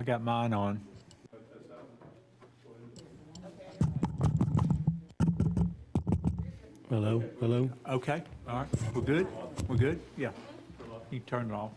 got mine on. Hello, hello. Okay, all right, we're good? We're good? Yeah. You can turn it off.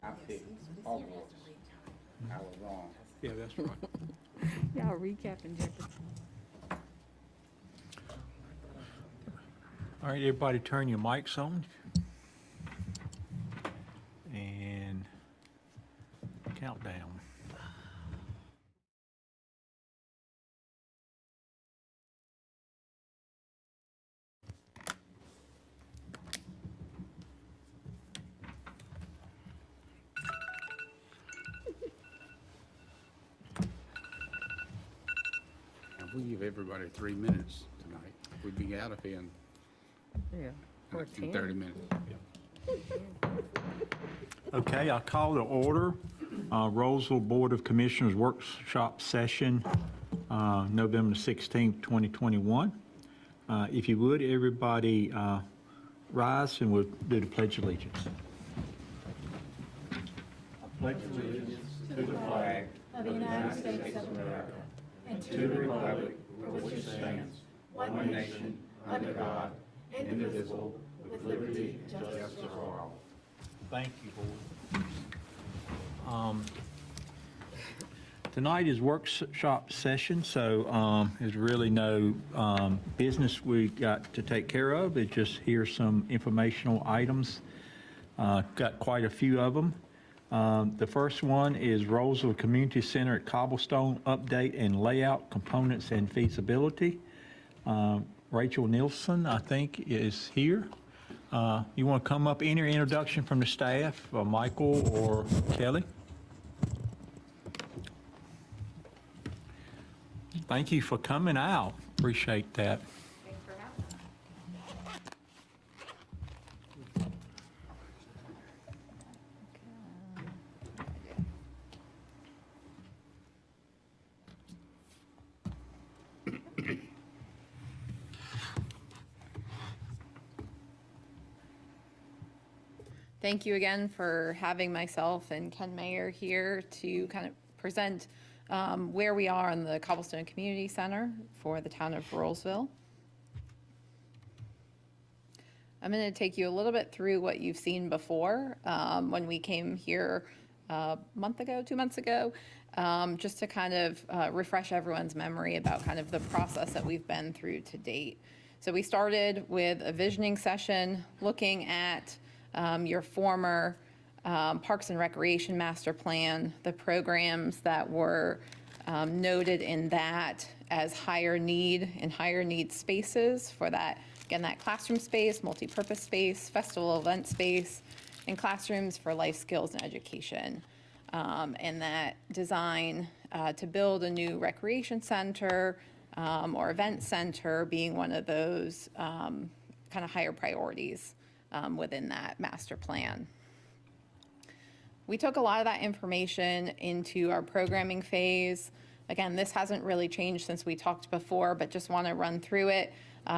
I picked Hogwarts. I was wrong. Yeah, that's right. Y'all recapping Jefferson. All right, everybody turn your mics on. And countdown. If we give everybody 3 minutes tonight, we'd be out of here Yeah. Or in 30 minutes. Okay, I'll call to order Rolesville Board of Commissioners Workshop Session, November 16th, 2021. If you would, everybody rise and we'll do the Pledge of Allegiance. I pledge allegiance to the flag of the United States of America and to the republic for which it stands, one nation, under God, indivisible, with liberty and justice for all. Thank you, board. Tonight is workshop session, so there's really no business we got to take care of. It's just here's some informational items. Got quite a few of them. The first one is Rolesville Community Center at Cobblestone update and layout, components, and feasibility. Rachel Nielsen, I think, is here. You want to come up, any introduction from the staff, Michael or Kelly? Thank you for coming out. Appreciate that. Thanks for having us. Thank you again for having myself and Ken Mayer here to kind of present where we are in the Cobblestone Community Center for the town of Rolesville. I'm going to take you a little bit through what you've seen before when we came here a month ago, 2 months ago, just to kind of refresh everyone's memory about kind of the process that we've been through to date. So we started with a visioning session looking at your former Parks and Recreation Master Plan, the programs that were noted in that as higher need and higher need spaces for that, again, that classroom space, multi-purpose space, festival event space, and classrooms for life skills and education. And that design to build a new recreation center or event center being one of those kind of higher priorities within that master plan. We took a lot of that information into our programming phase. Again, this hasn't really changed since we talked before, but just want to run through it.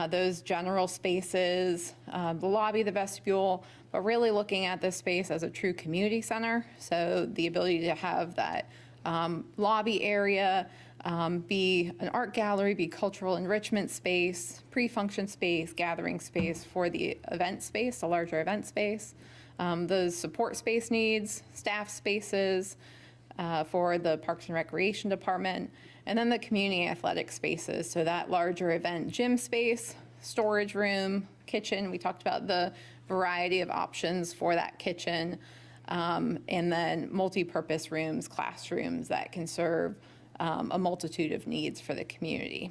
Those general spaces, the lobby, the vestibule, but really looking at this space as a true community center. So the ability to have that lobby area be an art gallery, be cultural enrichment space, pre-function space, gathering space for the event space, the larger event space. Those support space needs, staff spaces for the Parks and Recreation Department, and then the community athletic spaces. So that larger event gym space, storage room, kitchen. We talked about the variety of options for that kitchen, and then multi-purpose rooms, classrooms that can serve a multitude of needs for the community.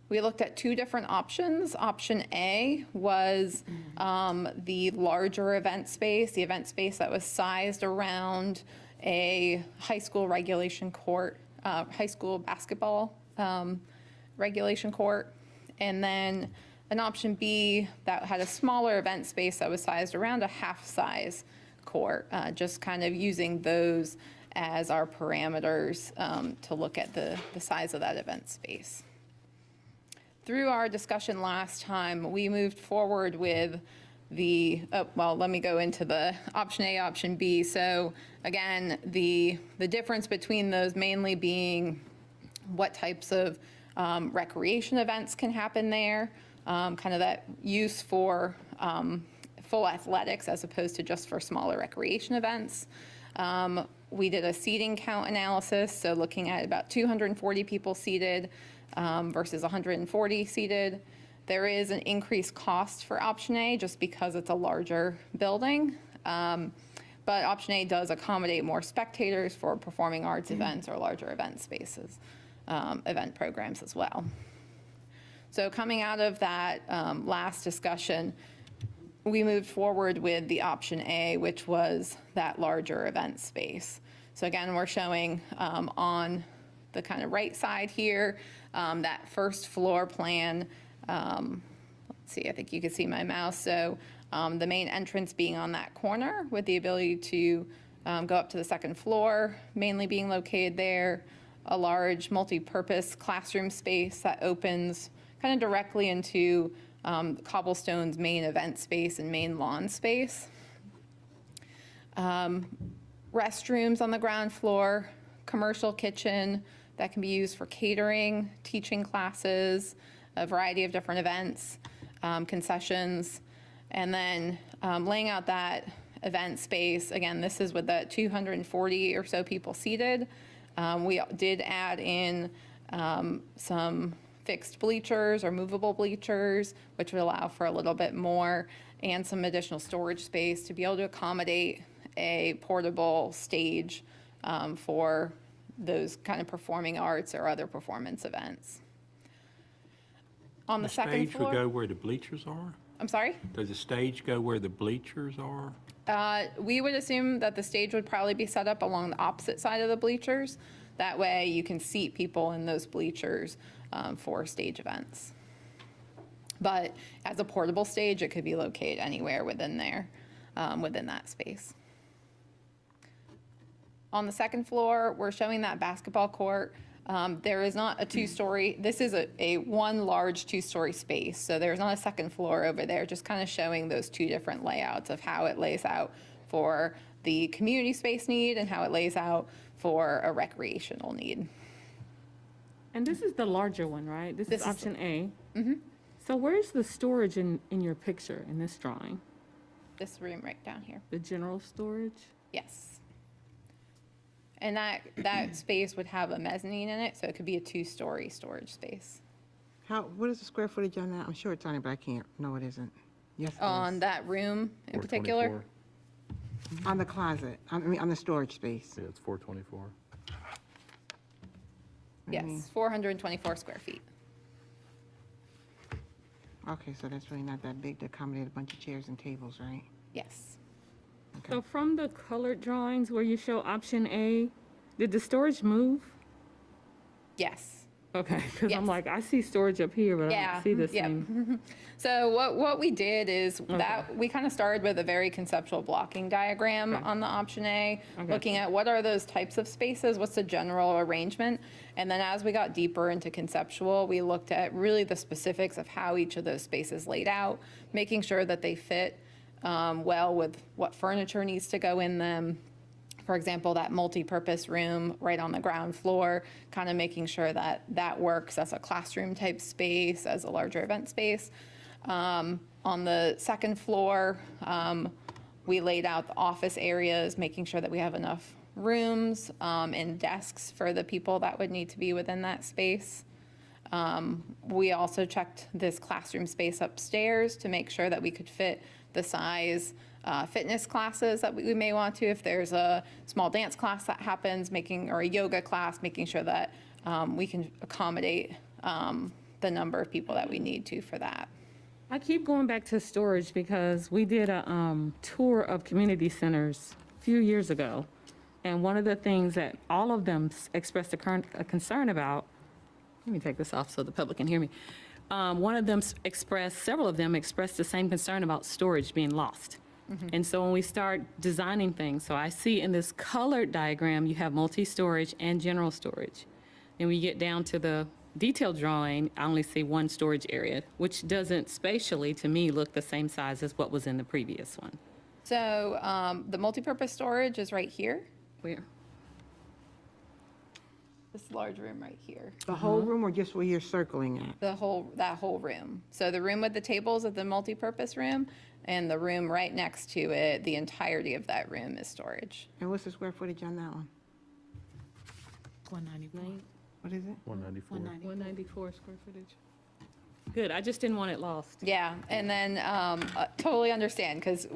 We looked at two different options. Option A was the larger event space, the event space that was sized around a high school regulation court, high school basketball regulation court. And then an option B that had a smaller event space that was sized around a half-size court, just kind of using those as our parameters to look at the size of that event space. Through our discussion last time, we moved forward with well, let me go into the option A, option B. So again, the difference between those mainly being what types of recreation events can happen there, kind of that use for full athletics as opposed to just for smaller recreation events. We did a seating count analysis, so looking at about 240 people seated versus 140 seated. There is an increased cost for option A just because it's a larger building. But option A does accommodate more spectators for performing arts events or larger event spaces, event programs as well. So coming out of that last discussion, we moved forward with the option A, which was that larger event space. So again, we're showing on the kind of right side here, that first floor plan. Let's see, I think you can see my mouse. So the main entrance being on that corner with the ability to go up to the second floor, mainly being located there. A large multi-purpose classroom space that opens kind of directly into Cobblestone's main event space and main lawn space. Restrooms on the ground floor, commercial kitchen that can be used for catering, teaching classes, a variety of different events, concessions, and then laying out that event space. Again, this is with the 240 or so people seated. We did add in some fixed bleachers or movable bleachers, which would allow for a little bit more, and some additional storage space to be able to accommodate a portable stage for those kind of performing arts or other performance events. On the second stage would go floor, where the bleachers are? I'm sorry? Does the stage go where the bleachers are? We would assume that the stage would probably be set up along the opposite side of the bleachers. That way you can seat people in those bleachers for stage events. But as a portable stage, it could be located anywhere within there, within that space. On the second floor, we're showing that basketball court. There is not a two-story, this is a one large two-story space, so there's not a second floor over there, just kind of showing those two different layouts of how it lays out for the community space need and how it lays out for a recreational need. And this is the larger one, right? This This is is option A. So where's the storage in your picture, in this drawing? This room right down here, The general storage? yes. And that space would have a mezzanine in it, so it could be a two-story storage space. What is the square footage on that? I'm sure it's on it, but I can't. No, it isn't. Yes, it On is. that room in particular, 424. On the closet, I mean, on the storage space. Yeah, it's 424. yes, 424 square feet. Okay, so that's really not that big to accommodate a bunch of chairs and tables, right? Yes. So from the colored drawings where you show option A, did the storage move? Yes. Okay, because Yes. I'm like, I see storage up here, but I Yeah, don't see the yeah. same. So what we did is that we kind of started with a very conceptual blocking diagram Okay. on the option A, Okay. looking at what are those types of spaces, what's the general arrangement, and then as we got deeper into conceptual, we looked at really the specifics of how each of those spaces laid out, making sure that they fit well with what furniture needs to go in them. For example, that multi-purpose room right on the ground floor, kind of making sure that that works as a classroom type space, as a larger event space. On the second floor, we laid out the office areas, making sure that we have enough rooms and desks for the people that would need to be within that space. We also checked this classroom space upstairs to make sure that we could fit the size fitness classes that we may want to. If there's a small dance class that happens, or a yoga class, making sure that we can accommodate the number of people that we need to for that. I keep going back to storage because we did a tour of community centers a few years ago. And one of the things that all of them expressed a concern about, let me take this off so the public can hear me. Several of them expressed the same concern about storage being lost. And so when we start designing things, so I see in this colored diagram, you have multi-storage and general storage. And we get down to the detailed drawing, I only see one storage area, which doesn't spatially, to me, look the same size as what was in the previous one. So the multipurpose storage is right here, Where? this large room right here. The whole room or just where you're circling at? That whole room. So the room with the tables is the multipurpose room, and the room right next to it, the entirety of that room is storage. And what's the square footage on that one? 194. What is it? 194. 194 square footage. Good, I just didn't want it lost. Yeah, and then totally understand, because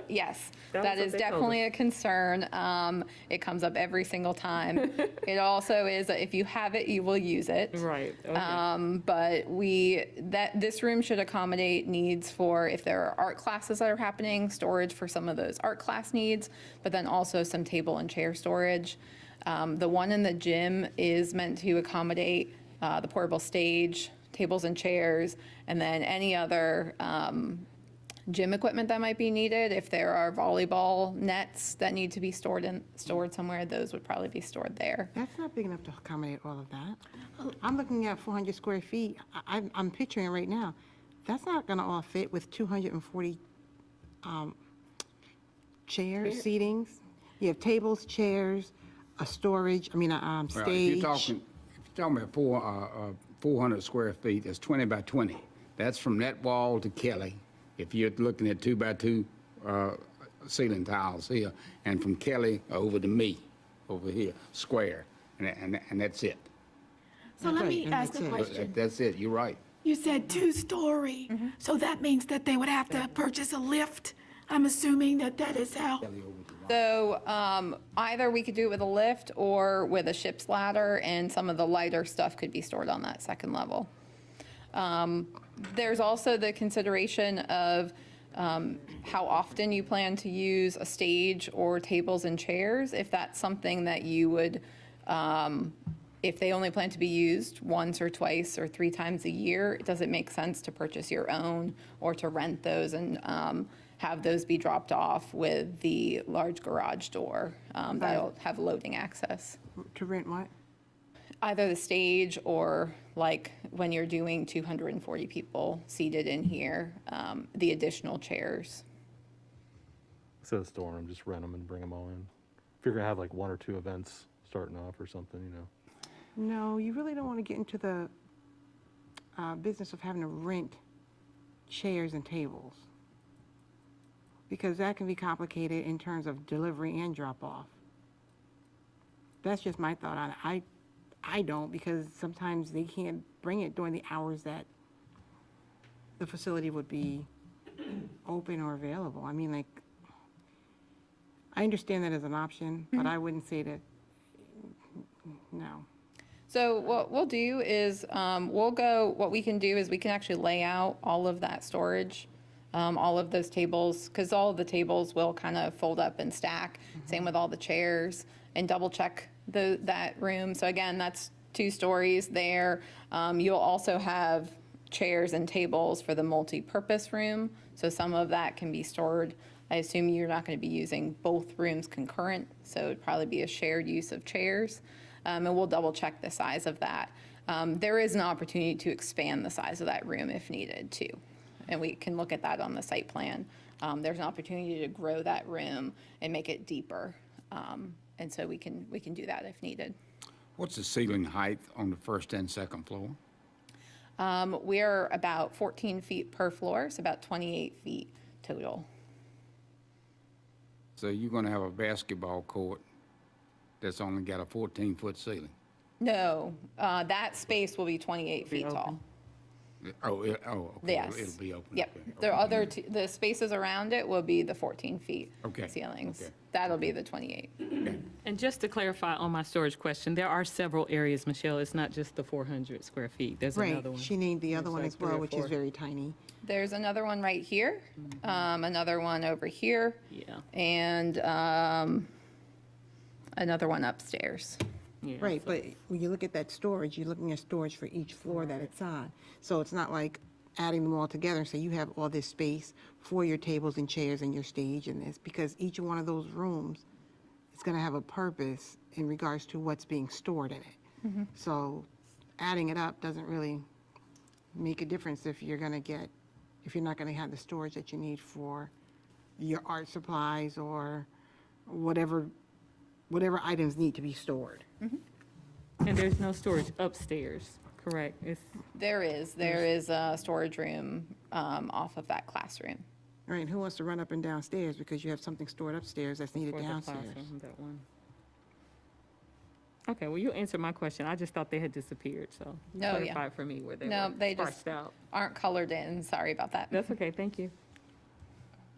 yes, That that was what is they told definitely a concern. It comes up every single time. It also is, that if you have it, you will use it. Right, okay. But this room should accommodate needs for, if there are art classes that are happening, storage for some of those art class needs, but then also some table and chair storage. The one in the gym is meant to accommodate the portable stage, tables and chairs, and then any other gym equipment that might be needed. If there are volleyball nets that need to be stored somewhere, those would probably be stored there. That's not big enough to accommodate all of that. I'm looking at 400 square feet. I'm picturing it right now. That's not going to all fit with 240 chairs, seatings. You have tables, chairs, a storage, Well, stage. If you're talking about 400 square feet, that's 20 by 20. That's from that wall to Kelly, if you're looking at 2 by 2 ceiling tiles here, and from Kelly over to me, over here, square, and that's it. So let me Right, and ask that's a it. question. That's it, you're right. You said 2-story, so that means that they would have to purchase a lift? I'm assuming that that is how, So either we could do it with a lift or with a ship's ladder, and some of the lighter stuff could be stored on that second level. There's also the consideration of how often you plan to use a stage or tables and chairs. If that's something that you would, if they only plan to be used once or twice or 3 times a year, does it make sense to purchase your own or to rent those and have those be dropped off with the large garage door that'll have loading access? To rent what? Either the stage or like when you're doing 240 people seated in here, the additional chairs. Instead of storing them, just rent them and bring them all in. If you're gonna have like 1 or 2 events starting off or something, you know. No, you really don't want to get into the business of having to rent chairs and tables, because that can be complicated in terms of delivery and drop-off. That's just my thought on it. I don't, because sometimes they can't bring it during the hours that the facility would be open or available. I mean, like, I understand that as an option, but I wouldn't say that, no. So what we'll do is what we can do is we can actually lay out all of that storage, all of those tables, because all of the tables will kind of fold up and stack. Same with all the chairs, and double check that room. So again, that's 2 stories there. You'll also have chairs and tables for the multi-purpose room. So some of that can be stored. I assume you're not going to be using both rooms concurrent, so it'd probably be a shared use of chairs. And we'll double check the size of that. There is an opportunity to expand the size of that room if needed too. And we can look at that on the site plan. There's an opportunity to grow that room and make it deeper. And so we can do that if needed. What's the ceiling height on the first and second floor? We're about 14 feet per floor, so about 28 feet total. So you're gonna have a basketball court that's only got a 14-foot ceiling? No, that space will be 28 feet tall. Okay, Yes. it'll be open. Yep. Okay, The okay. other, the spaces around it will be the 14 feet Okay, ceilings. okay. That'll be the 28. And just to clarify on my storage question, there are several areas, Michelle. It's not just the 400 square feet. There's Right, another one. she named the other There's one like as well, 3 or which 4. is very tiny. There's another one right here, another one over here, Yeah, and another one upstairs. yeah. Right, but when you look at that storage, you're looking at storage for each floor that it's on. So it's not like adding them all together, so you have all this space for your tables and chairs and your stage and this, because each one of those rooms is gonna have a purpose in regards to what's being stored in it. So adding it up doesn't really make a difference if you're not gonna have the storage that you need for your art supplies or whatever items need to be stored. And there's no storage upstairs, correct? It's There is a storage room off of that classroom. All right, who wants to run up and downstairs because you have something stored upstairs that's needed for the downstairs? classroom, that one. Okay, well, you answered my question. I just thought they had disappeared, so No, yeah. clarify for me where they No, were they just sparsed out. aren't colored in. Sorry about that. That's okay, thank you.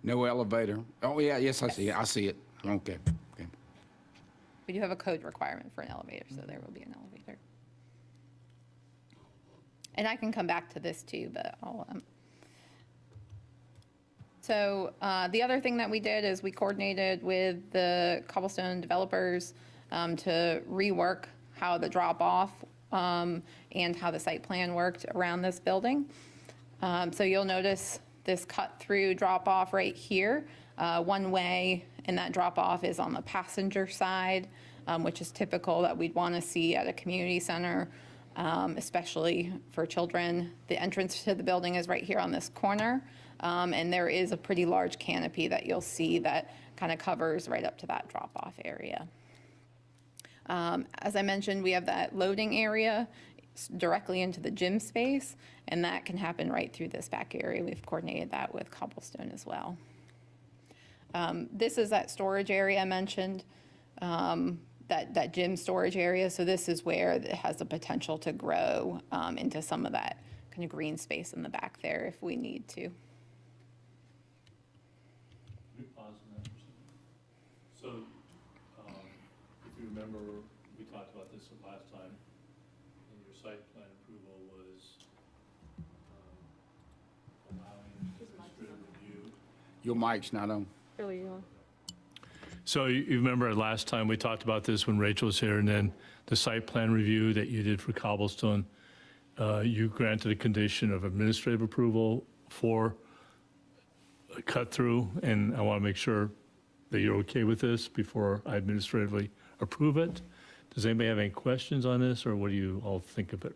No elevator? Oh, yeah, yes, I see it, I see it. Okay, okay. We do have a code requirement for an elevator, so there will be an elevator. And I can come back to this too, but I'll. So the other thing that we did is we coordinated with the Cobblestone developers to rework how the drop-off and how the site plan worked around this building. So you'll notice this cut-through drop-off right here. One way, and that drop-off is on the passenger side, which is typical that we'd want to see at a community center, especially for children. The entrance to the building is right here on this corner, and there is a pretty large canopy that you'll see that kind of covers right up to that drop-off area. As I mentioned, we have that loading area directly into the gym space, and that can happen right through this back area. We've coordinated that with Cobblestone as well. This is that storage area I mentioned, that gym storage area. So this is where it has the potential to grow into some of that kind of green space in the back there if we need to. Can we pause on that for a second? So, if you remember, we talked about this the last time, and your site plan approval was allowing administrative review. Your mic's not on. So you remember last time we talked about this when Rachel was here, and then the site plan review that you did for Cobblestone, you granted a condition of administrative approval for a cut through, and I want to make sure that you're okay with this before I administratively approve it. Does anybody have any questions on this, or what do you all think of it?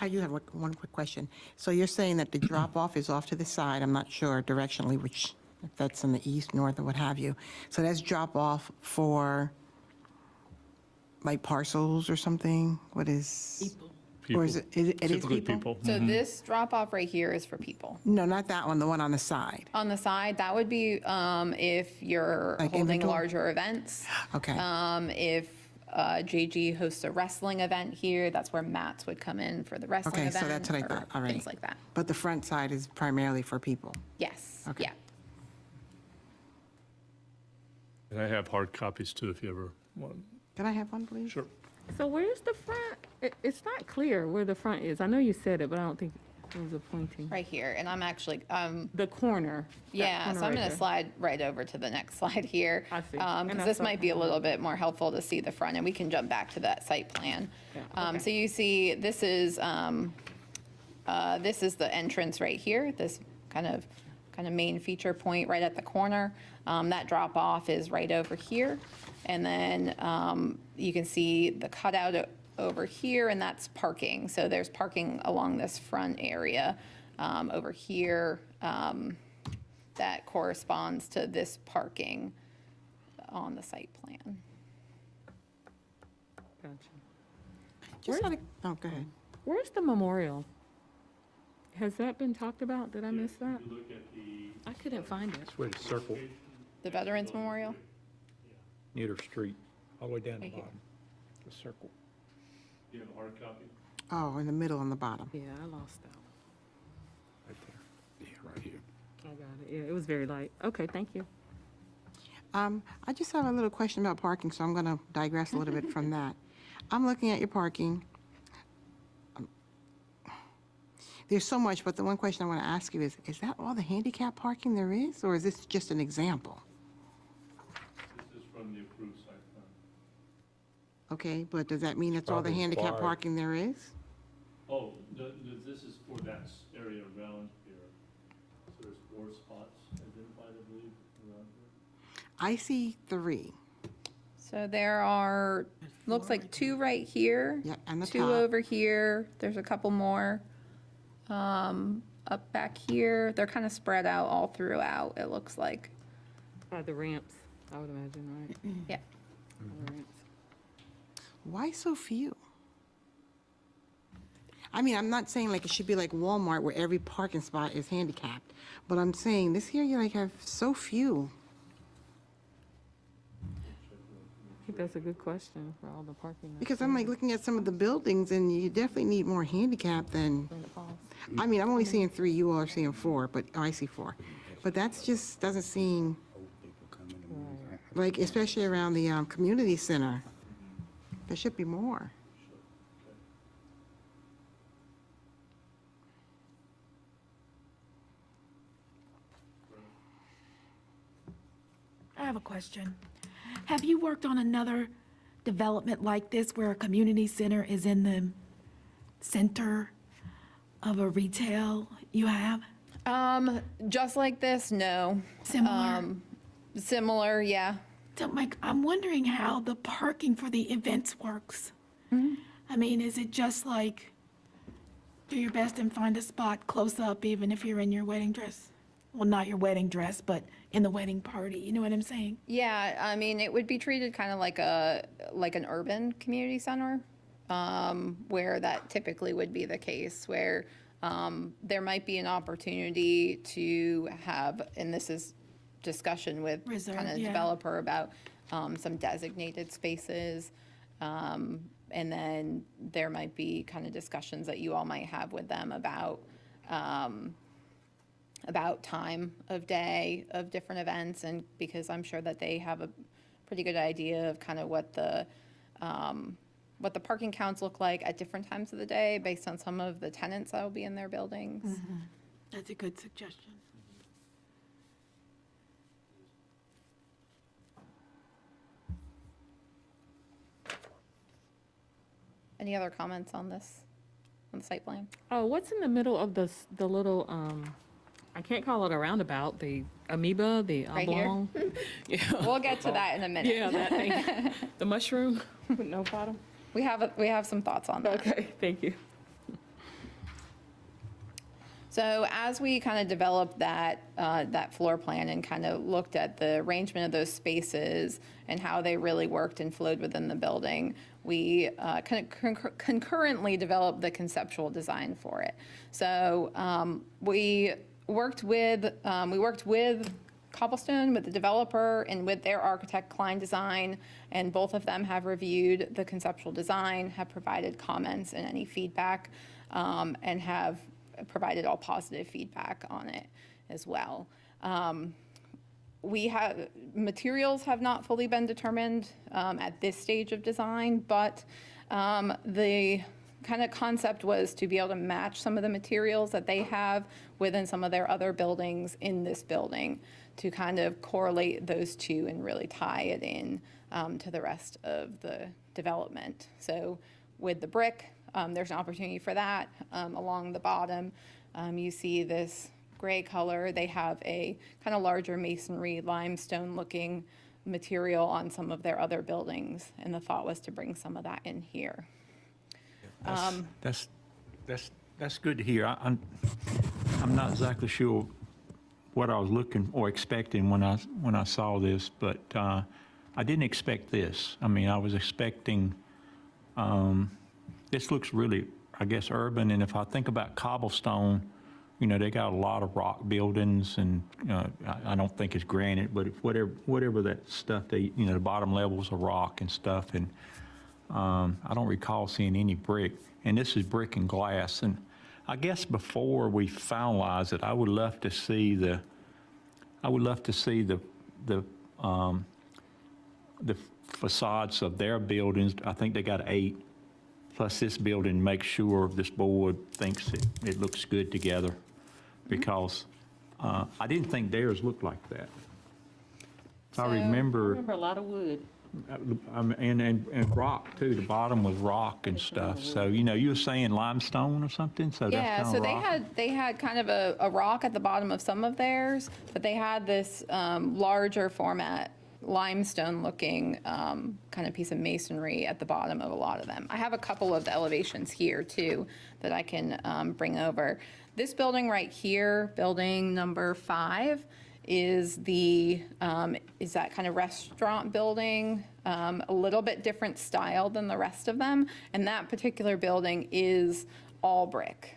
I do have one quick question. So you're saying that the drop-off is off to the side, I'm not sure directionally which, if that's in the east, north, or what have you. So that's drop-off for, like, parcels or something? What is? People. Or is it is Typically people? So this drop-off right here is for people. No, not that one, the one on the side. On the side, that would be if you're Like holding inventory? larger events. Okay. If JG hosts a wrestling event here, that's where mats would come in for the wrestling Okay, event. so that's what I or thought, all right. Things like that. But the front side is primarily for people? Yes, Okay. yeah. And I have hard copies too, if you ever want. Can I have one, please? Sure. So where's the front? It's not clear where the front is. I know you said it, but I don't think it was a pointing. Right here, and I'm actually, The corner. that yeah, corner so I'm right gonna there. slide right over to the next slide here. I see. And Because that's this might be a what- little bit more helpful to see the front, and we can jump back to that site plan. Yeah, okay. So you see, this is the entrance right here, this kind of main feature point right at the corner. That drop off is right over here. And then you can see the cutout over here, and that's parking. So there's parking along this front area over here that corresponds to this parking on the site plan. Gotcha. Just out of, oh, go ahead. Where's the memorial? Has that been talked about? Did I miss that? You look at the I couldn't find it. Where the circle, The Veterans Memorial? near the street, all the way down the Right here. bottom, the circle. you have a hard copy? Oh, in the middle on the bottom. Yeah, I lost that. Right there. Yeah, right here. I got it. Yeah, it was very light. Okay, thank you. I just have a little question about parking, so I'm going to digress a little bit from that. I'm looking at your parking. There's so much, but the one question I want to ask you is that all the handicap parking there is, or is this just an example? This is from the approved site plan. Okay, but does that mean that's all the Probably handicap required. parking there is? Oh, this is for that area around here. So there's 4 spots identified, I believe, around here. I see 3. So there are, looks like 2 right here. Yeah, and the 2 top. over here. There's a couple more up back here. They're kind of spread out all throughout, it looks like. The ramps, I would imagine, right? Yeah. The ramps. Why so few? I mean, I'm not saying like it should be like Walmart where every parking spot is handicapped, but I'm saying this here you like have so few. I think that's a good question for all the parking. that's Because I'm like looking at some of the buildings and you definitely need more handicap than, Granite Falls. I mean, I'm only seeing 3, you all are seeing 4, but, oh, I see 4. But that's just, doesn't seem, like, especially around the community center, there should be more. I have a question. Have you worked on another development like this where a community center is in the center of a retail you have? Just like this, no. Similar? Similar, yeah. So Mike, I'm wondering how the parking for the events works. I mean, is it just like do your best and find a spot close up even if you're in your wedding dress? Well, not your wedding dress, but in the wedding party, you know what I'm saying? Yeah, I mean, it would be treated kind of like an urban community center. where that typically would be the case, where there might be an opportunity to have, and this is discussion with Reserve, kind of yeah. developer about some designated spaces. And then there might be kind of discussions that you all might have with them about time of day of different events, and because I'm sure that they have a pretty good idea of kind of what the parking counts look like at different times of the day based on some of the tenants that will be in their buildings. That's a good suggestion. Any other comments on this, on the site plan? Oh, what's in the middle of the little, I can't call it a roundabout, the amoeba, the Right here? oblong? Yeah, We'll get to that in a minute. yeah, that thing, the mushroom with no bottom. We have some thoughts on that. Okay, thank you. So as we kind of developed that floor plan and kind of looked at the arrangement of those spaces and how they really worked and flowed within the building, we kind of concurrently developed the conceptual design for it. So we worked with Cobblestone, with the developer, and with their architect, Klein Design, and both of them have reviewed the conceptual design, have provided comments and any feedback, and have provided all positive feedback on it as well. Materials have not fully been determined at this stage of design, but the kind of concept was to be able to match some of the materials that they have within some of their other buildings in this building, to kind of correlate those two and really tie it in to the rest of the development. So with the brick, there's an opportunity for that. Along the bottom, you see this gray color. They have a kind of larger masonry, limestone-looking material on some of their other buildings, and the thought was to bring some of that in here. That's good to hear. I'm not exactly sure what I was looking or expecting when I saw this, but I didn't expect this. I mean, I was expecting, this looks really, I guess, urban, and if I think about Cobblestone, you know, they got a lot of rock buildings, and I don't think it's granite, but if whatever that stuff, the bottom levels are rock and stuff, and I don't recall seeing any brick, and this is brick and glass. And I guess before we finalize it, I would love to see the facades of their buildings. I think they got 8, plus this building, make sure this board thinks it looks good together, because I didn't think theirs looked like that. I remember, a lot of wood. and rock too, the bottom was rock and stuff. So, you were saying limestone or something, so that's Yeah, kind so of rock. they had kind of a rock at the bottom of some of theirs, but they had this larger format limestone-looking kind of piece of masonry at the bottom of a lot of them. I have a couple of the elevations here too that I can bring over. This building right here, building number 5, is that kind of restaurant building, a little bit different style than the rest of them, and that particular building is all brick.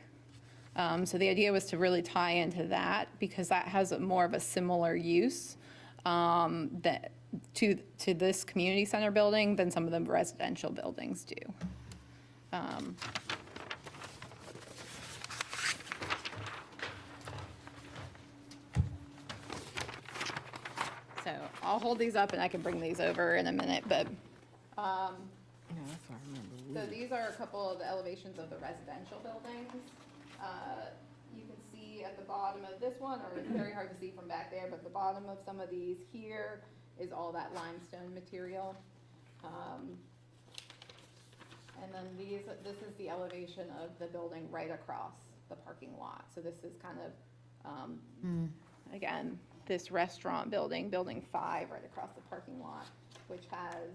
So the idea was to really tie into that, because that has more of a similar use to this community center building than some of the residential buildings do. So I'll hold these up and I can bring these over in a minute, but so these are a couple of the elevations of the residential buildings. You can see at the bottom of this one, or it's very hard to see from back there, but the bottom of some of these here is all that limestone material. And then this is the elevation of the building right across the parking lot. So this is kind of, again, this restaurant building, building 5 right across the parking lot, which has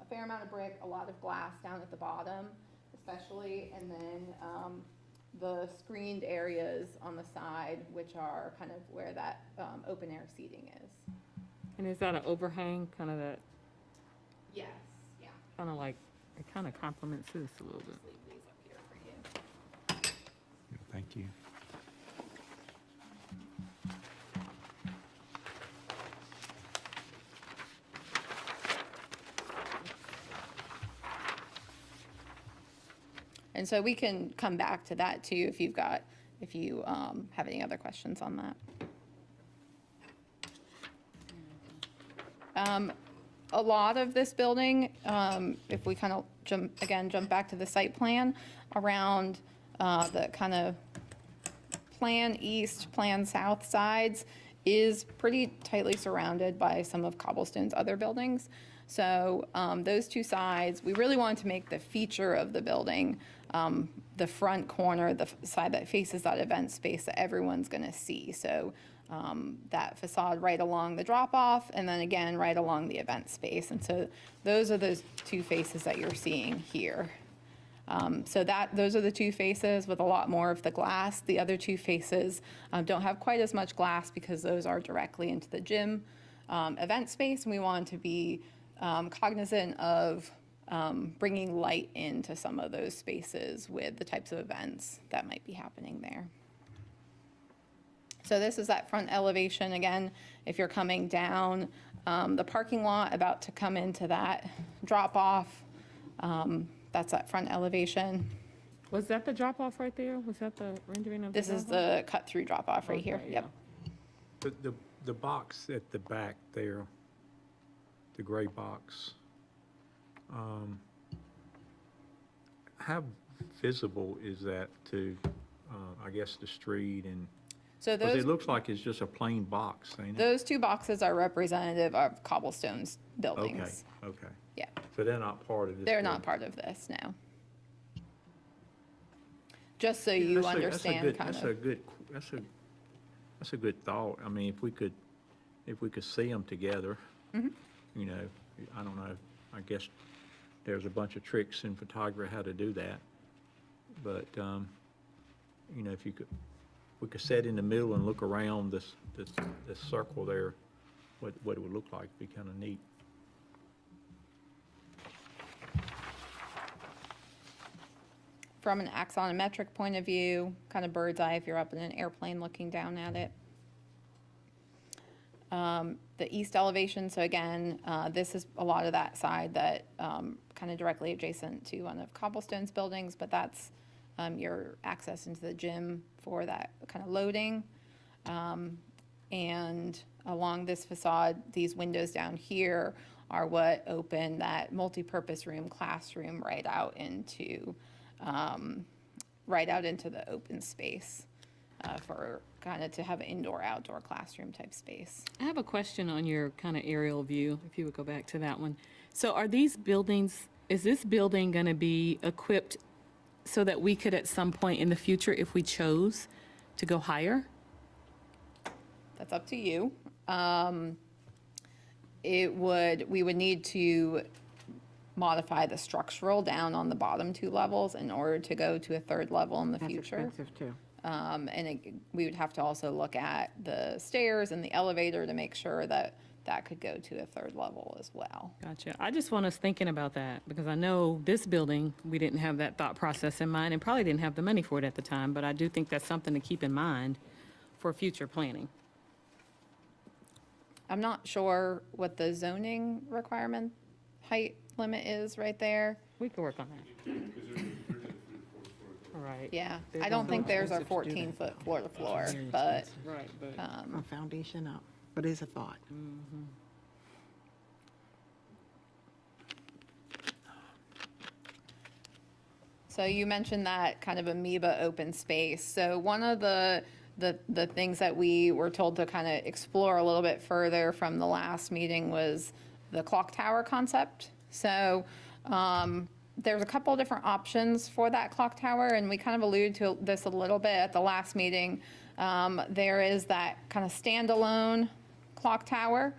a fair amount of brick, a lot of glass down at the bottom, especially, and then the screened areas on the side, which are kind of where that open air seating is. And is that an overhang, kind of that, Yes, yeah. kind of like It kind of complements this a little bit. Thank you. And so we can come back to that too if you have any other questions on that. A lot of this building, if we kind of jump back to the site plan around the kind of plan east, plan south sides is pretty tightly surrounded by some of Cobblestone's other buildings. So those two sides, we really wanted to make the feature of the building the front corner, the side that faces that event space that everyone's going to see. So that facade right along the drop-off, and then again right along the event space. And so those are those two faces that you're seeing here. So those are the two faces with a lot more of the glass. The other two faces don't have quite as much glass because those are directly into the gym event space, and we wanted to be cognizant of bringing light into some of those spaces with the types of events that might be happening there. So this is that front elevation. Again, if you're coming down the parking lot, about to come into that drop-off, that's that front elevation. Was that the drop-off right there? Was that the rendering of the This is drop-off? the cut-through drop-off right here. Okay, Yep. The box at the back there, the gray box, how visible is that to, I guess, the street and, So because those, it looks like it's just a plain box, ain't it? those two boxes are representative of Cobblestone's Okay, buildings. okay. Yeah, So they're not part of this? they're not building? part of this, no. Just so you That's a understand good- kind That's of. a good, that's a good thought. I mean, if we could see them together, Mm-hmm. you know, I don't know, I guess there's a bunch of tricks in photography how to do that. But, you know, if we could sit in the middle and look around this circle there, what it would look like, would be kind of neat. From an axonometric point of view, kind of bird's eye if you're up in an airplane looking down at it. The east elevation, so again, this is a lot of that side that kind of directly adjacent to one of Cobblestone's buildings, but that's your access into the gym for that kind of loading. And along this facade, these windows down here are what open that multi-purpose room, classroom right out into the open space for kind of to have an indoor-outdoor classroom type space. I have a question on your kind of aerial view, if you would go back to that one. So are these buildings, is this building going to be equipped so that we could at some point in the future, if we chose to go higher? That's up to you. We would need to modify the structural down on the bottom two levels in order to go to a third level in the That's future. expensive too. We would have to also look at the stairs and the elevator to make sure that that could go to a third level as well. Gotcha. I just want us thinking about that because I know this building, we didn't have that thought process in mind and probably didn't have the money for it at the time, but I do think that's something to keep in mind for future planning. I'm not sure what the zoning requirement height limit is right there. We can work on that. All right. Yeah, I don't think theirs are 14-foot floor to floor, but Right, but. From foundation up, but it's a thought. so you mentioned that kind of amoeba open space. So one of the things that we were told to kind of explore a little bit further from the last meeting was the clock tower concept. So there's a couple of different options for that clock tower, and we kind of alluded to this a little bit at the last meeting. There is that kind of standalone clock tower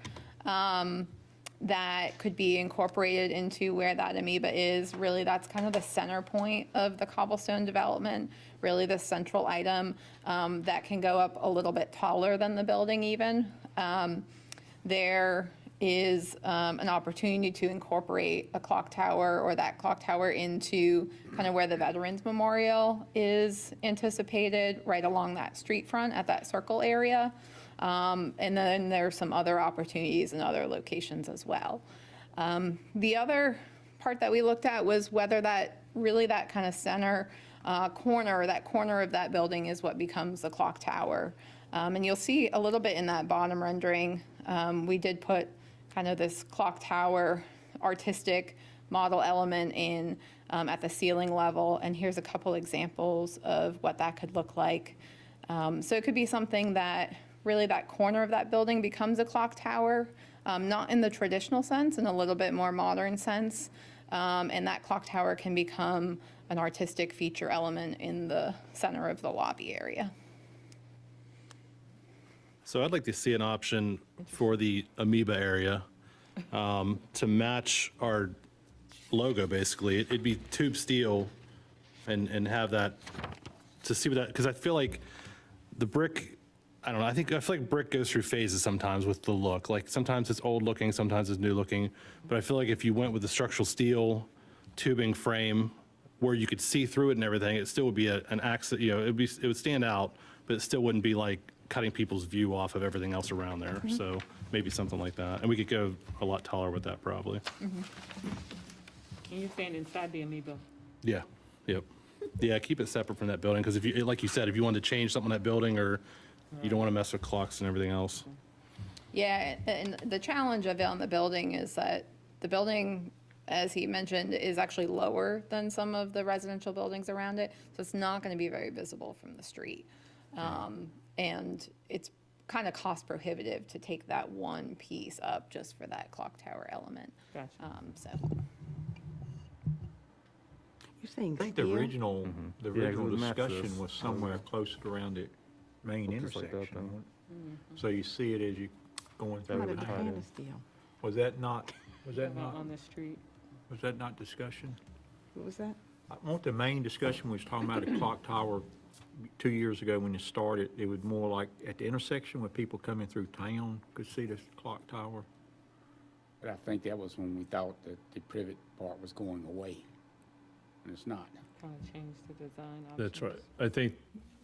that could be incorporated into where that amoeba is. Really, that's kind of the center point of the Cobblestone development, really the central item that can go up a little bit taller than the building even. There is an opportunity to incorporate a clock tower or that clock tower into kind of where the Veterans Memorial is anticipated, right along that street front at that circle area. And then there's some other opportunities in other locations as well. The other part that we looked at was whether that kind of center corner, that corner of that building is what becomes the clock tower. And you'll see a little bit in that bottom rendering, we did put kind of this clock tower artistic model element in at the ceiling level. And here's a couple examples of what that could look like. So it could be something that really that corner of that building becomes a clock tower, not in the traditional sense, in a little bit more modern sense. And that clock tower can become an artistic feature element in the center of the lobby area. So I'd like to see an option for the amoeba area to match our logo, basically. It'd be tube steel and have that, to see what that, because I feel like the brick, I don't know, I feel like brick goes through phases sometimes with the look. Like sometimes it's old looking, sometimes it's new looking. But I feel like if you went with the structural steel tubing frame where you could see through it and everything, it still would be an accent, you know, it would stand out, but it still wouldn't be like cutting people's view off of everything else around there. So maybe something like that. And we could go a lot taller with that probably. And you're saying inside the amoeba? Yeah, yep. Yeah, keep it separate from that building, because if you, like you said, if you wanted to change something in that building, or you don't want to mess with clocks and everything else. Yeah, and the challenge of it on the building is that the building, as he mentioned, is actually lower than some of the residential buildings around it. So it's not going to be very visible from the street. And it's kind of cost prohibitive to take that one piece up just for that clock tower element. Gotcha. So. You're saying I think the steel? original, the Yeah, 'cause original it matches discussion this. was somewhere closer around the main Just like that, intersection. though. wasn't it? So you see it as you going How through. about it. the kind of steel? Was that not On the street? was that not discussion? What was that? I want the main discussion was talking about a clock tower 2 years ago when it started. It was more like at the intersection where people coming through town could see this clock tower. But I think that was when we thought that the privet part was going away, and it's not. Kind of changed the design options. That's right. I think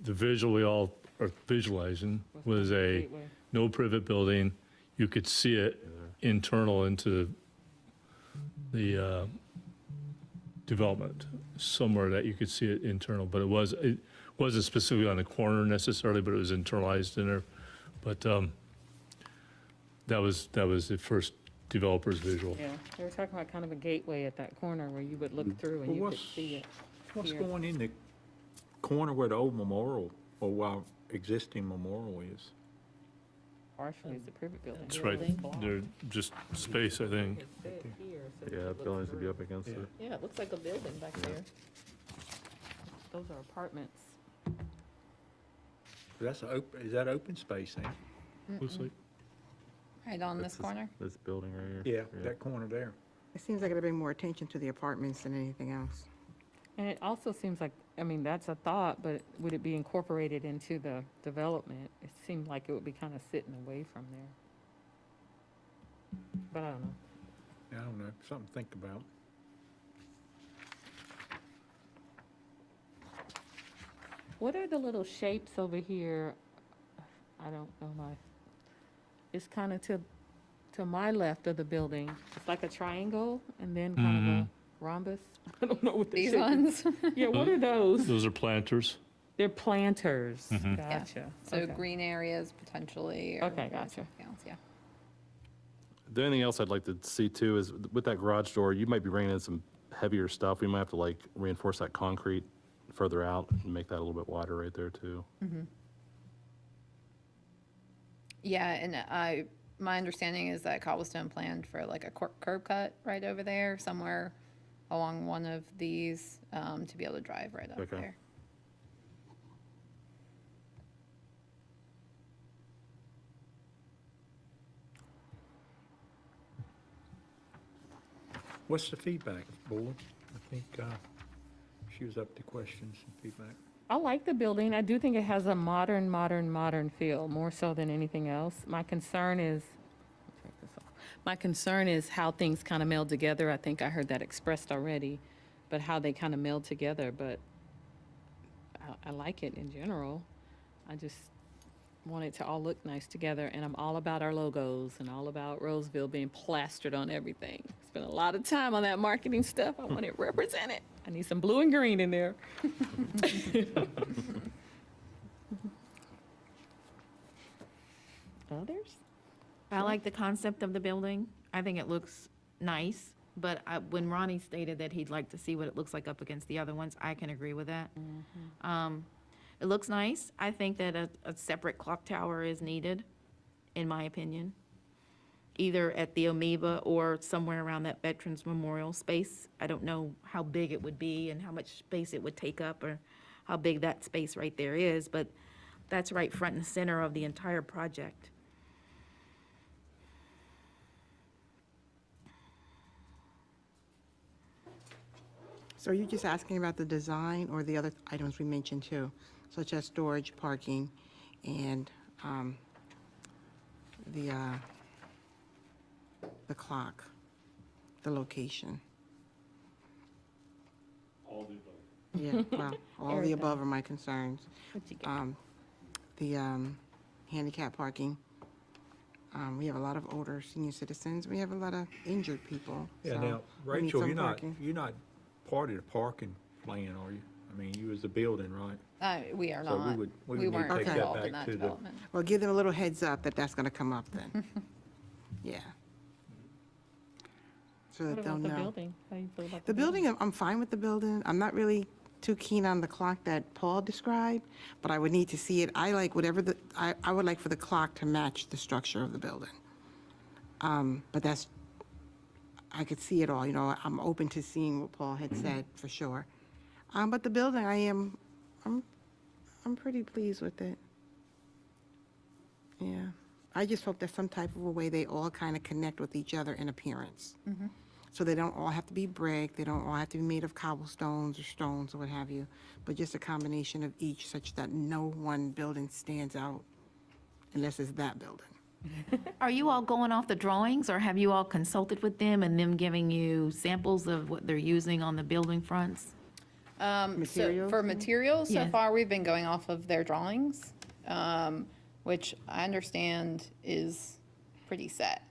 the visual we all are visualizing was a Gateway. no privet building. You could see it internal into the development, somewhere that you could see it internal, but it wasn't specifically on the corner necessarily, but it was internalized in there. But that was the first developer's visual. Yeah, they were talking about kind of a gateway at that corner where you would look through and Well, you could what's- see it. What's Here. going in the corner where the old memorial, or while existing memorial is? Partially, it's a privet building. It's right, they're just space, I think. It's set here, so you Yeah, could look buildings would be through. up against it. Yeah, it looks like a building back there. Those are apartments. That's is that open space, ain't it? Looks like, Right on this corner? This building right here. Yeah, that corner there. It seems like it'll bring more attention to the apartments than anything else. And it also seems like, I mean, that's a thought, but would it be incorporated into the development? It seemed like it would be kind of sitting away from there. But I don't know. I don't know, something to think about. What are the little shapes over here? I don't know it's kind of to my left of the building. It's like a triangle and then kind of a rhombus. I don't know what the These shape ones? is. Yeah, what are those? those are planters. They're planters. Yeah. Gotcha. So Okay. green areas potentially. Or Okay, gotcha. something else, yeah. The only thing else I'd like to see too is with that garage door, you might be bringing in some heavier stuff. We might have to like reinforce that concrete further out and make that a little bit wider right there too. Yeah, and my understanding is that Cobblestone planned for like a curb cut right over there, somewhere along one of these, to be able to drive right up Okay. there. What's the feedback, board? I think she was up to questions and feedback. I like the building. I do think it has a modern feel, more so than anything else. My concern is, take this off. My concern is how things kind of meld together. I think I heard that expressed already, but how they kind of meld together. But I like it in general. I just want it to all look nice together, and I'm all about our logos and all about Roseville being plastered on everything. Spent a lot of time on that marketing stuff. I want it represented. I need some blue and green in there. Others? I like the concept of the building. I think it looks nice, but when Ronnie stated that he'd like to see what it looks like up against the other ones, I can agree with that. It looks nice. I think that a separate clock tower is needed, in my opinion, either at the Amoeba or somewhere around that Veterans Memorial space. I don't know how big it would be and how much space it would take up or how big that space right there is, but that's right front and center of the entire project. So are you just asking about the design or the other items we mentioned too, such as storage, parking, and the clock, the location? All the above. Yeah, well, all the above are my concerns. The handicap parking. We have a lot of older senior citizens. We have a lot of injured people. Yeah, so now, we need Rachel, some you're parking. not part of the parking plan, are you? I mean, you as the building, right? We are So not. we would We need to weren't take that involved in back that to the- development. Well, give them a little heads up that that's going to come up then. Yeah. So What that they'll about the know. building? How do you feel about The building, I'm fine with the building. I'm not really too keen on the clock that Paul described, but I would need to see it. I like whatever I would like for the clock to match the structure of the building. But that's, I could see it all, you know, I'm open to seeing what Paul had said, for sure. But the building, I'm pretty pleased with it. Yeah. I just hope there's some type of a way they all kind of connect with each other in appearance. So they don't all have to be brick, they don't all have to be made of cobblestones or stones or what have you, but just a combination of each such that no one building stands out unless it's that building. Are you all going off the drawings, or have you all consulted with them and them giving you samples of what they're using on the building fronts? So Materials? for materials, so Yes. far, we've been going off of their drawings, which I understand is pretty set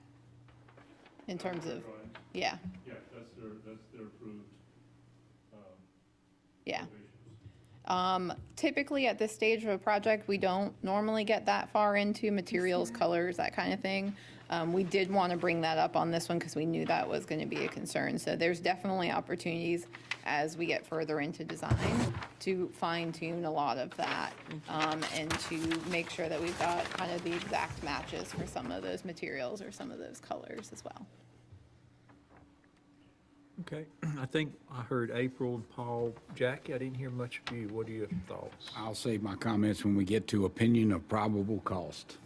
in terms of, yeah, Yeah, that's their approved. yeah. Typically, at this stage of a project, we don't normally get that far into materials, colors, that kind of thing. We did want to bring that up on this one because we knew that was going to be a concern. So there's definitely opportunities as we get further into design to fine tune a lot of that, and to make sure that we've got kind of the exact matches for some of those materials or some of those colors as well. Okay, I think I heard April and Paul. Jackie, I didn't hear much of you. What are your thoughts? I'll save my comments when we get to opinion of probable cost.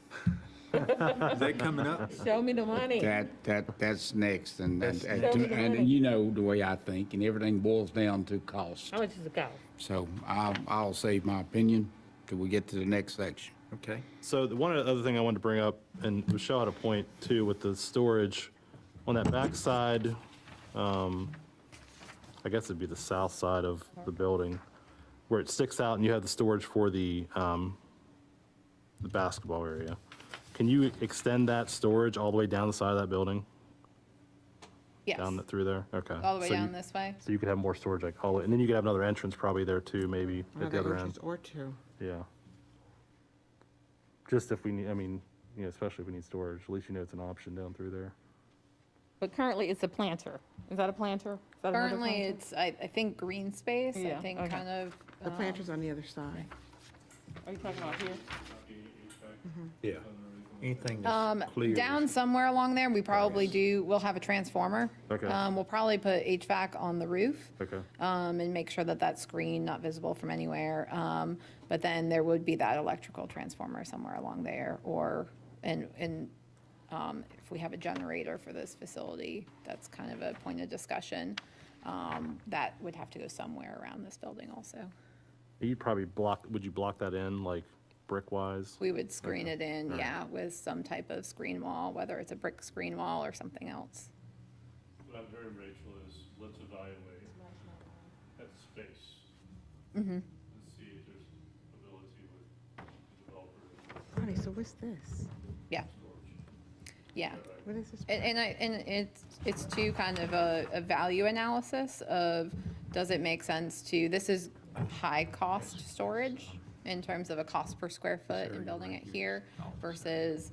Is that coming up? Show me the money. That's next, and That's and you know the way I think, and everything boils down to cost. How much is it cost? So I'll save my opinion till we get to the next section. Okay. So the one other thing I wanted to bring up, and Michelle had a point too, with the storage on that back side, I guess it'd be the south side of the building, where it sticks out and you have the storage for the basketball area. Can you extend that storage all the way down the side of that building? Yes, Down through there? Okay. all the way So down you- this way. So you could have more storage like all the way, and then you could have another entrance probably there too, maybe at the Another other entrance end. or two. Yeah. Just if we need, I mean, you know, especially if we need storage, at least you know it's an option down through there. But currently, it's a planter. Is that a planter? Is that another Currently, planter? it's, I think, green space, I Yeah, think okay. kind of. The planter's on the other side. Are you talking about here? Yeah. Anything that's clear. Down somewhere along there, we probably we'll have a transformer. Okay. We'll probably put HVAC on the roof. Okay. And make sure that that's screened, not visible from anywhere. But then there would be that electrical transformer somewhere along there, or, and if we have a generator for this facility, that's kind of a point of discussion. That would have to go somewhere around this building also. You'd probably would you block that in, like, brick-wise? We would screen it in, yeah, with some type of screen wall, whether it's a brick screen wall or something else. What I'm hearing, Rachel, is let's evaluate that space. Mm-hmm. And see if there's ability with the developer. Ronnie, so what's this? Yeah. Yeah. What is this? And it's to kind of a value analysis of, does it make sense to, this is high-cost storage in terms of a cost per square foot and building it here versus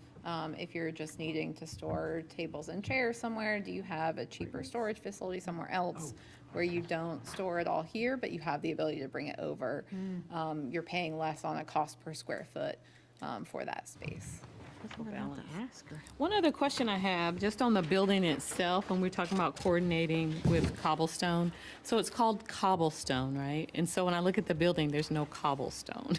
if you're just needing to store tables and chairs somewhere, do you have a cheaper storage facility somewhere else where you don't store it all here, but you have the ability to bring it over? You're paying less on a cost per square foot for that space. That's what I have to ask her. One other question I have, just on the building itself, when we're talking about coordinating with Cobblestone. So it's called Cobblestone, right? And so when I look at the building, there's no cobblestone.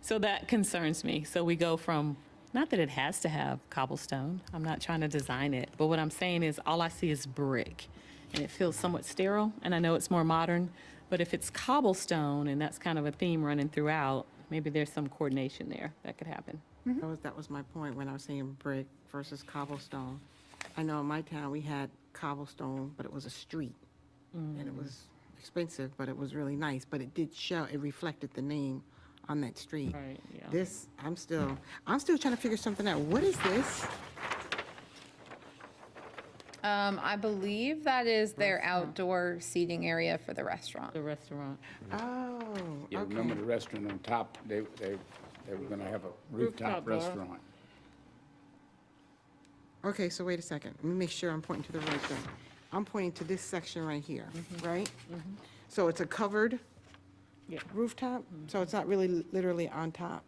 So that concerns me. So we go from, not that it has to have cobblestone, I'm not trying to design it, but what I'm saying is all I see is brick. And it feels somewhat sterile, and I know it's more modern, but if it's cobblestone, and that's kind of a theme running throughout, maybe there's some coordination there that could happen. That was my point when I was saying brick versus cobblestone. I know in my town, we had cobblestone, but it was a street. And it was expensive, but it was really nice. But it did show, it reflected the name on that street. Right, yeah. This, I'm still trying to figure something out. What is this? I believe that is their outdoor seating area for the restaurant. The restaurant. Oh, Yeah, okay. remember the restaurant on top, they were gonna have a Rooftop rooftop bar. restaurant. Okay, so wait a second. Let me make sure I'm pointing to the right thing. I'm pointing to this section right here, right? So it's a covered Yeah. rooftop? So it's not really literally on top?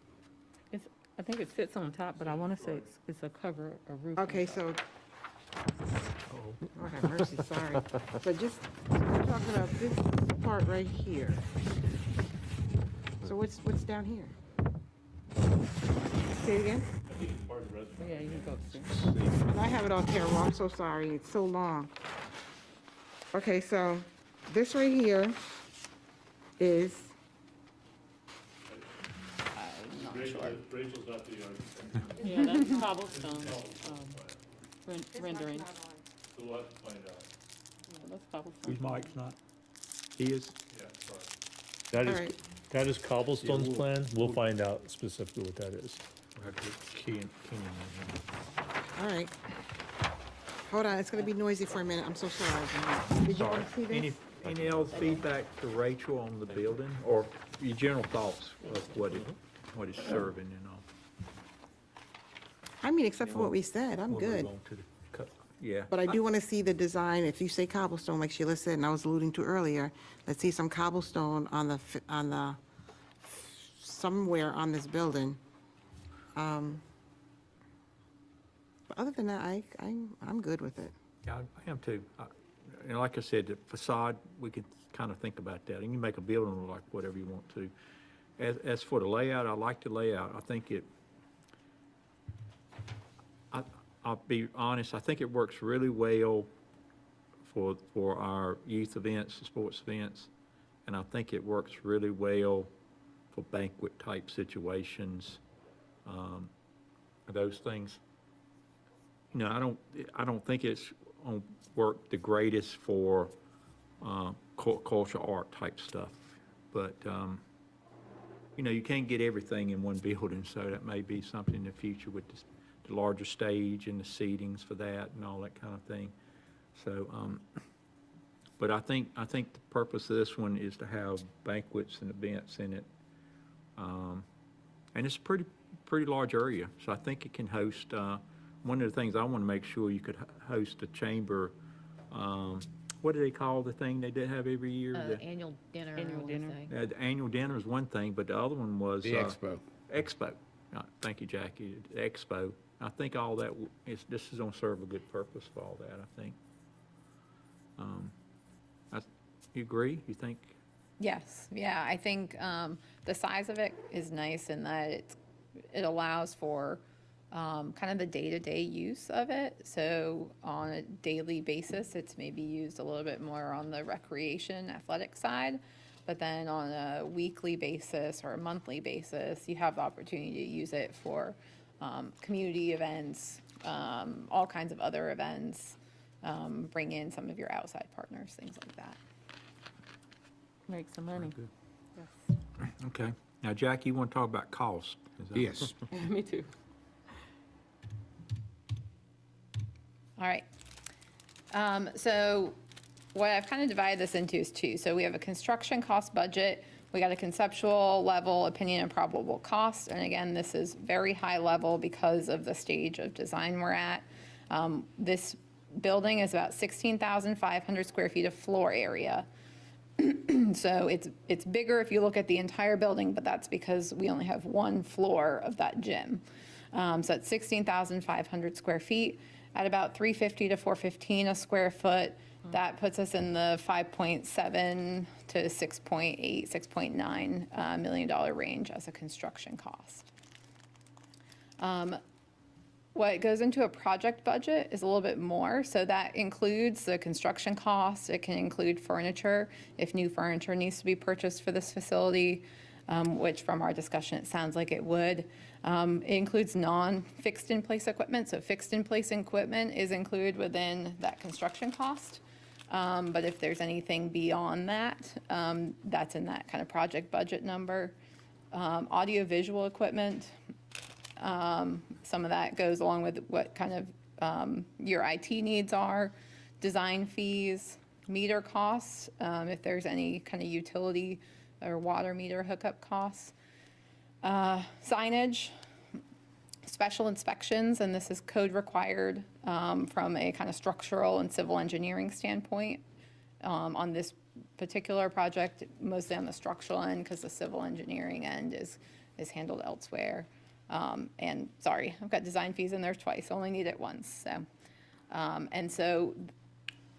It's, I think it sits on top, but I want to say it's a cover, a roof. Okay, so. Lord have mercy, sorry. So just, we're talking about this part right here. So what's down here? Say it again? Yeah, you can go upstairs. I have it all terrible, I'm so sorry, it's so long. Okay, so this right here is, Rachel's not the architect, Yeah, that's cobblestone rendering. so we'll have to find out. Yeah, that's cobblestone. Whose mic's not? His? Yeah, sorry. all That is, right, that is Cobblestone's plan. We'll find out specifically what that is. all right. Hold on, it's gonna be noisy for a minute, I'm so sorry. Did you want to see Any, this? any else feedback to Rachel on the building, or your general thoughts of what it's serving and all? I mean, except for what we said, I'm We'll move good. on to the yeah. But I do want to see the design, if you say cobblestone, like Sheila said, and I was alluding to earlier, let's see some cobblestone on the, somewhere on this building. But other than that, I'm good with it. Yeah, I am too. And like I said, the facade, we could kind of think about that. And you can make a building look like whatever you want to. As for the layout, I like the layout. I think I'll be honest, I think it works really well for our youth events, sports events. And I think it works really well for banquet type situations. Those things. You know, I don't think it's on work the greatest for cultural art type stuff, but you know, you can't get everything in one building, so that may be something in the future with the larger stage and the seatings for that and all that kind of thing. So, but I think the purpose of this one is to have banquets and events in it, and it's a pretty large area, so I think it can host. One of the things I want to make sure you could host a chamber, what do they call the thing they did have every year? The Annual dinner, I Annual wanna dinner. say. the annual dinner is one thing, but the other one was. The expo. Expo. Thank you, Jackie. The Expo. I think all that, this is gonna serve a good purpose for all that, I think. You agree? You think? Yes, yeah, I think the size of it is nice in that it allows for kind of the day-to-day use of it. So on a daily basis, it's maybe used a little bit more on the recreation athletic side. but then on a weekly basis or a monthly basis, you have the opportunity to use it for community events, all kinds of other events, bring in some of your outside partners, things like that. Make some money. Okay. Now, Jackie, you want to talk about cost? Is that- Yes. Me too. All right. So what I've kind of divided this into is two. So we have a construction cost budget. We got a conceptual level, opinion, and probable cost. And again, this is very high level because of the stage of design we're at. This building is about 16,500 square feet of floor area. So it's bigger if you look at the entire building, but that's because we only have one floor of that gym. So it's 16,500 square feet at about $350 to $415 a square foot. That puts us in the $5.7 to $6.8, $6.9 million range as a construction cost. What goes into a project budget is a little bit more. So that includes the construction costs. It can include furniture, if new furniture needs to be purchased for this facility, which from our discussion, it sounds like it would. It includes non-fixed in place equipment. So fixed in place equipment is included within that construction cost. But if there's anything beyond that, that's in that kind of project budget number. Audio-visual equipment, some of that goes along with what kind of your IT needs are, design fees, meter costs, if there's any kind of utility or water meter hookup costs, signage, special inspections, and this is code required from a kind of structural and civil engineering standpoint. On this particular project, mostly on the structural end, because the civil engineering end is handled elsewhere. And sorry, I've got design fees in there twice, only need it once, so. And so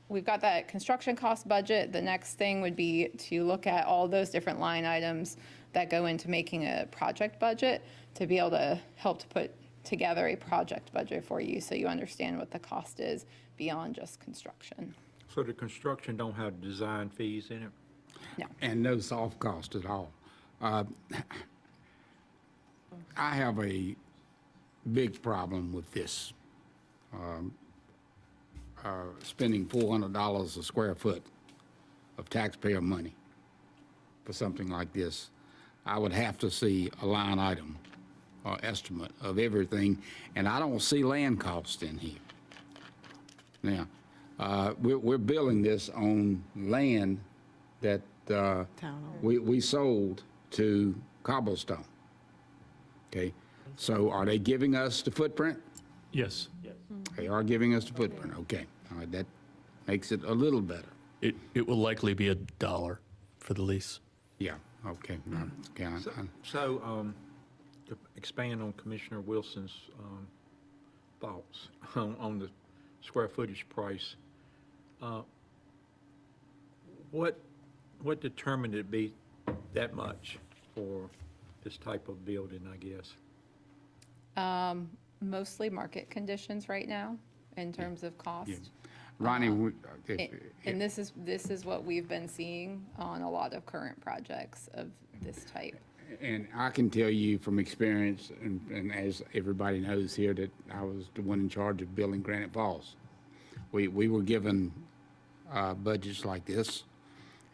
we've got that construction cost budget. The next thing would be to look at all those different line items that go into making a project budget to be able to help to put together a project budget for you so you understand what the cost is beyond just construction. So the construction don't have design fees in it? No. And no soft cost at all. I have a big problem with this. Spending $400 a square foot of taxpayer money for something like this. I would have to see a line item or estimate of everything, and I don't see land cost in here. Now, we're building this on land that we sold to Cobblestone. Okay, so are they giving us the footprint? Yes. They are giving us the footprint, okay. All right, that makes it a little better. It will likely be $1 for the lease. Yeah, okay. Okay, So, to expand on Commissioner Wilson's thoughts on the square footage price, what determined it be that much for this type of building, I guess? Mostly market conditions right now in terms of cost. Ronnie, And this is what we've been seeing on a lot of current projects of this type. and I can tell you from experience, and as everybody knows here, that I was the one in charge of building Granite Falls. We were given budgets like this,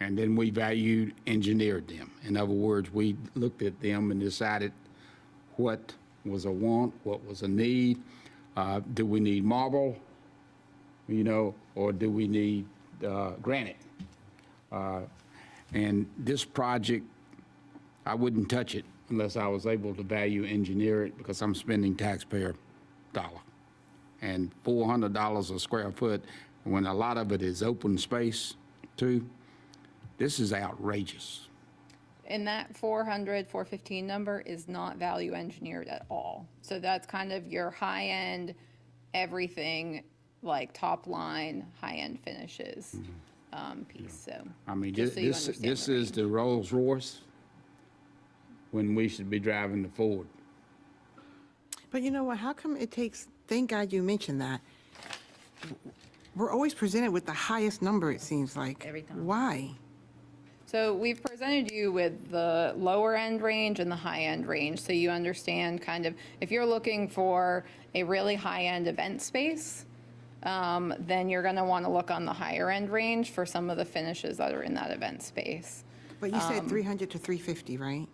and then we valued, engineered them. In other words, we looked at them and decided what was a want, what was a need. Do we need marble, or do we need granite? And this project, I wouldn't touch it unless I was able to value engineer it, because I'm spending taxpayer dollar. And $400 a square foot, when a lot of it is open space too, this is outrageous. And that 415 number is not value engineered at all. So that's kind of your high-end, everything, like top line, high-end finishes piece, so. I mean, just so you this understand the is the Rolls Royce when we should be driving the Ford. But you know what, how come it takes, thank God you mentioned that. We're always presented with the highest number, it seems like. Every time. Why? So we've presented you with the lower end range and the high end range, so you understand kind of, if you're looking for a really high end event space, then you're gonna wanna look on the higher end range for some of the finishes that are in that event space. But you said 300 to 350, right?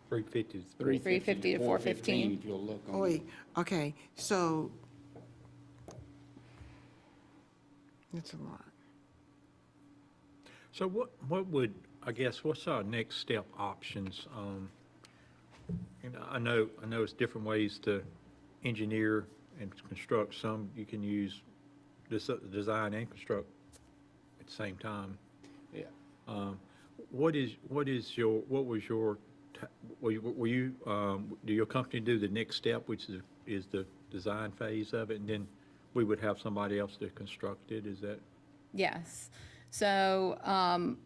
350 is 350 to 415. If you'll look Oh, on. wait, okay, so that's a lot. So what would, I guess, what's our next step options? I know it's different ways to engineer and construct. Some you can use design and construct at the same time. Yeah. What was your, do your company do the next step, which is the design phase of it, and then we would have somebody else to construct it, is that? Yes. So I'll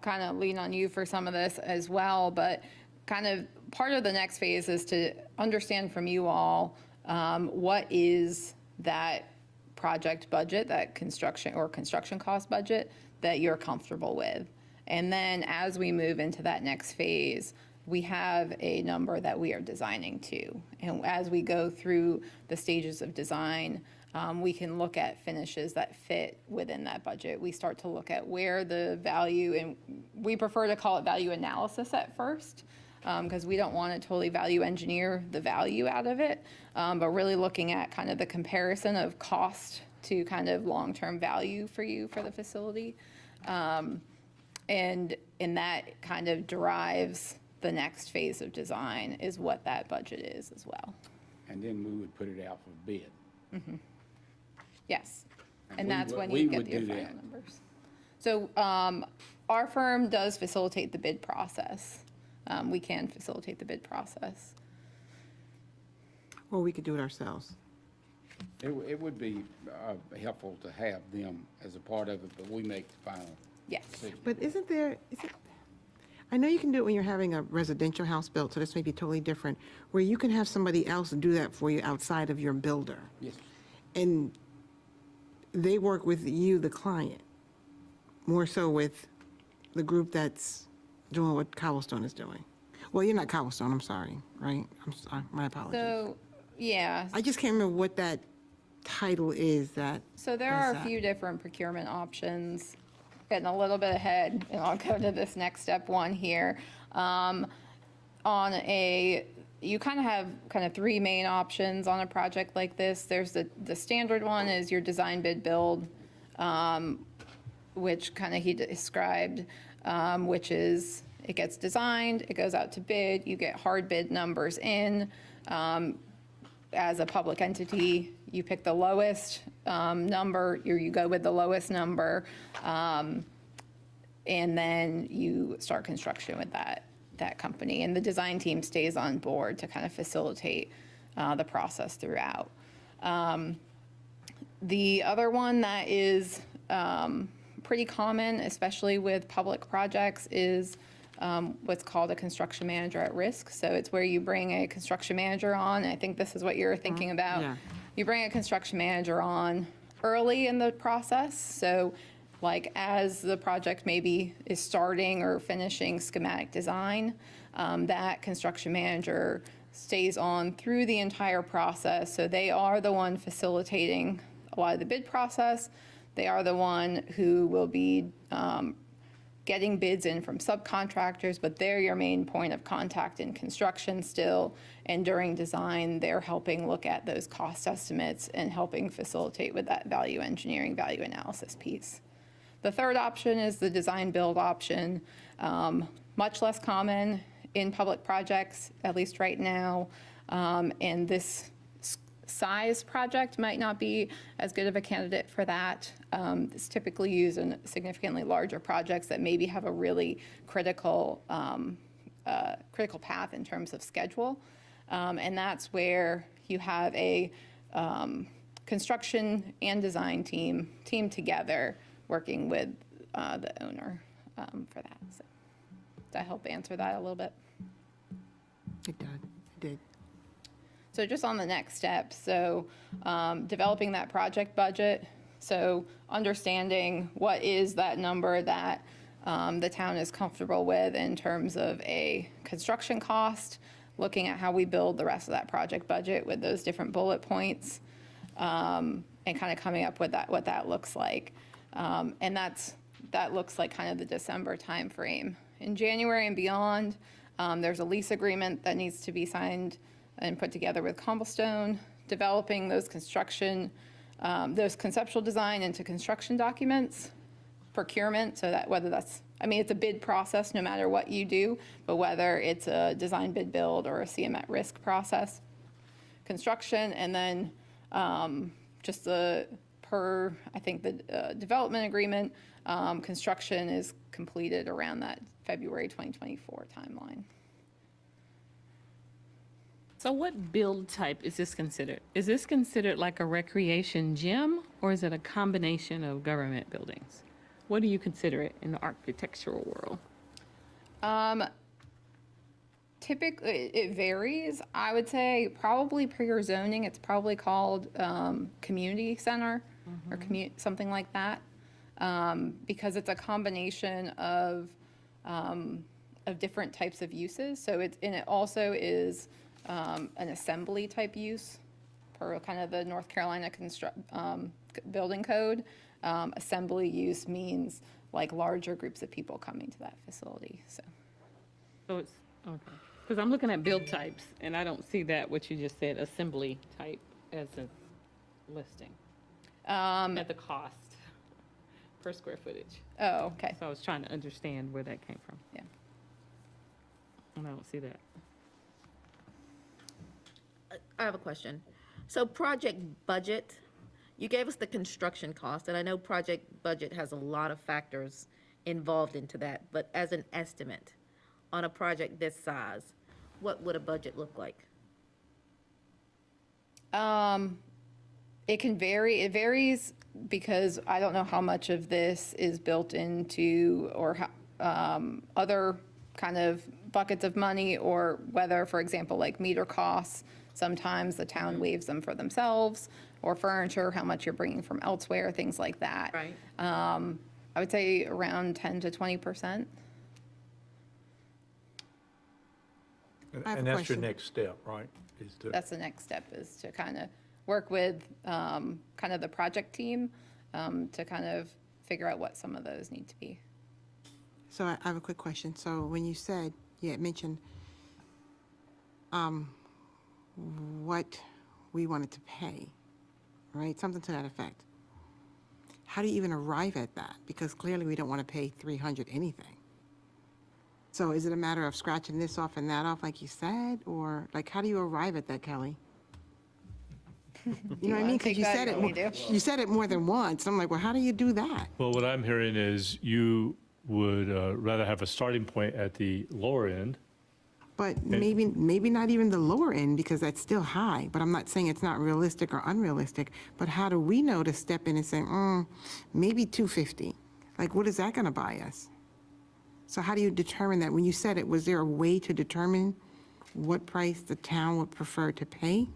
kind of lean on you for some of this as well, but kind of part of the next phase is to understand from you all what is that project budget, that construction cost budget that you're comfortable with. And then as we move into that next phase, we have a number that we are designing to. And as we go through the stages of design, we can look at finishes that fit within that budget. We start to look at where the value, and we prefer to call it value analysis at first, because we don't want to totally value engineer the value out of it, but really looking at kind of the comparison of cost to kind of long-term value for you for the facility. And that kind of drives the next phase of design is what that budget is as well. And then we would put it out for bid. Yes, And and we that's would- when we you get would your do final that. numbers. So our firm does facilitate the bid process. We can facilitate the bid process. Or we could do it ourselves. It would be helpful to have them as a part of it, but we make the final Yes. decision. But I know you can do it when you're having a residential house built, so this may be totally different, where you can have somebody else do that for you outside of your builder. Yes. And they work with you, the client, more so with the group that's doing what Cobblestone is doing. Well, you're not Cobblestone, I'm sorry, right? I'm sorry, my apologies. So, yeah, I just can't remember what that title is that. so there are a does that. few different procurement options. Getting a little bit ahead, and I'll go to this next step one here. You kind of have three main options on a project like this. There's the standard one is your design bid build, which kind of he described, which is it gets designed, it goes out to bid, you get hard bid numbers in. As a public entity, you pick the lowest number, you go with the lowest number, and then you start construction with that company. And the design team stays on board to kind of facilitate the process throughout. The other one that is pretty common, especially with public projects, is what's called a construction manager at risk. So it's where you bring a construction manager on, and I think this is what you're thinking about. Yeah. You bring a construction manager on early in the process. So like as the project maybe is starting or finishing schematic design, that construction manager stays on through the entire process. So they are the one facilitating a lot of the bid process. They are the one who will be getting bids in from subcontractors, but they're your main point of contact in construction still. And during design, they're helping look at those cost estimates and helping facilitate with that value engineering, value analysis piece. The third option is the design build option, much less common in public projects, at least right now. And this size project might not be as good of a candidate for that. It's typically used in significantly larger projects that maybe have a really critical path in terms of schedule. And that's where you have a construction and design team together working with the owner for that. So, does that help answer that a little bit? It did. So just on the next step, so developing that project budget, so understanding what is that number that the town is comfortable with in terms of a construction cost, looking at how we build the rest of that project budget with those different bullet points, and kind of coming up with what that looks like. And that looks like kind of the December timeframe. In January and beyond, there's a lease agreement that needs to be signed and put together with Cobblestone, developing those conceptual design into construction documents, procurement, so that whether that's, I mean, it's a bid process no matter what you do, but whether it's a design bid build or a CM at risk process, construction, and then just the I think the development agreement, construction is completed around that February 2024 timeline. So what build type is this considered? Is this considered like a recreation gym, or is it a combination of government buildings? What do you consider it in the architectural world? Typically, it varies. I would say probably per your zoning, it's probably called community center or something like that, because it's a combination of different types of uses. So and it also is an assembly type use per kind of the North Carolina building code. Assembly use means like larger groups of people coming to that facility. So it's, okay. Because I'm looking at build types, and I don't see that, what you just said, assembly type as a listing. At the cost per square footage. Oh, okay. So I was trying to understand where that came from. Yeah. And I don't see that. I have a question. So project budget, you gave us the construction cost, and I know project budget has a lot of factors involved into that, but as an estimate on a project this size, what would a budget look like? It can vary. It varies because I don't know how much of this is built into or other kind of buckets of money, or whether, for example, like meter costs, sometimes the town waives them for themselves, or furniture, how much you're bringing from elsewhere, things like that. Right. I would say around 10 to 20%. I have a And that's your question. next step, right? Is to, That's the next step, is to kind of work with kind of the project team to kind of figure out what some of those need to be. So I have a quick question. So when you said, you had mentioned what we wanted to pay, right? Something to that effect. How do you even arrive at that? Because clearly we don't want to pay 300 anything. So is it a matter of scratching this off and that off, like you said? Or like, how do you arrive at that, Kelly? You know what I mean? Because take that? You want me to? you said it more than once. I'm like, well, how do you do that? Well, what I'm hearing is you would rather have a starting point at the lower end. But maybe not even the lower end, because that's still high. But I'm not saying it's not realistic or unrealistic. But how do we know to step in and say, maybe 250? Like, what is that going to buy us? So how do you determine that? When you said it, was there a way to determine what price the town would prefer to pay?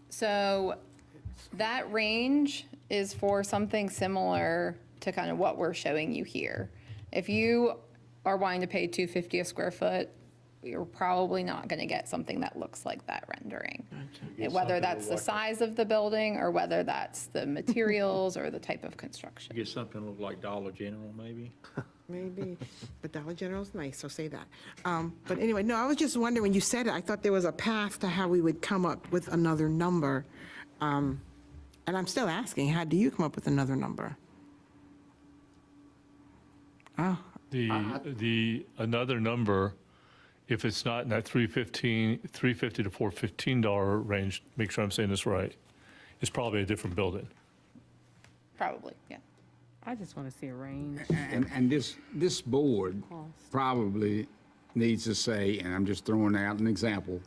So that range is for something similar to kind of what we're showing you here. If you are wanting to pay $250 a square foot, you're probably not going to get something that looks like that rendering. Whether that's the size of the building, or whether that's the materials or the type of construction. get something that look like Dollar General, maybe? Maybe, but Dollar General's nice, so say that. But anyway, no, I was just wondering, when you said it, I thought there was a path to how we would come up with another number. And I'm still asking, how do you come up with another number? Oh, The another number, if it's not in that $350 to $415 range, make sure I'm saying this right, is probably a different building. Probably, yeah. I just want to see a range. And this board probably needs to say, and I'm just throwing out an example,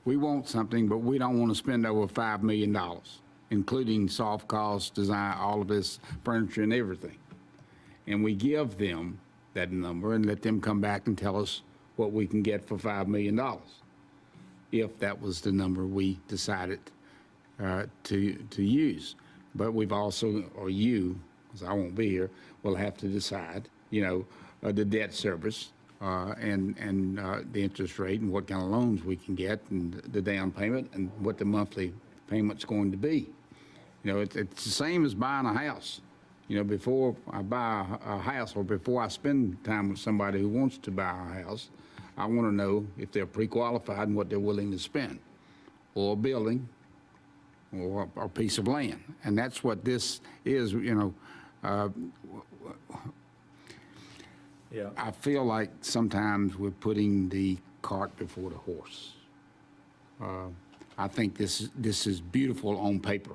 we want something, but we don't want to spend over $5 million, including soft costs, design, all of this furniture and everything. And we give them that number and let them come back and tell us what we can get for $5 million, if that was the number we decided to use. But we've also, or you, because I won't be here, will have to decide the debt service and the interest rate and what kind of loans we can get and the down payment and what the monthly payment's going to be. It's the same as buying a house. Before I buy a house or before I spend time with somebody who wants to buy a house, I want to know if they're pre-qualified and what they're willing to spend, or a building, or a piece of land. And that's what this is, Yeah. I feel like sometimes we're putting the cart before the horse. I think this is beautiful on paper.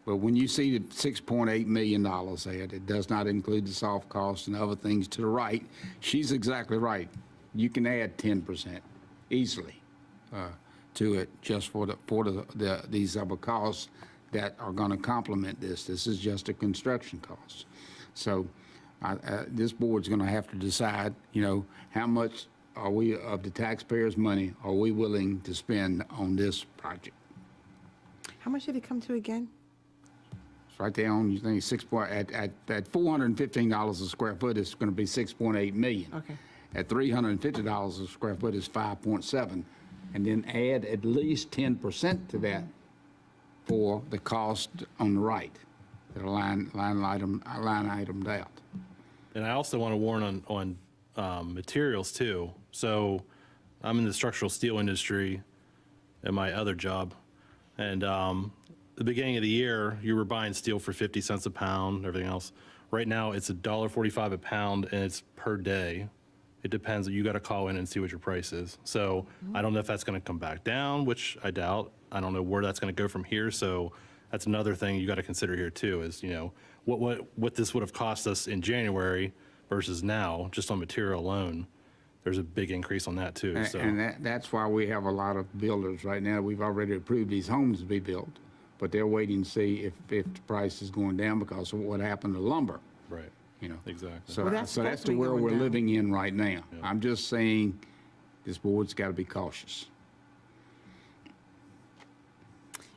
But when you see the $6.8 million there, it does not include the soft costs and other things to the right. She's exactly right. You can add 10% easily to it just for these other costs that are going to complement this. This is just a construction cost. So this board's going to have to decide, how much are we of the taxpayers' money are we willing to spend on this project? How much did it come to again? It's right there on, you think, at $415 a square foot, it's going to be 6.8 million. Okay. At $350 a square foot is 5.7, and then add at least 10% to that for the cost on the right, that are line itemed out. And I also want to warn on materials too. So I'm in the structural steel industry at my other job. And the beginning of the year, you were buying steel for 50 cents a pound, everything else. Right now, it's $1.45 a pound, and it's per day. It depends. You got to call in and see what your price is. So I don't know if that's going to come back down, which I doubt. I don't know where that's going to go from here. So that's another thing you got to consider here too, is, what this would have cost us in January versus now, just on material alone. There's a big increase on that too. So. And that's why we have a lot of builders right now. We've already approved these homes to be built, but they're waiting to see if the price is going down because of what happened to lumber. Right. Exactly. So, Well, that's so that's supposed to the be world going we're down. living in right now. I'm just saying this board's got to be cautious.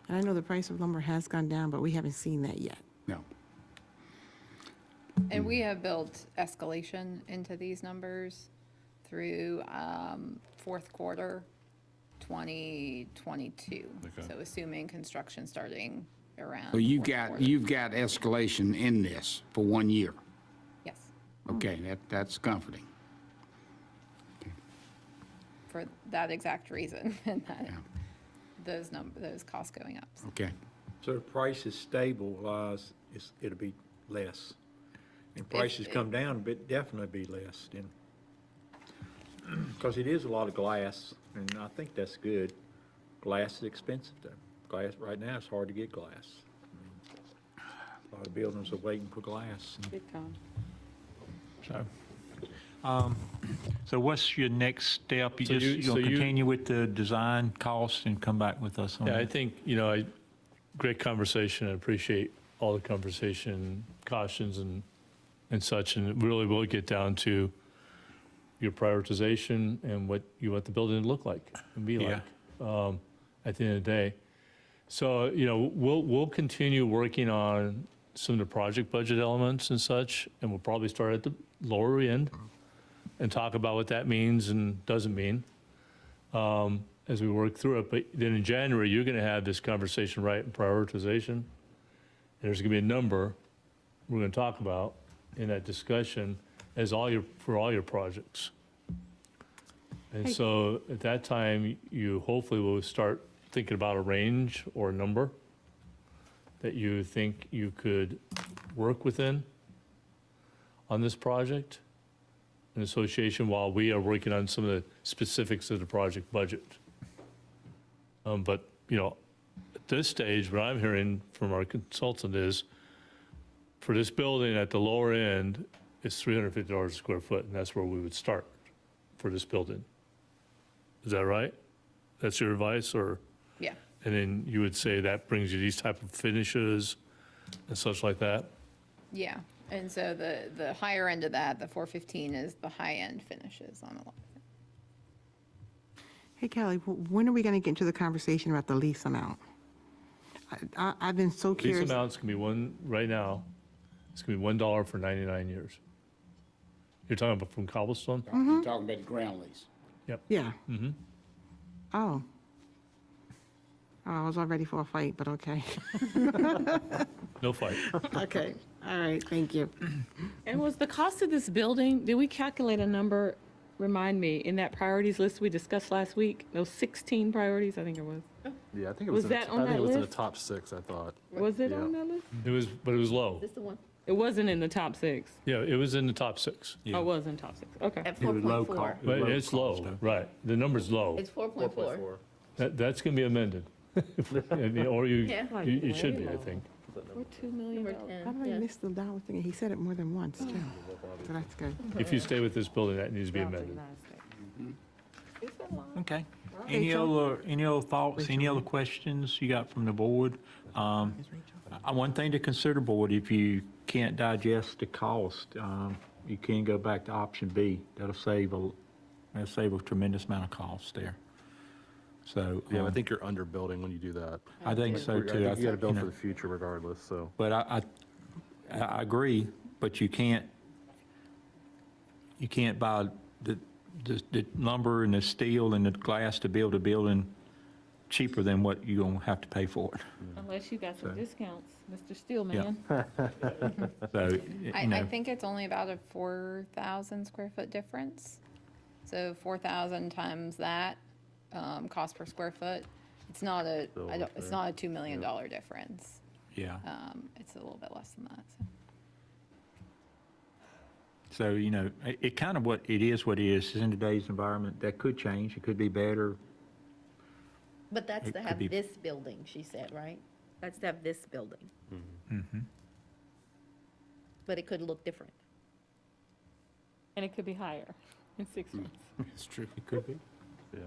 And I know the price of lumber has gone down, but we haven't seen that yet. No. And we have built escalation into these numbers through fourth quarter 2022. Okay. So assuming construction starting around. So you've fourth quarter. got escalation in this for 1 year. Yes, Okay, that's comforting. for that exact reason, and that Yeah. those costs going up. Okay. So if prices stabilize, it'll be less. And prices come down, but definitely be less then. Because it is a lot of glass, and I think that's good. Glass is expensive though. Glass, right now, it's hard to get glass. A lot of buildings are waiting for glass. Big time. So what's your next step? So you- You're so gonna you- continue with the design costs and come back with us on Yeah, I that? think, great conversation. I appreciate all the conversation, cautions and such, and it really will get down to your prioritization and what you want the building to look like and be like at the end of the day. So, we'll continue working on some of the project budget elements and such, and we'll probably start at the lower end and talk about what that means and doesn't mean as we work through it. But then in January, you're going to have this conversation, right, and prioritization. And there's going to be a number we're going to talk about in that discussion for all your projects. And so at that time, you hopefully will start thinking about a range or a number that you think you could work within on this project in association while we are working on some of the specifics of the project budget. But, at this stage, what I'm hearing from our consultant is for this building at the lower end, it's $350 a square foot, and that's where we would start for this building. Is that right? That's your advice, or? Yeah, And then you would say that brings you these type of finishes and such like that? yeah. And so the higher end of that, the 415, is the high-end finishes on a lot. Hey, Kelly, when are we going to get into the conversation about the lease amount? I've been so These curious. amounts can be right now, it's going to be $1 for 99 years. You're talking about from Cobblestone? You're talking about the ground lease. Yeah. Oh. Oh, I was all ready for a fight, but okay. No fight. Okay, all right, thank you. And was the cost of this building, did we calculate a number, remind me, in that priorities list we discussed last week? Those 16 priorities, I think it was. Yeah, I think it Was was, in that the, on I think that it was in the list? top 6, I thought. Was it Yeah. on that list? It was, but it was low. This the one It wasn't in the top 6. Yeah, it was in the top 6. Oh, it was in top 6, okay. at It was low 4.4. cost. But it's low, right. The number's low. It's 4.4. That's going to be amended. Or you, Yeah. you should be, I think. We're $2 million. Number How 10, did I yeah. miss the dollar thing? He said it more than once, too. So that's good. If you stay with this building, that needs to be amended. Okay. Any other thoughts, any other questions you got from the board? One thing to consider, board, if you can't digest the cost, you can go back to option B. That'll save a tremendous amount of cost there. So, Yeah, I think you're underbuilding when you do that. I think so too. I think you got to build you for know, the future regardless, so. But I agree, but you can't buy the lumber and the steel and the glass to build a building cheaper than what you're gonna have to pay for it. Unless you got some discounts, Mr. Steelman. So, I you know, think it's only about a 4,000 square foot difference. So 4,000 times that, cost per square foot, it's not it's not a $2 million difference. yeah. It's a little bit less than that, so. So, you know, it kind of what it is, in today's environment. That could change. It could be better. But that's It to could have be- this building, she said, right? That's to have this building. But it could look different. And it could be higher in 6 months. It's true. It could be. Yeah.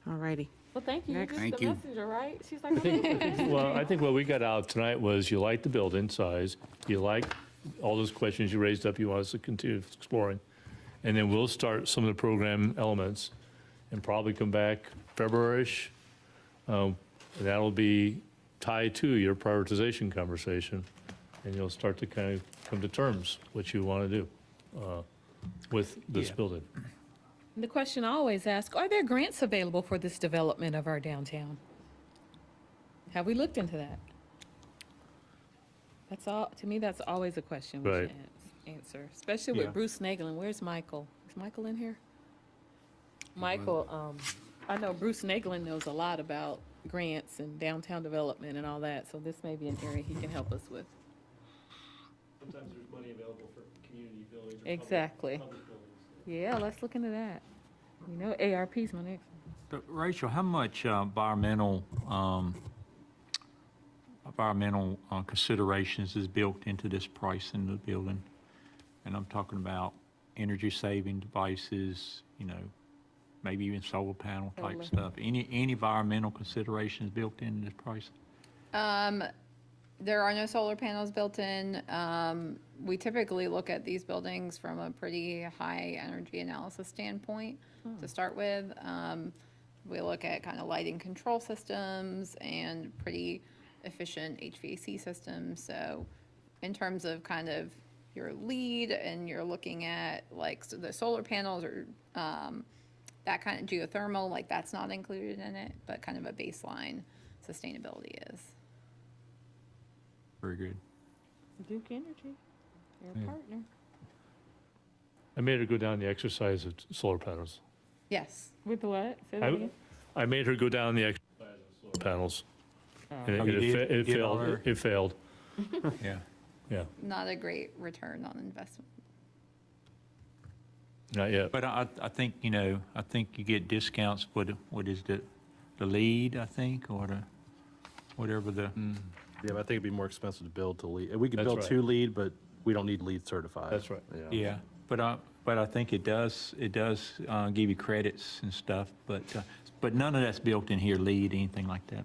All righty. Well, thank you. You're Next. just Thank the you. messenger, right? She's like, okay. Well, I think what we got out tonight was you like the building size, you like all those questions you raised up, you want us to continue exploring. And then we'll start some of the program elements and probably come back February-ish. That'll be tied to your prioritization conversation. And you'll start to kind of come to terms what you want to do with this Yeah. building. The question I always ask, are there grants available for this development of our downtown? Have we looked into that? That's all, to me, that's always a question we Right. should answer, especially Yeah. with Bruce Nagelin. Where's Michael? Is Michael in here? Michael, I know Bruce Nagelin knows a lot about grants and downtown development and all that, so this may be an area he can help us with. Sometimes there's money available for community buildings. Exactly. Yeah, let's look into that. You know, ARP's my next. But Rachel, how much environmental considerations is built into this price in the building? And I'm talking about energy saving devices, you know, maybe even solar panel type Solar. stuff. Any environmental considerations built into this price? There are no solar panels built in. We typically look at these buildings from a pretty high energy analysis standpoint to start with. We look at kind of lighting control systems and pretty efficient HVAC systems. So in terms of kind of your lead and you're looking at like the solar panels or that kind of geothermal, like that's not included in it, but kind of a baseline sustainability is. Very good. Duke Energy, your partner. I made her go down the exercise of solar panels. Yes. With what? Say that again? I made her go down the exercise of solar panels. And Oh, you did? it You did failed, already? it failed, Yeah. yeah, Not a great return on investment. not yet. But I think, you know, I think you get discounts for what is the lead, I think, or the, whatever the, Yeah, but I think it'd be more expensive to build to lead. We could That's build right. to lead, but we don't need lead certified. That's right. yeah. But I think it does give you credits and stuff, but none of that's built in here, lead, anything like that.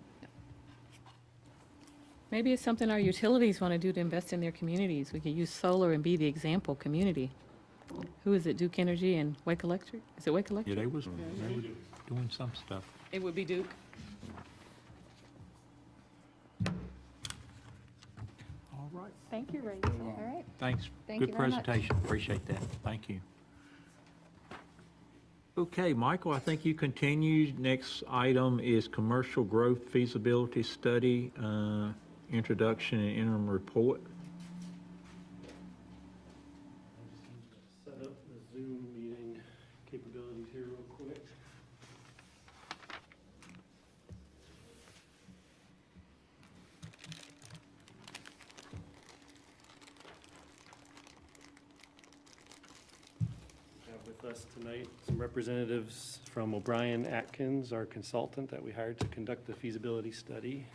Maybe it's something our utilities want to do to invest in their communities. We could use solar and be the example community. Who is it, Duke Energy and Wake Electric? Is it Wake Yeah, Electric? they was doing some stuff. It would be Duke. All right. Thank you, Rachel. All right. Thanks. Thank you Good very much. presentation. Appreciate that. Thank you. Okay, Michael, I think you continued. Next item is Commercial Growth Feasibility Study, Introduction and Interim Report. Set up the Zoom meeting capabilities here real quick. Have with us tonight some representatives from O'Brien Atkins, our consultant that we hired to conduct the feasibility study.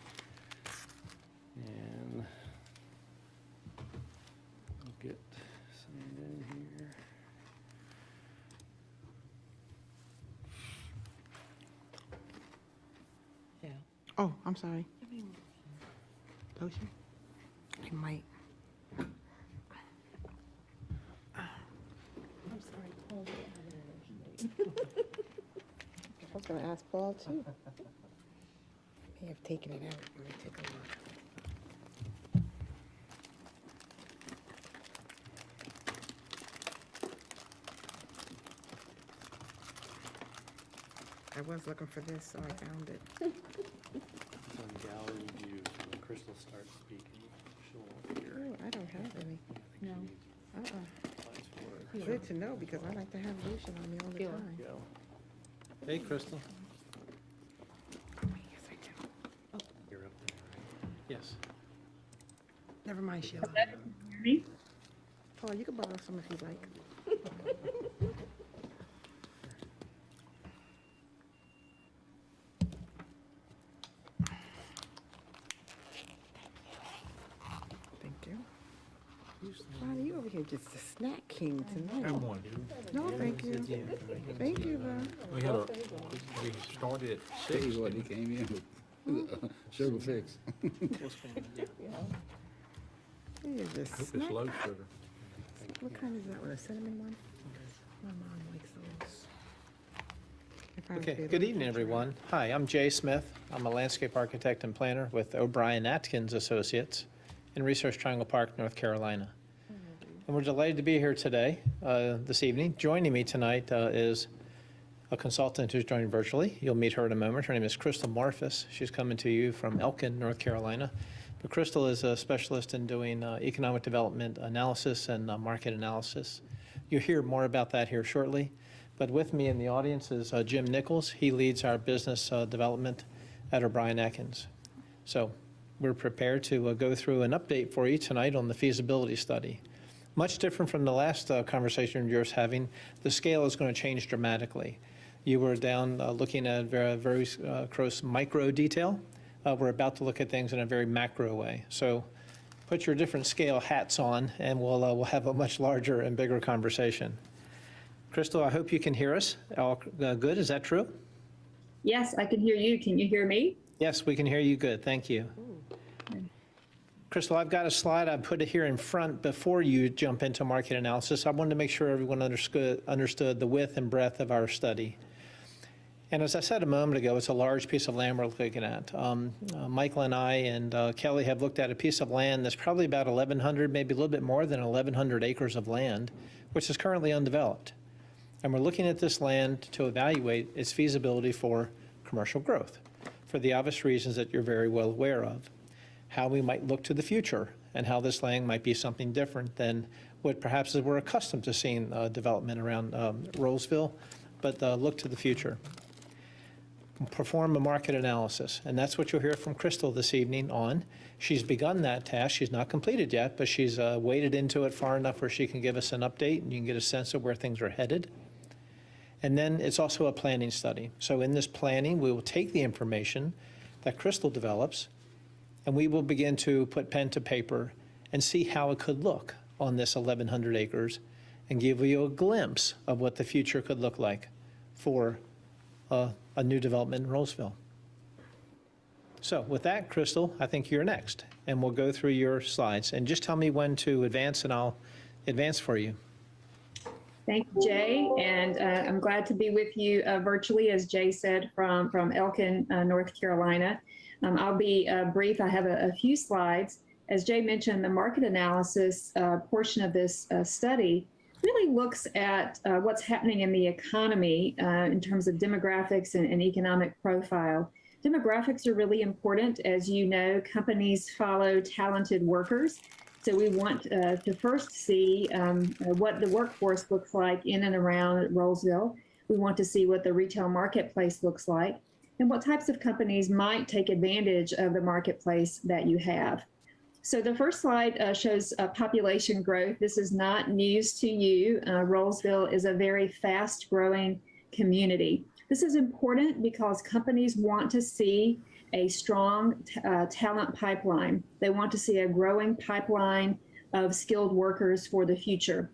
And I'll get signed in here. Oh, I'm sorry. Lotion? I might. I'm sorry, Paul. I was gonna ask Paul too. May have taken it out. Let me take a look. I was looking for this, so I found it. It's on gallery view, so when Crystal starts speaking, she'll hear. Oh, I don't have any. No. Slides for it. Good to know, because I like to have lotion on me all the time. Go. Hey, Crystal. Yes, I do. You're up there, right? Yes. Never mind, Sheila. Paul, you can borrow some if you like. Thank you. Ronnie, you over here just a snack king tonight. Have one. No, thank you. Thank you, Ron. We started at Tell 6. you what, he came in with sugar fix. You just Hope snack. it's low sugar. What kind is that one, a cinnamon one? My mom likes those. If I was Okay, able good to evening, try. everyone. Hi, I'm Jay Smith. I'm a landscape architect and planner with O'Brien Atkins Associates in Research Triangle Park, North Carolina. And we're delighted to be here today, this evening. Joining me tonight is a consultant who's joining virtually. You'll meet her in a moment. Her name is Crystal Marfus. She's coming to you from Elkin, North Carolina. But Crystal is a specialist in doing economic development analysis and market analysis. You'll hear more about that here shortly. But with me in the audience is Jim Nichols. He leads our business development at O'Brien Atkins. So we're prepared to go through an update for you tonight on the feasibility study. Much different from the last conversation you were having. The scale is going to change dramatically. You were down looking at very close micro detail. We're about to look at things in a very macro way. So put your different scale hats on, and we'll have a much larger and bigger conversation. Crystal, I hope you can hear us. All good, is that true? Yes, I can hear you. Can you hear me? Yes, we can hear you good, thank you. Crystal, I've got a slide I put it here in front before you jump into market analysis. I wanted to make sure everyone understood the width and breadth of our study. And as I said a moment ago, it's a large piece of land we're looking at. Michael and I and Kelly have looked at a piece of land that's probably about 1,100, maybe a little bit more than 1,100 acres of land, which is currently undeveloped. And we're looking at this land to evaluate its feasibility for commercial growth, for the obvious reasons that you're very well aware of. How we might look to the future and how this land might be something different than what perhaps we're accustomed to seeing development around Rolesville, but look to the future. Perform a market analysis, and that's what you'll hear from Crystal this evening on. She's begun that task. She's not completed yet, but she's waded into it far enough where she can give us an update and you can get a sense of where things are headed. And then it's also a planning study. So in this planning, we will take the information that Crystal develops and we will begin to put pen to paper and see how it could look on this 1,100 acres and give you a glimpse of what the future could look like for a new development in Rolesville. So with that, Crystal, I think you're next, and we'll go through your slides. And just tell me when to advance, and I'll advance for you. Thank you, Jay, and I'm glad to be with you virtually, as Jay said, from Elkin, North Carolina. I'll be brief. I have a few slides, as Jay mentioned, the market analysis portion of this study really looks at what's happening in the economy in terms of demographics and economic profile. Demographics are really important. As you know, companies follow talented workers. So we want to first see what the workforce looks like in and around Rolesville. We want to see what the retail marketplace looks like and what types of companies might take advantage of the marketplace that you have. So the first slide shows population growth. This is not news to you. Rolesville is a very fast growing community. This is important because companies want to see a strong talent pipeline. They want to see a growing pipeline of skilled workers for the future.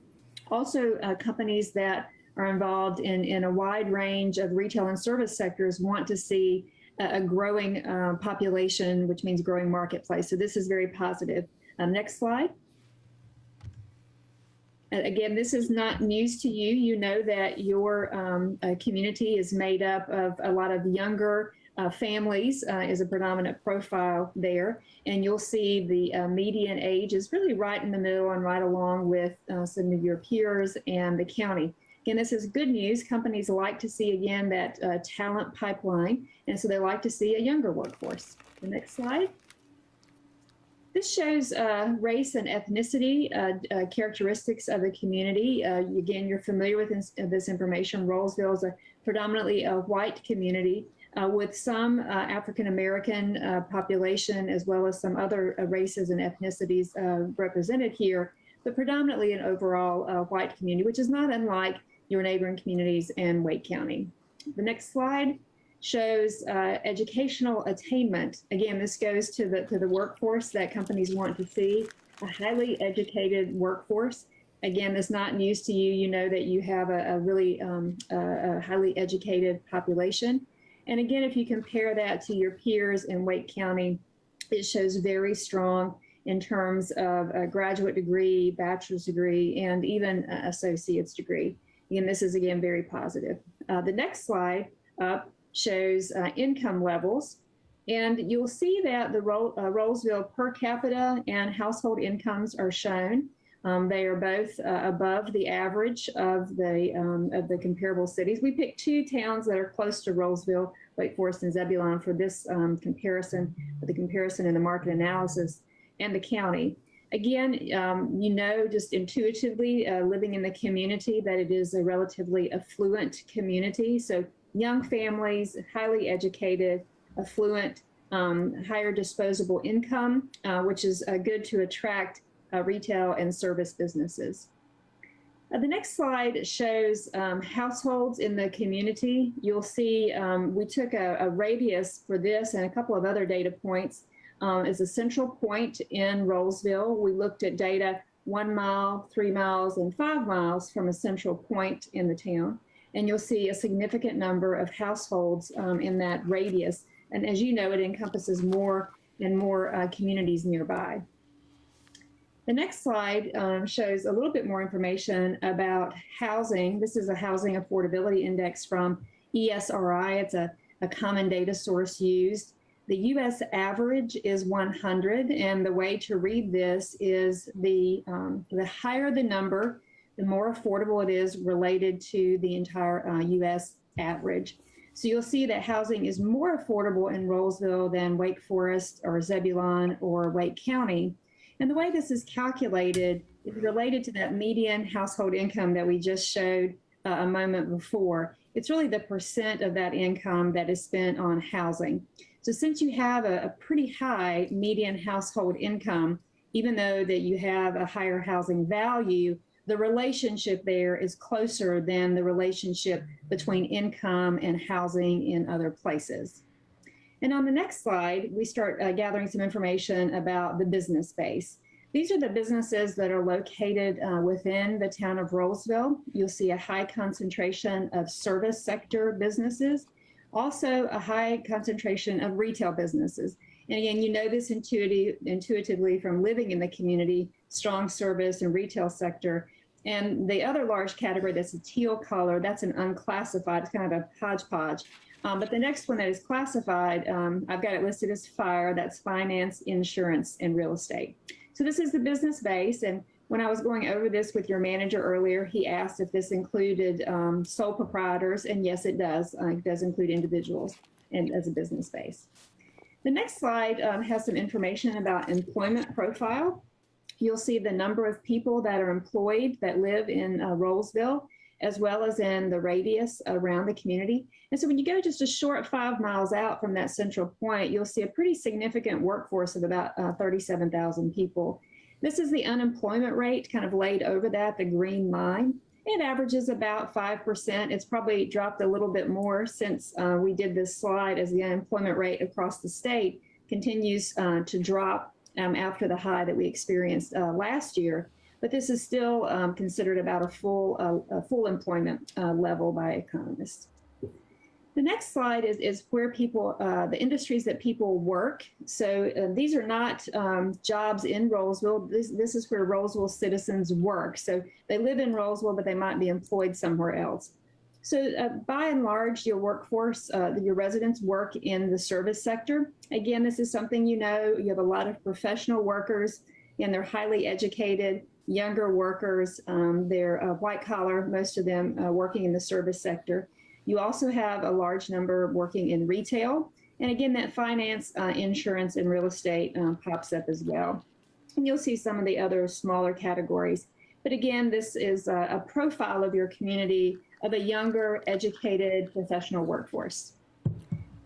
Also, companies that are involved in a wide range of retail and service sectors want to see a growing population, which means growing marketplace. So this is very positive. Next slide. Again, this is not news to you. You know that your community is made up of a lot of younger families, is a predominant profile there. And you'll see the median age is really right in the middle and right along with some of your peers and the county. Again, this is good news. Companies like to see, again, that talent pipeline, and so they like to see a younger workforce. The next slide. This shows race and ethnicity characteristics of the community. Again, you're familiar with this information. Rolesville is a predominantly a white community with some African-American population, as well as some other races and ethnicities represented here, but predominantly an overall white community, which is not unlike your neighboring communities in Wake County. The next slide shows educational attainment. Again, this goes to the workforce that companies want to see, a highly educated workforce. Again, it's not news to you. You know that you have a really a highly educated population. And again, if you compare that to your peers in Wake County, it shows very strong in terms of a graduate degree, bachelor's degree, and even an associate's degree. Again, this is, again, very positive. The next slide up shows income levels. And you'll see that the Rolesville per capita and household incomes are shown. They are both above the average of the comparable cities. We picked two towns that are close to Rolesville, Wake Forest and Zebulon, for this comparison, the comparison in the market analysis, and the county. Again, you know, just intuitively living in the community that it is a relatively affluent community. So young families, highly educated, affluent, higher disposable income, which is good to attract retail and service businesses. The next slide shows households in the community. You'll see we took a radius for this and a couple of other data points as a central point in Rolesville. We looked at data 1 mile, 3 miles, and 5 miles from a central point in the town. And you'll see a significant number of households in that radius. And as you know, it encompasses more and more communities nearby. The next slide shows a little bit more information about housing. This is a housing affordability index from ESRI. It's a common data source used. The US average is 100, and the way to read this is the higher the number, the more affordable it is related to the entire US average. So you'll see that housing is more affordable in Rolesville than Wake Forest or Zebulon or Wake County. And the way this is calculated is related to that median household income that we just showed a moment before. It's really the percent of that income that is spent on housing. So since you have a pretty high median household income, even though that you have a higher housing value, the relationship there is closer than the relationship between income and housing in other places. And on the next slide, we start gathering some information about the business space. These are the businesses that are located within the town of Rolesville. You'll see a high concentration of service sector businesses, also a high concentration of retail businesses. And again, you know this intuitively from living in the community, strong service and retail sector. And the other large category that's a teal color, that's an unclassified, it's kind of a hodgepodge. But the next one that is classified, I've got it listed as fire, that's finance, insurance, and real estate. So this is the business base. And when I was going over this with your manager earlier, he asked if this included sole proprietors, and yes, it does. It does include individuals and as a business base. The next slide has some information about employment profile. You'll see the number of people that are employed that live in Rolesville, as well as in the radius around the community. And so when you go just a short 5 miles out from that central point, you'll see a pretty significant workforce of about 37,000 people. This is the unemployment rate kind of laid over that, the green line. It averages about 5%. It's probably dropped a little bit more since we did this slide, as the unemployment rate across the state continues to drop after the high that we experienced last year. But this is still considered about a full employment level by economists. The next slide is where people, the industries that people work. So these are not jobs in Rolesville. This is where Rolesville citizens work. So they live in Rolesville, but they might be employed somewhere else. So by and large, your workforce, your residents work in the service sector. Again, this is something you know. You have a lot of professional workers, and they're highly educated, younger workers. They're white collar, most of them working in the service sector. You also have a large number working in retail. And again, that finance, insurance, and real estate pops up as well. And you'll see some of the other smaller categories. But again, this is a profile of your community of a younger, educated, professional workforce.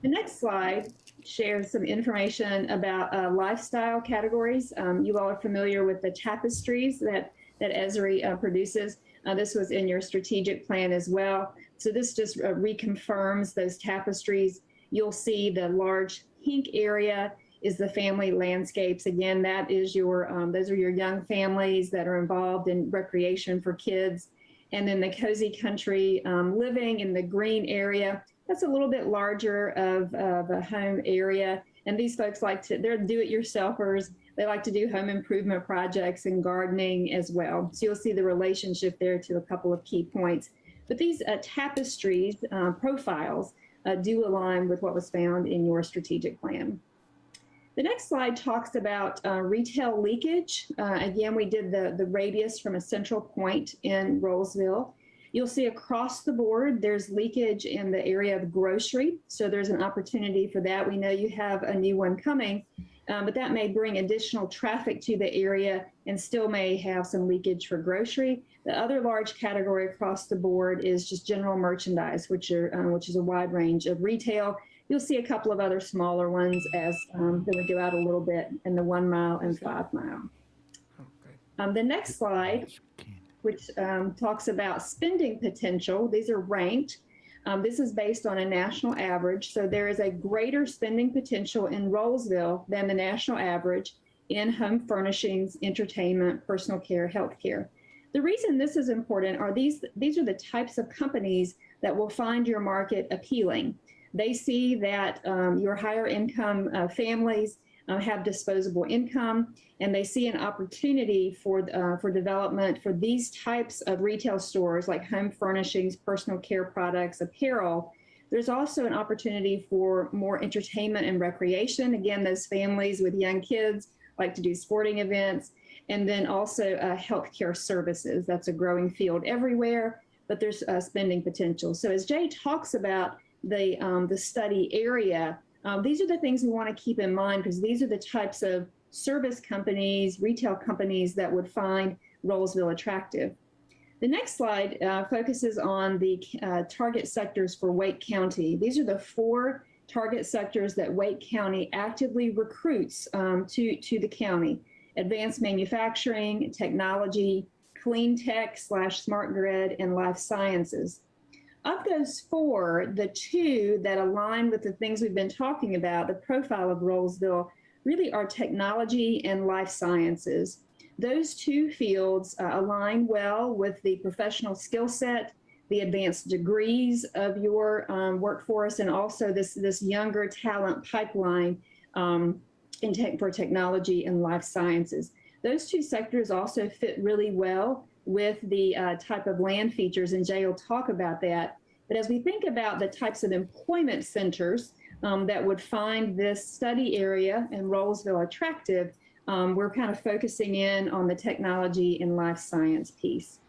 The next slide shares some information about lifestyle categories. You all are familiar with the tapestries that Esri produces. This was in your strategic plan as well. So this just reconfirms those tapestries. You'll see the large pink area is the family landscapes. Again, that is your, those are your young families that are involved in recreation for kids. And then the cozy country living in the green area, that's a little bit larger of a home area. And these folks like to, they're do-it-yourselfers. They like to do home improvement projects and gardening as well. So you'll see the relationship there to a couple of key points. But these tapestries, profiles, do align with what was found in your strategic plan. The next slide talks about retail leakage. Again, we did the radius from a central point in Rolesville. You'll see across the board, there's leakage in the area of grocery. So there's an opportunity for that. We know you have a new one coming, but that may bring additional traffic to the area and still may have some leakage for grocery. The other large category across the board is just general merchandise, which is a wide range of retail. You'll see a couple of other smaller ones as then we go out a little bit in the 1 mile and 5 mile. The next slide, which talks about spending potential. These are ranked. This is based on a national average. So there is a greater spending potential in Rolesville than the national average in home furnishings, entertainment, personal care, healthcare. The reason this is important are these are the types of companies that will find your market appealing. They see that your higher income families have disposable income, and they see an opportunity for development for these types of retail stores like home furnishings, personal care products, apparel. There's also an opportunity for more entertainment and recreation. Again, those families with young kids like to do sporting events, and then also healthcare services. That's a growing field everywhere, but there's spending potential. So as Jay talks about the study area, these are the things we want to keep in mind, because these are the types of service companies, retail companies that would find Rolesville attractive. The next slide focuses on the target sectors for Wake County. These are the 4 target sectors that Wake County actively recruits to the county: advanced manufacturing, technology, clean tech / smart grid, and life sciences. Of those 4, the 2 that align with the things we've been talking about, the profile of Rolesville, really are technology and life sciences. Those 2 fields align well with the professional skill set, the advanced degrees of your workforce, and also this younger talent pipeline for technology and life sciences. Those 2 sectors also fit really well with the type of land features, and Jay will talk about that But as we think about the types of employment centers that would find this study area in Rolesville attractive, we're kind of focusing in on the technology and life science piece.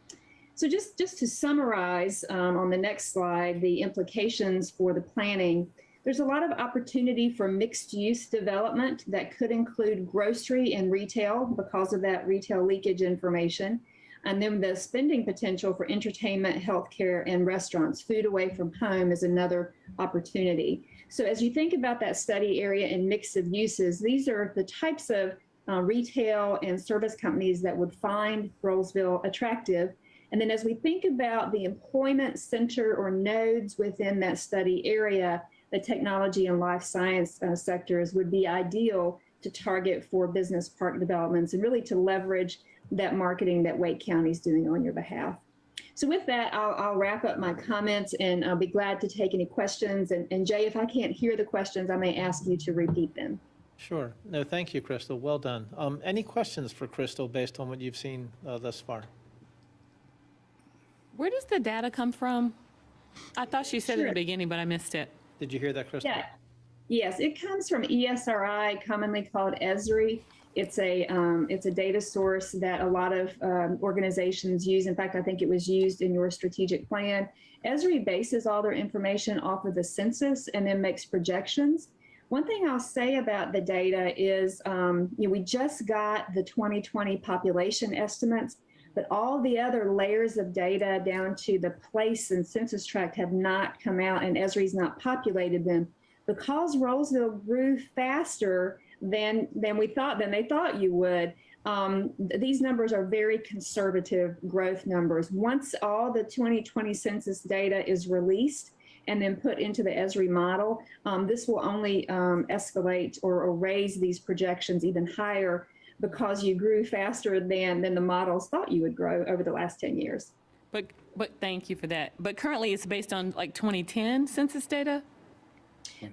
So just to summarize on the next slide, the implications for the planning, there's a lot of opportunity for mixed use development that could include grocery and retail because of that retail leakage information. And then the spending potential for entertainment, healthcare, and restaurants. Food away from home is another opportunity. So as you think about that study area and mix of uses, these are the types of retail and service companies that would find Rolesville attractive. And then as we think about the employment center or nodes within that study area, the technology and life science sectors would be ideal to target for business park developments and really to leverage that marketing that Wake County is doing on your behalf. So with that, I'll wrap up my comments and I'll be glad to take any questions. And Jay, if I can't hear the questions, I may ask you to repeat them. Sure. No, thank you, Crystal. Well done. Any questions for Crystal based on what you've seen thus far? Where does the data come from? I thought she said at Sure. the beginning, but I missed it. Did you hear that, Crystal? Yeah. Yes, it comes from ESRI, commonly called Esri. It's a data source that a lot of organizations use. In fact, I think it was used in your strategic plan. Esri bases all their information off of the census and then makes projections. One thing I'll say about the data is, we just got the 2020 population estimates, but all the other layers of data down to the place and census tract have not come out, and Esri's not populated them. Because Rolesville grew faster than they thought you would, these numbers are very conservative growth numbers. Once all the 2020 census data is released and then put into the Esri model, this will only escalate or raise these projections even higher because you grew faster than the models thought you would grow over the last 10 years. But thank you for that. But currently it's based on like 2010 census data?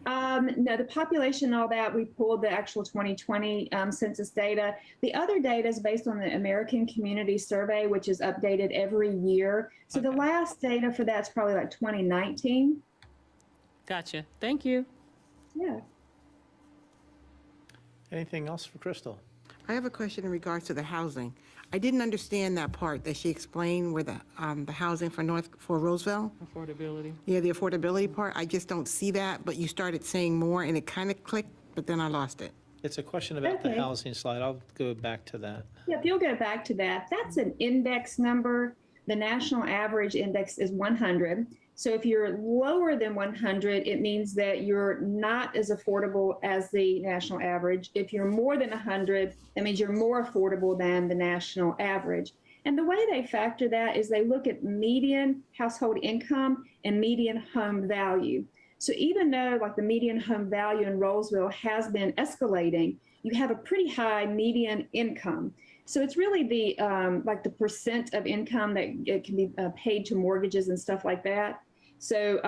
No, the population, all that, we pulled the actual 2020 census data. The other data is based on the American Community Survey, which is updated every year. So the last data for that's probably like 2019. Gotcha. Thank you. Yeah. Anything else for Crystal? I have a question in regards to the housing. I didn't understand that part that she explained where the housing for Rolesville. Affordability. Yeah, the affordability part, I just don't see that, but you started saying more and it kind of clicked, but then I lost it. It's a question about the Okay. housing slide. I'll go back to that. Yeah, if you'll go back to that, that's an index number. The national average index is 100. So if you're lower than 100, it means that you're not as affordable as the national average. If you're more than 100, that means you're more affordable than the national average. And the way they factor that is they look at median household income and median home value. So even though like the median home value in Rolesville has been escalating, you have a pretty high median income. So it's really the like the percent of income that it can be paid to mortgages and stuff like that. So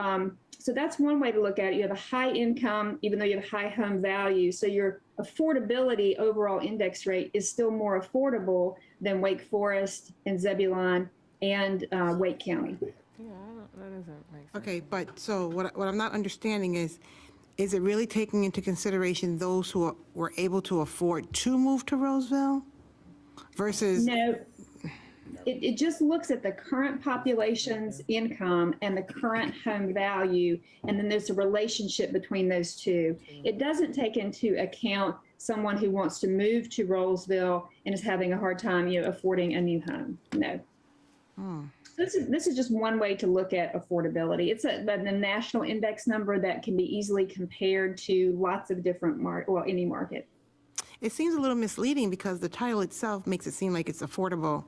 so that's one way to look at it. You have a high income, even though you have high home value. So your affordability overall index rate is still more affordable than Wake Forest and Zebulon and Wake County. Yeah, that doesn't make sense. Okay, but so what I'm not understanding is it really taking into consideration those who were able to afford to move to Rolesville versus? No, it just looks at the current population's income and the current home value, and then there's a relationship between those two. It doesn't take into account someone who wants to move to Rolesville and is having a hard time, affording a new home. No. This is just one way to look at affordability. It's the national index number that can be easily compared to lots of different any market. It seems a little misleading because the title itself makes it seem like it's affordable.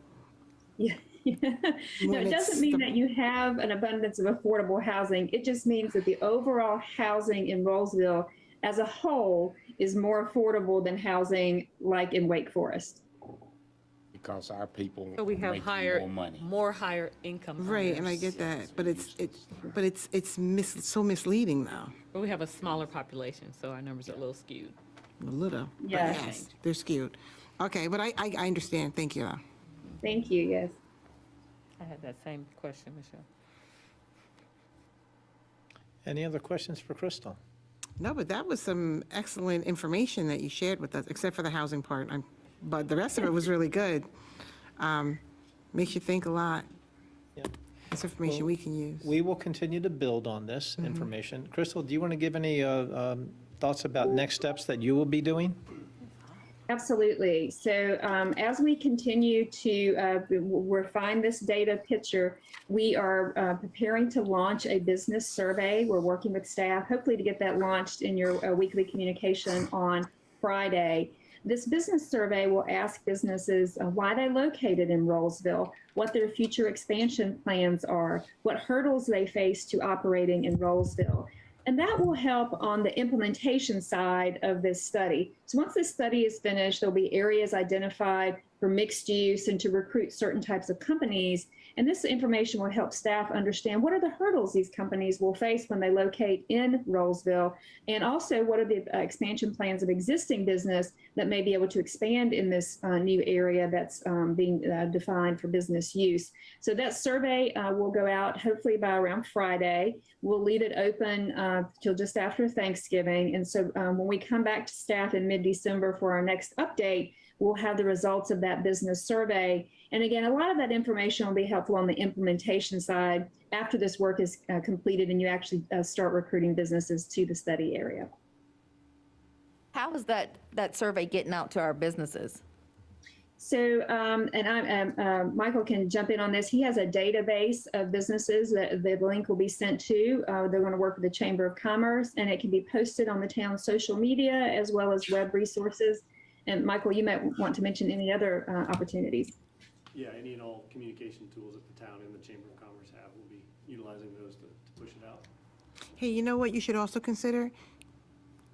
Yeah. No, it doesn't mean that you have an abundance of affordable housing. It just means that the overall housing in Rolesville as a whole is more affordable than housing like in Wake Forest. Because our people So we have make higher, more money. more higher income. Right, and I earners. get that, but it's so misleading though. But we have a smaller population, so our numbers are a little skewed. A little, but Yeah. yes, they're skewed. Okay, but I understand. Thank you. Thank you, yes. I had that same question, Michelle. Any other questions for Crystal? No, but that was some excellent information that you shared with us, except for the housing part. But the rest of it was really good. Makes you think a lot. Yeah. It's information we can use. We will continue to build on this information. Crystal, do you want to give any thoughts about next steps that you will be doing? Absolutely. So as we continue to refine this data picture, we are preparing to launch a business survey. We're working with staff, hopefully to get that launched in your weekly communication on Friday. This business survey will ask businesses why they're located in Rolesville, what their future expansion plans are, what hurdles they face to operating in Rolesville. And that will help on the implementation side of this study. So once this study is finished, there'll be areas identified for mixed use and to recruit certain types of companies. And this information will help staff understand what are the hurdles these companies will face when they locate in Rolesville, and also what are the expansion plans of existing business that may be able to expand in this new area that's being defined for business use. So that survey will go out hopefully by around Friday. We'll leave it open till just after Thanksgiving. And so when we come back to staff in mid-December for our next update, we'll have the results of that business survey. And again, a lot of that information will be helpful on the implementation side after this work is completed and you actually start recruiting businesses to the study area. How is that survey getting out to our businesses? So, Michael can jump in on this. He has a database of businesses that the link will be sent to. They're going to work with the Chamber of Commerce, and it can be posted on the town's social media as well as web resources. And Michael, you might want to mention any other opportunities. Yeah, any and all communication tools that the town and the Chamber of Commerce have, we'll be utilizing those to push it out. Hey, you know what you should also consider?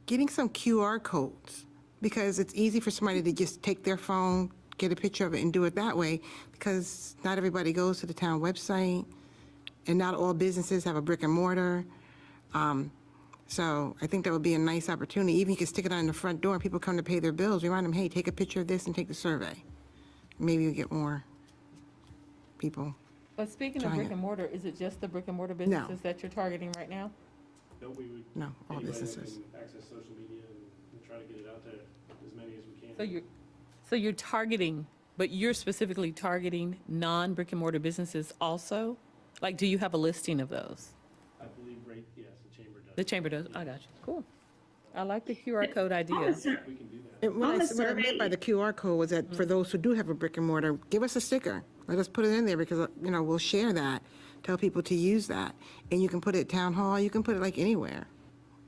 Getting some QR codes, because it's easy for somebody to just take their phone, get a picture of it and do it that way, because not everybody goes to the town website and not all businesses have a brick and mortar. So I think that would be a nice opportunity. Even you could stick it on the front door and people come to pay their bills. Remind them, hey, take a picture of this and take the survey. Maybe you'll get more people. But speaking of Trying brick it. and mortar, is it just the brick and mortar businesses that you're targeting right now? No, we would. No, all anybody that businesses. can access social media and try to get it out to as many as we can. So you're targeting, but you're specifically targeting non-brick and mortar businesses also? Like, do you have a listing of those? I believe, yes, the Chamber does. The chamber does, I got you, cool. I like the QR code idea. We can do that. And what I meant by the QR code was that for those who do have a brick and mortar, give us a sticker. Let us put it in there because, we'll share that, tell people to use that. And you can put it at town hall, you can put it like anywhere.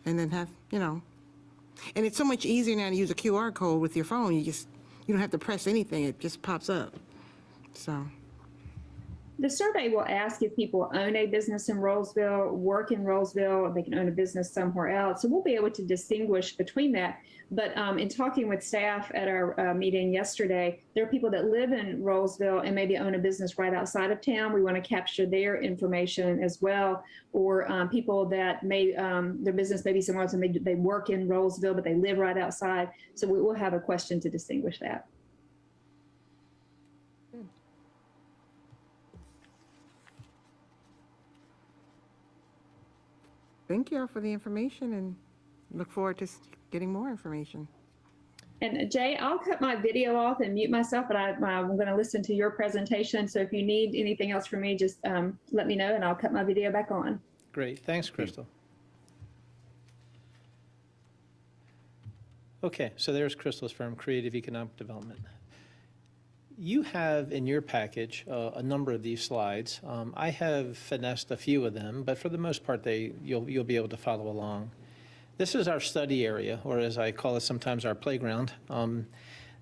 And then have, and it's so much easier now to use a QR code with your phone. You don't have to press anything, it just pops up. So. The survey will ask if people own a business in Rolesville, work in Rolesville, they can own a business somewhere else. So we'll be able to distinguish between that. But in talking with staff at our meeting yesterday, there are people that live in Rolesville and maybe own a business right outside of town. We want to capture their information as well. Or people that may, their business may be somewhere else and they work in Rolesville, but they live right outside. So we will have a question to distinguish that. Thank you all for the information and look forward to getting more information. And Jay, I'll cut my video off and mute myself, but I'm going to listen to your presentation. So if you need anything else from me, just let me know and I'll cut my video back on. Great, thanks, Crystal. Okay, so there's Crystal's firm, Creative Economic Development. You have in your package a number of these slides. I have finessed a few of them, but for the most part, you'll be able to follow along. This is our study area, or as I call it sometimes, our playground.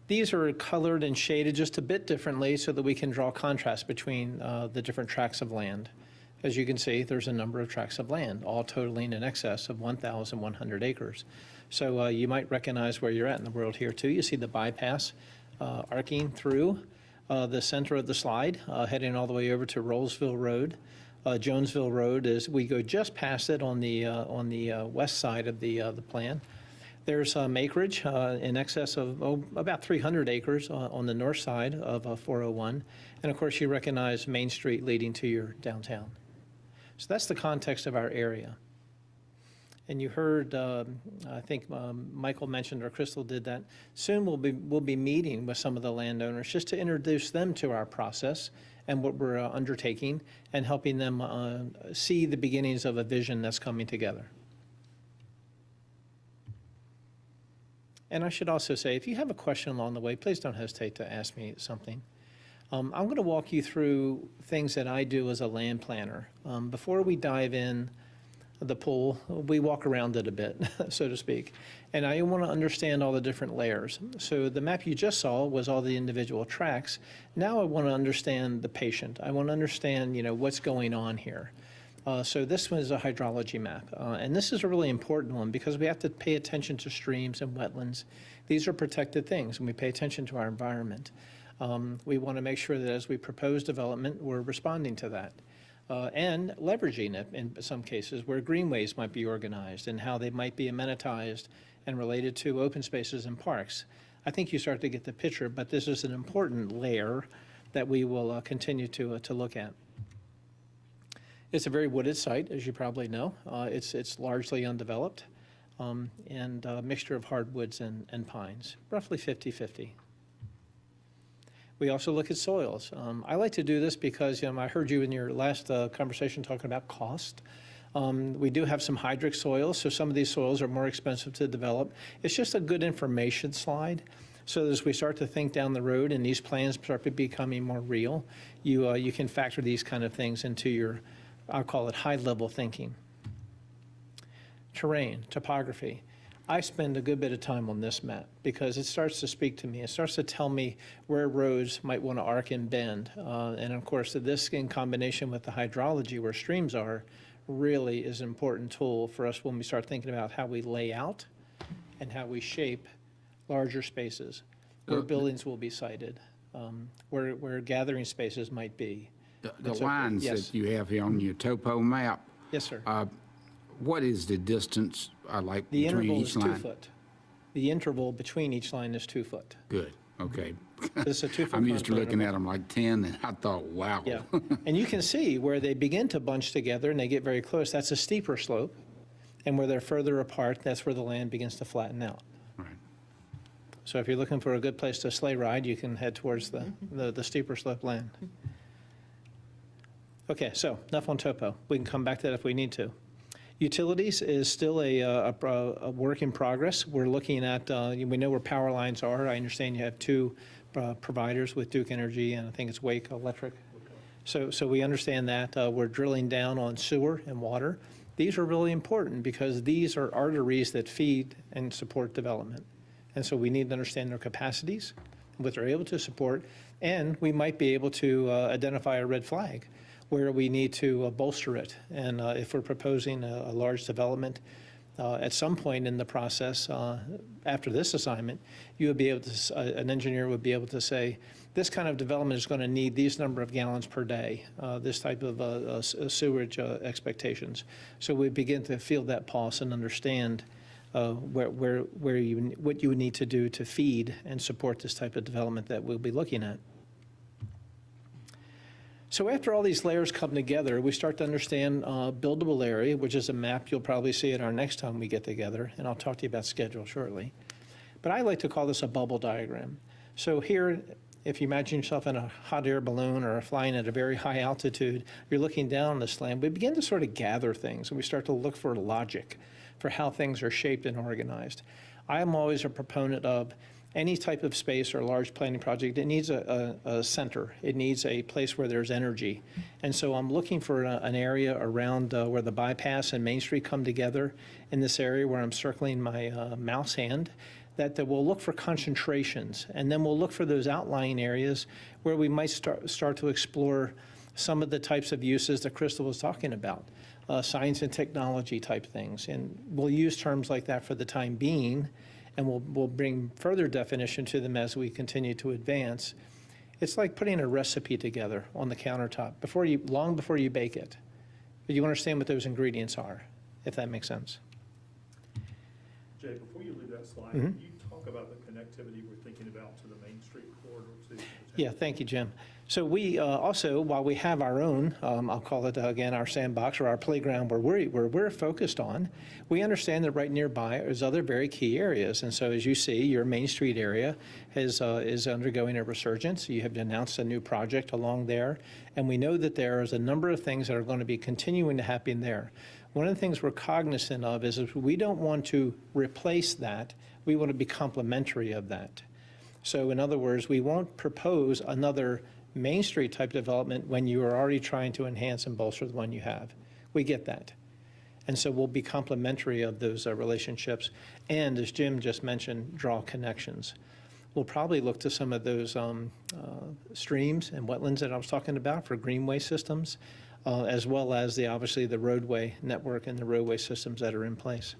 These are colored and shaded just a bit differently so that we can draw contrast between the different tracts of land. As you can see, there's a number of tracts of land, all totaling in excess of 1,100 acres. So you might recognize where you're at in the world here too. You see the bypass arcing through the center of the slide, heading all the way over to Rolesville Road. Jonesville Road, as we go just past it on the west side of the plan. There's acreage in excess of about 300 acres on the north side of 401. And of course, you recognize Main Street leading to your downtown. So that's the context of our area. And you heard, I think Michael mentioned, or Crystal did that, soon we'll be meeting with some of the landowners just to introduce them to our process and what we're undertaking and helping them see the beginnings of a vision that's coming together. And I should also say, if you have a question along the way, please don't hesitate to ask me something. I'm going to walk you through things that I do as a land planner. Before we dive in the pool, we walk around it a bit, so to speak. And I want to understand all the different layers. So the map you just saw was all the individual tracks. Now I want to understand the patient. I want to understand, what's going on here. So this one is a hydrology map. And this is a really important one because we have to pay attention to streams and wetlands. These are protected things, and we pay attention to our environment. We want to make sure that as we propose development, we're responding to that. And leveraging it in some cases where greenways might be organized and how they might be amenitized and related to open spaces and parks. I think you start to get the picture, but this is an important layer that we will continue to look at. It's a very wooded site, as you probably know. It's largely undeveloped and a mixture of hardwoods and pines, roughly 50-50. We also look at soils. I like to do this because I heard you in your last conversation talking about cost. We do have some hydric soils, so some of these soils are more expensive to develop. It's just a good information slide. So as we start to think down the road and these plans start becoming more real, you can factor these kind of things into your, I'll call it high-level thinking. Terrain, topography. I spend a good bit of time on this map because it starts to speak to me. It starts to tell me where roads might want to arc and bend. And of course, this in combination with the hydrology where streams are really is an important tool for us when we start thinking about how we lay out and how we shape larger spaces, where buildings will be sited, where gathering spaces might be. The lines that you have here on your topo map. Yes, sir. What is the distance like The between interval each is line? 2 foot. The interval between each line is 2 foot. Good, okay. It's a 2 foot. I'm used to contour looking interval. at them like 10, and I thought, wow. Yeah, and you can see where they begin to bunch together and they get very close, that's a steeper slope. And where they're further apart, that's where the land begins to flatten out. Right. So if you're looking for a good place to sleigh ride, you can head towards the steeper slope land. Okay, so enough on topo. We can come back to that if we need to. Utilities is still a work in progress. We're looking at, we know where power lines are. I understand you have two providers with Duke Energy, and I think it's Wake Electric. So we understand that. We're drilling down on sewer and water. These are really important because these are arteries that feed and support development. And so we need to understand their capacities, what they're able to support, and we might be able to identify a red flag where we need to bolster it. And if we're proposing a large development, at some point in the process, after this assignment, you would be able to, an engineer would be able to say, this kind of development is going to need these number of gallons per day, this type of sewage expectations. So we begin to feel that pulse and understand what you would need to do to feed and support this type of development that we'll be looking at. So after all these layers come together, we start to understand buildable area, which is a map you'll probably see at our next time we get together, and I'll talk to you about schedule shortly. But I like to call this a bubble diagram. So here, if you imagine yourself in a hot air balloon or flying at a very high altitude, you're looking down on this land, we begin to sort of gather things, and we start to look for logic for how things are shaped and organized. I am always a proponent of any type of space or large planning project, it needs a center. It needs a place where there's energy. And so I'm looking for an area around where the bypass and Main Street come together in this area where I'm circling my mouse hand, that we'll look for concentrations. And then we'll look for those outlying areas where we might start to explore some of the types of uses that Crystal was talking about, science and technology type things. And we'll use terms like that for the time being, and we'll bring further definition to them as we continue to advance. It's like putting a recipe together on the countertop long before you bake it. But you understand what those ingredients are, if that makes sense. Jay, before you leave that slide, can you talk about the connectivity we're thinking about to the Main Street corridor? Yeah, thank you, Jim. So we also, while we have our own, I'll call it again, our sandbox or our playground where we're focused on, we understand that right nearby is other very key areas. And so as you see, your Main Street area is undergoing a resurgence. You have announced a new project along there. And we know that there is a number of things that are going to be continuing to happen there. One of the things we're cognizant of is we don't want to replace that. We want to be complementary of that. So in other words, we won't propose another Main Street type development when you are already trying to enhance and bolster the one you have. We get that. And so we'll be complementary of those relationships. And as Jim just mentioned, draw connections. We'll probably look to some of those streams and wetlands that I was talking about for greenway systems, as well as obviously the roadway network and the roadway systems that are in place.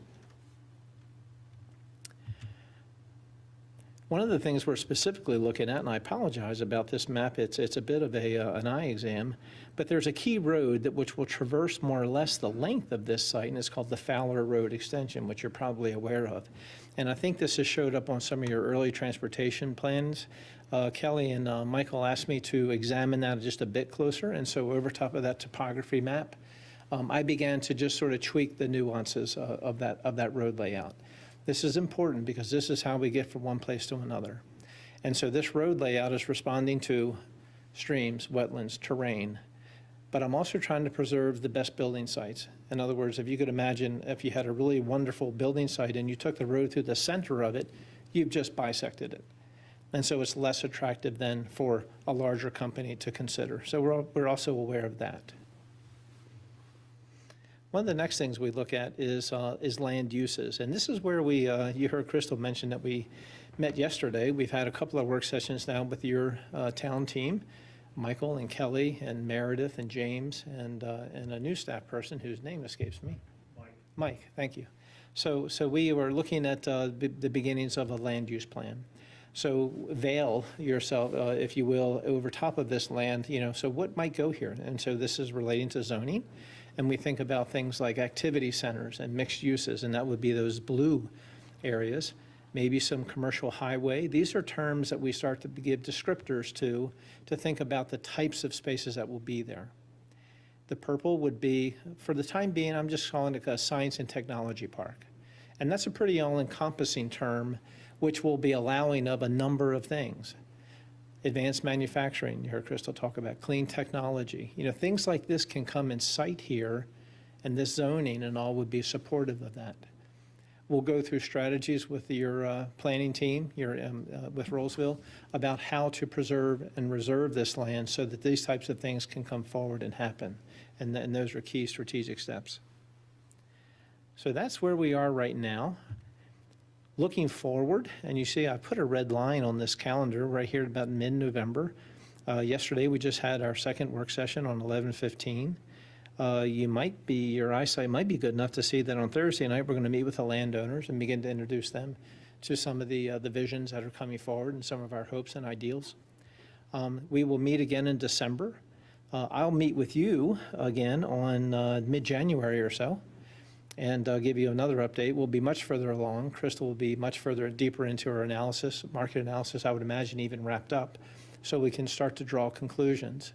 One of the things we're specifically looking at, and I apologize about this map, it's a bit of an eye exam, but there's a key road which will traverse more or less the length of this site, and it's called the Fowler Road Extension, which you're probably aware of. And I think this has showed up on some of your early transportation plans. Kelly and Michael asked me to examine that just a bit closer, and so over top of that topography map, I began to just sort of tweak the nuances of that road layout. This is important because this is how we get from one place to another. And so this road layout is responding to streams, wetlands, terrain, but I'm also trying to preserve the best building sites. In other words, if you could imagine if you had a really wonderful building site and you took the road through the center of it, you've just bisected it. And so it's less attractive than for a larger company to consider. So we're also aware of that. One of the next things we look at is land uses. And this is where you heard Crystal mention that we met yesterday. We've had a couple of work sessions now with your town team, Michael and Kelly and Meredith and James and a new staff person whose name escapes me. Mike, thank you. So we were looking at the beginnings of a land use plan. So veil yourself, if you will, over top of this land, so what might go here? And so this is relating to zoning. And we think about things like activity centers and mixed uses, and that would be those blue areas, maybe some commercial highway. These are terms that we start to give descriptors to think about the types of spaces that will be there. The purple would be, for the time being, I'm just calling it a science and technology park. And that's a pretty all-encompassing term, which will be allowing of a number of things. Advanced manufacturing, you heard Crystal talk about clean technology. Things like this can come in sight here, and this zoning and all would be supportive of that. We'll go through strategies with your planning team, with Rolesville, about how to preserve and reserve this land so that these types of things can come forward and happen. And those are key strategic steps. So that's where we are right now. Looking forward, and you see I put a red line on this calendar right here about mid-November. Yesterday we just had our second work session on 11/15. Your eyesight might be good enough to see that on Thursday night we're going to meet with the landowners and begin to introduce them to some of the visions that are coming forward and some of our hopes and ideals. We will meet again in December. I'll meet with you again on mid-January or so, and give you another update. We'll be much further along. Crystal will be much further deeper into her analysis, market analysis, I would imagine even wrapped up, so we can start to draw conclusions.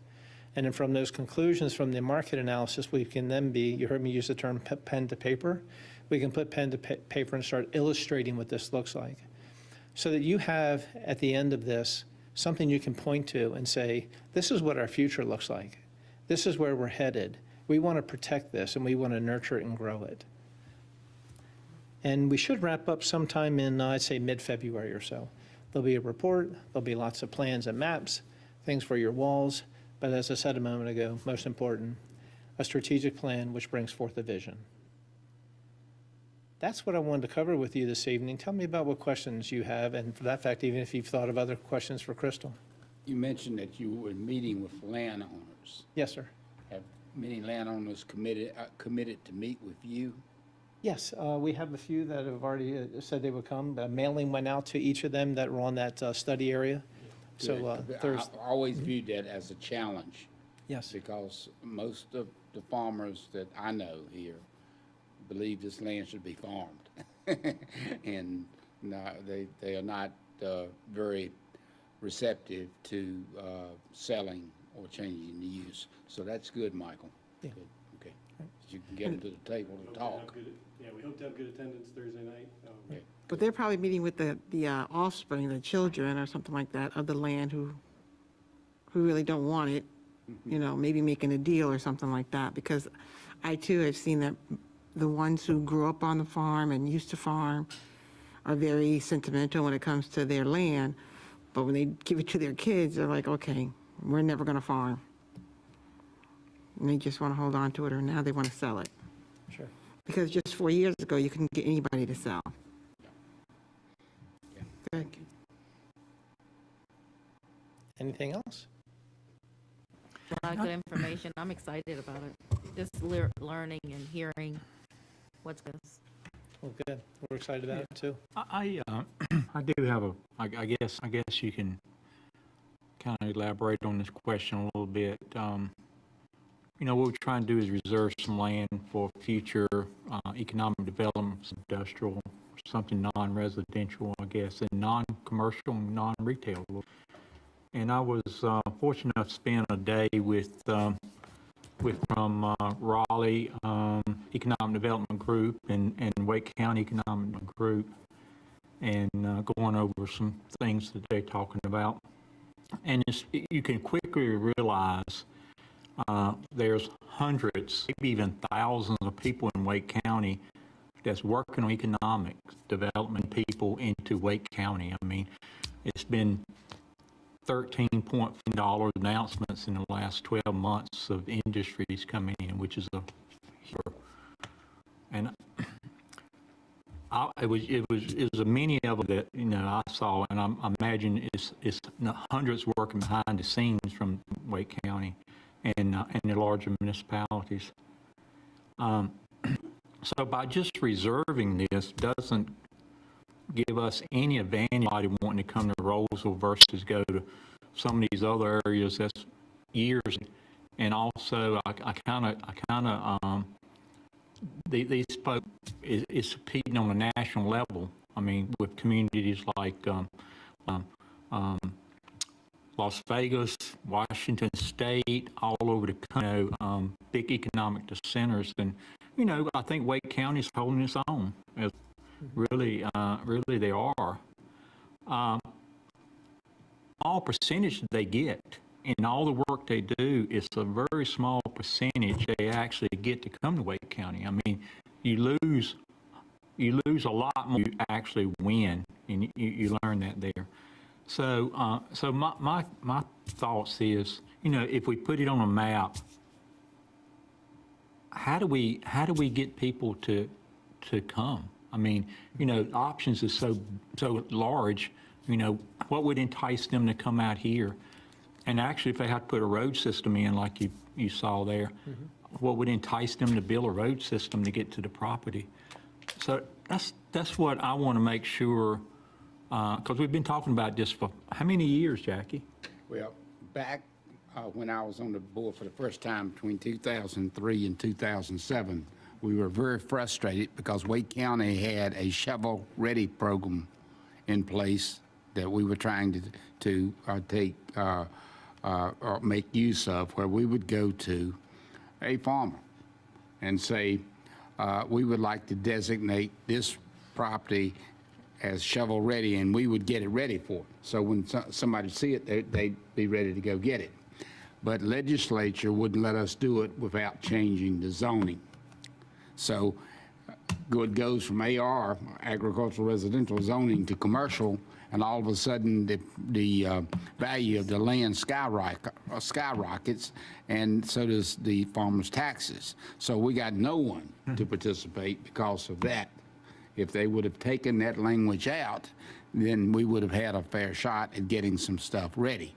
And then from those conclusions, from the market analysis, we can then you heard me use the term pen to paper. We can put pen to paper and start illustrating what this looks like. So that you have, at the end of this, something you can point to and say, this is what our future looks like. This is where we're headed. We want to protect this, and we want to nurture it and grow it. And we should wrap up sometime in, I'd say, mid-February or so. There'll be a report, there'll be lots of plans and maps, things for your walls, but as I said a moment ago, most important, a strategic plan which brings forth a vision. That's what I wanted to cover with you this evening. Tell me about what questions you have, and for that fact, even if you've thought of other questions for Crystal. You mentioned that you were meeting with landowners. Yes, sir. Have many landowners committed to meet with you? Yes, we have a few that have already said they would come. Mailing went out to each of them that were on that study area. So Thursday. I always viewed that as a challenge. Yes. Because most of the farmers that I know here believe this land should be farmed. And no, they are not very receptive to selling or changing the use. So that's good, Michael. Yeah. Good. Okay. You can get them to the table to talk. Yeah, we hope to have good attendance Thursday night. Okay. But they're probably meeting with the offspring, the children or something like that of the land who really don't want it, maybe making a deal or something like that. Because I too have seen that the ones who grew up on the farm and used to farm are very sentimental when it comes to their land. But when they give it to their kids, they're like, okay, we're never going to farm. And they just want to hold on to it, or now they want to sell it. Sure. Because just 4 years ago, you couldn't get anybody to sell. Good. Anything else? A lot of good information. I'm excited about it. Just learning and hearing what's good. Well, good. We're excited about it too. I do have I guess you can kind of elaborate on this question a little bit. What we're trying to do is reserve some land for future economic development, industrial, something non-residential, I guess, and non-commercial and non-retail. And I was fortunate enough to spend a day from Raleigh Economic Development Group and Wake County Economic Group, and going over some things that they're talking about. And you can quickly realize there's hundreds, maybe even thousands of people in Wake County that's working on economic development, people into Wake County. I mean, it's been $13.5 announcements in the last 12 months of industries coming in, which is and it was a many of them that I saw, and I imagine it's hundreds working behind the scenes from Wake County and the larger municipalities. So by just reserving this doesn't give us any advantage anybody wanting to come to Rolesville versus go to some of these other areas that's years. And also these folks is competing on a national level. I mean, with communities like Las Vegas, Washington State, all over the country, big economic centers. And, I think Wake County is holding its own. Really they are. All percentage they get and all the work they do is a very small percentage they actually get to come to Wake County. I mean, you lose a lot more you actually win, and you learn that there. So my thoughts is, if we put it on a map, how do we get people to come? I mean, options is so large. What would entice them to come out here? And actually, if they had to put a road system in, like you saw there, what would entice them to build a road system to get to the property? So that's what I want to make sure, because we've been talking about this for how many years, Jackie? Well, back when I was on the board for the first time between 2003 and 2007, we were very frustrated because Wake County had a shovel-ready program in place that we were trying to take or make use of, where we would go to a farmer and say, we would like to designate this property as shovel-ready, and we would get it ready for it. So when somebody see it, they'd be ready to go get it. But legislature wouldn't let us do it without changing the zoning. So it goes from AR, agricultural residential zoning, to commercial, and all of a sudden the value of the land skyrockets, and so does the farmers' taxes. So we got no one to participate because of that. If they would have taken that language out, then we would have had a fair shot at getting some stuff ready.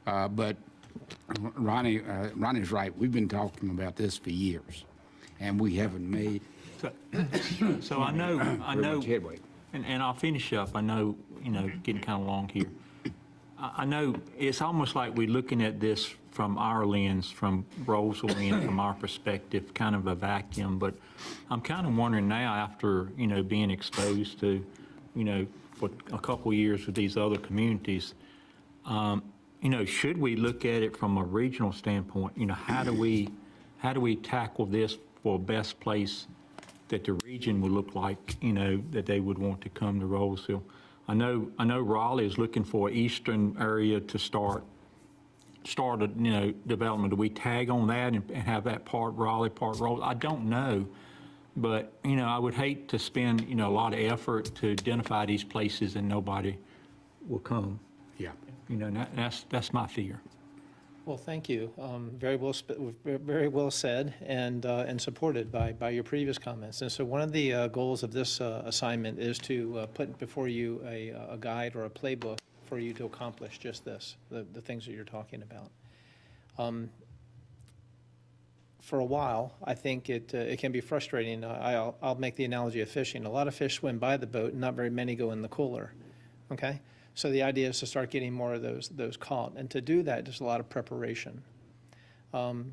But Ronnie's right. We've been talking about this for years, and we haven't made So I know, much headway. and I'll finish up. I know, getting kind of long here. I know it's almost like we're looking at this from our lens, from Rolesville lens, from our perspective, kind of a vacuum. But I'm kind of wondering now, after, being exposed to, for a couple of years with these other communities, Should we look at it from a regional standpoint? How do we tackle this for best place that the region would look like, that they would want to come to Rolesville? I know Raleigh is looking for an eastern area to start development. Do we tag on that and have that part Raleigh, part Rolesville? I don't know. But, I would hate to spend, a lot of effort to identify these places and nobody will come. Yeah. That's my fear. Well, thank you. Very well said and supported by your previous comments. And so one of the goals of this assignment is to put before you a guide or a playbook for you to accomplish just this, the things that you're talking about. For a while, I think it can be frustrating. I'll make the analogy of fishing. A lot of fish swim by the boat, and not very many go in the cooler. Okay? So the idea is to start getting more of those caught. And to do that, there's a lot of preparation.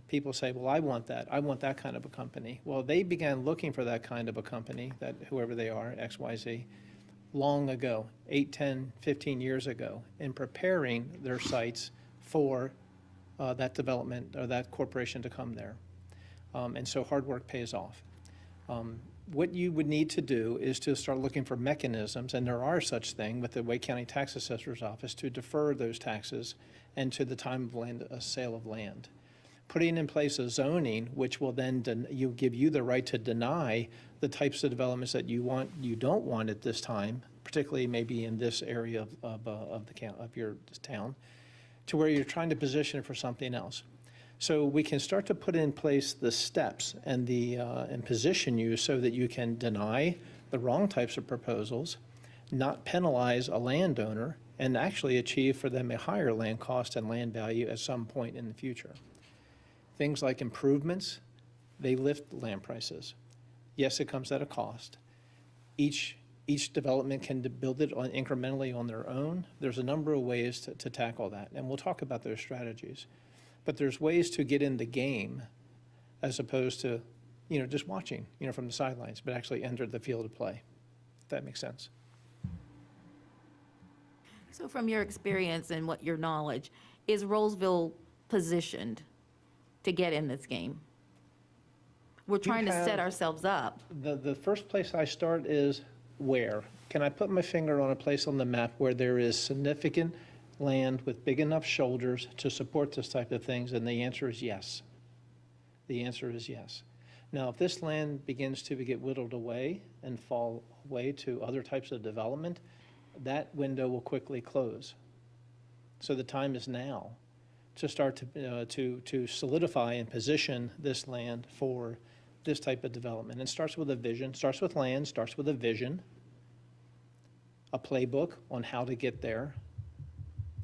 People say, well, I want that kind of a company. Well, they began looking for that kind of a company, that whoever they are, XYZ, long ago, 8, 10, 15 years ago, in preparing their sites for that development or that corporation to come there. And so hard work pays off. What you would need to do is to start looking for mechanisms, and there are such things with the Wake County Tax Assessor's Office, to defer those taxes and to the time of land, a sale of land. Putting in place a zoning which will then give you the right to deny the types of developments that you don't want at this time, particularly maybe in this area of your town, to where you're trying to position it for something else. So we can start to put in place the steps and position you so that you can deny the wrong types of proposals, not penalize a landowner, and actually achieve for them a higher land cost and land value at some point in the future. Things like improvements, they lift land prices. Yes, it comes at a cost. Each development can build it incrementally on their own. There's a number of ways to tackle that, and we'll talk about those strategies. But there's ways to get in the game as opposed to, just watching, from the sidelines, but actually enter the field of play, if that makes sense. So from your experience and your knowledge, is Rolesville positioned to get in this game? We're trying to set ourselves up. The first place I start is where? Can I put my finger on a place on the map where there is significant land with big enough shoulders to support this type of things? And the answer is yes. The answer is yes. Now, if this land begins to get whittled away and fall away to other types of development, that window will quickly close. So the time is now to start to solidify and position this land for this type of development. And it starts with a vision, starts with land, starts with a vision, a playbook on how to get there,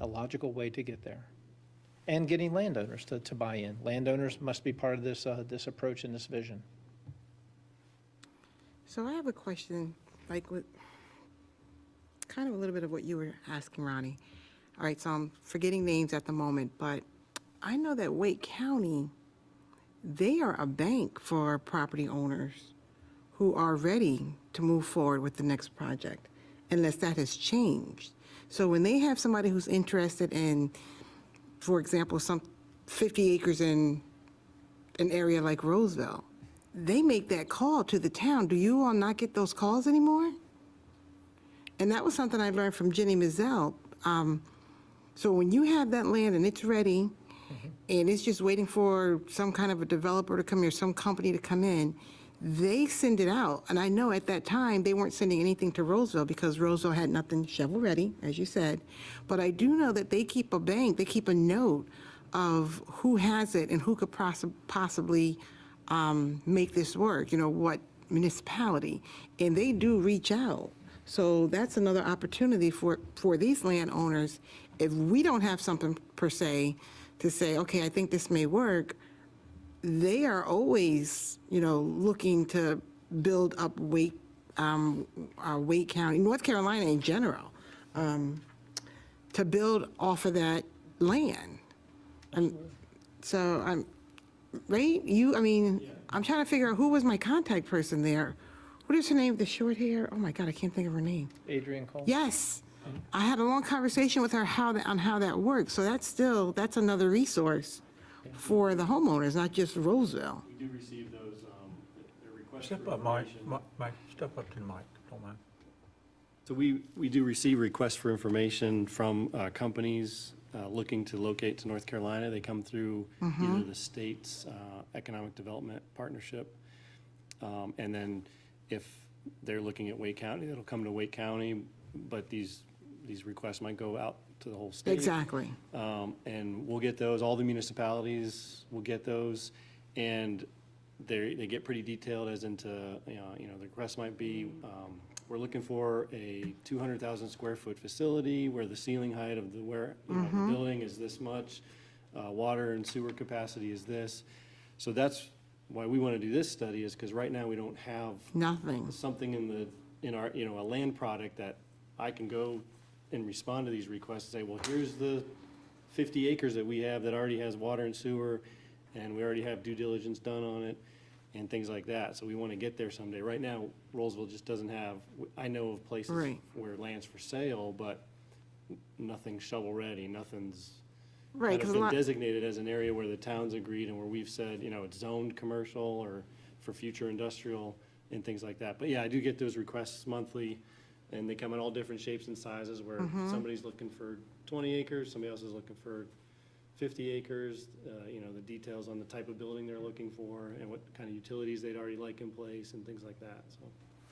a logical way to get there, and getting landowners to buy in. Landowners must be part of this approach and this vision. So I have a question, with kind of a little bit of what you were asking, Ronnie. All right, so I'm forgetting names at the moment, but I know that Wake County, they are a bank for property owners who are ready to move forward with the next project, unless that has changed. So when they have somebody who's interested in, for example, some 50 acres in an area like Roseville, they make that call to the town. Do you all not get those calls anymore? And that was something I learned from Jenny Mizell. So when you have that land and it's ready, and it's just waiting for some kind of a developer to come here, some company to come in, they send it out. And I know at that time, they weren't sending anything to Rolesville because Rolesville had nothing shovel-ready, as you said. But I do know that they keep a bank, they keep a note of who has it and who could possibly make this work, what municipality. And they do reach out. So that's another opportunity for these landowners. If we don't have something per se to say, okay, I think this may work, they are always, looking to build up Wake County, North Carolina in general, to build off of that land. So I'm, right? I'm trying to figure out who was my contact person there. What is her name, the short hair? Oh my God, I can't think of her name. Adrian Cole? Yes. I had a long conversation with her on how that works, so that's another resource for the homeowners, not just Rolesville. We do receive those, their requests for Step up, Mike. information. Mike, step up to the mic, don't mind. So we do receive requests for information from companies looking to locate to North Carolina. They come through either the state's economic development partnership, and then if they're looking at Wake County, it'll come to Wake County, but these requests might go out to the whole state. Exactly. And we'll get those, all the municipalities will get those, and they get pretty detailed as into, the request might be, we're looking for a 200,000 square foot facility where the ceiling height of the building is this much, water and sewer capacity is this. So that's why we want to do this study, is because right now we don't have Nothing. something in our, a land product that I can go and respond to these requests and say, well, here's the 50 acres that we have that already has water and sewer, and we already have due diligence done on it, and things like that. So we want to get there someday. Right now, Rolesville just doesn't have, I know of places Right. where land's for sale, but nothing's shovel-ready, nothing's Right, kind of because a been lot, designated as an area where the town's agreed and where we've said, it's zoned commercial or for future industrial and things like that. But yeah, I do get those requests monthly, and they come in all different shapes and sizes, where somebody's looking for 20 acres, somebody else is looking for 50 acres, the details on the type of building they're looking for and what kind of utilities they'd already like in place and things like that, so.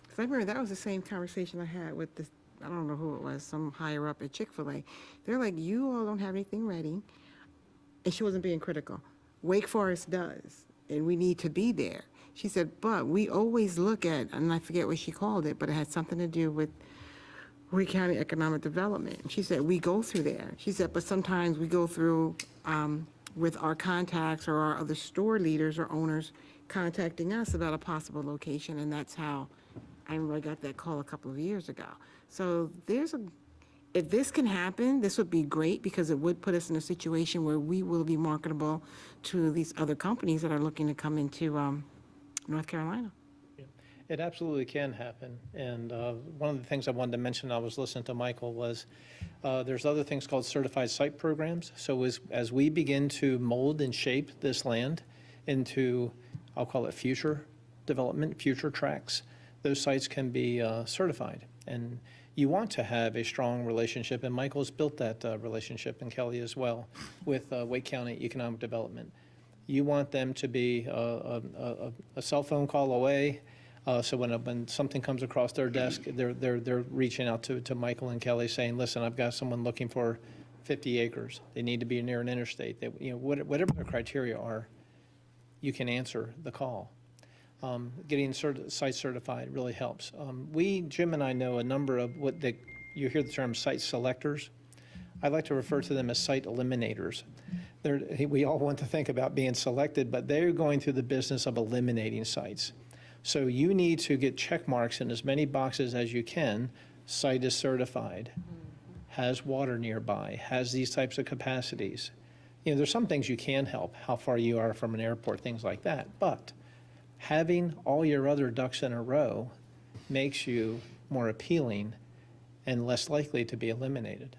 'cause I remember that was the same conversation I had with this, I don't know who it was, some higher up at Chick-fil-A. They're like, you all don't have anything ready. And she wasn't being critical. Wake Forest does, and we need to be there. She said, but we always look at, and I forget what she called it, but it had something to do with Wake County Economic Development. She said, we go through there. She said, but sometimes we go through with our contacts or our other store leaders or owners contacting us about a possible location, and that's how I remember I got that call a couple of years ago. So if this can happen, this would be great, because it would put us in a situation where we will be marketable to these other companies that are looking to come into North Carolina. It absolutely can happen. And one of the things I wanted to mention, I was listening to Michael, was there's other things called certified site programs. So as we begin to mold and shape this land into, I'll call it future development, future tracks, those sites can be certified. And you want to have a strong relationship, and Michael's built that relationship, and Kelly as well, with Wake County Economic Development. You want them to be a cell phone call away, so when something comes across their desk, they're reaching out to Michael and Kelly saying, listen, I've got someone looking for 50 acres. They need to be near an interstate. Whatever their criteria are, you can answer the call. Getting site certified really helps. Jim and I know a number of you hear the term site selectors. I like to refer to them as site eliminators. We all want to think about being selected, but they're going through the business of eliminating sites. So you need to get check marks in as many boxes as you can. Site is certified, has water nearby, has these types of capacities. There's some things you can help, how far you are from an airport, things like that. But having all your other ducks in a row makes you more appealing and less likely to be eliminated.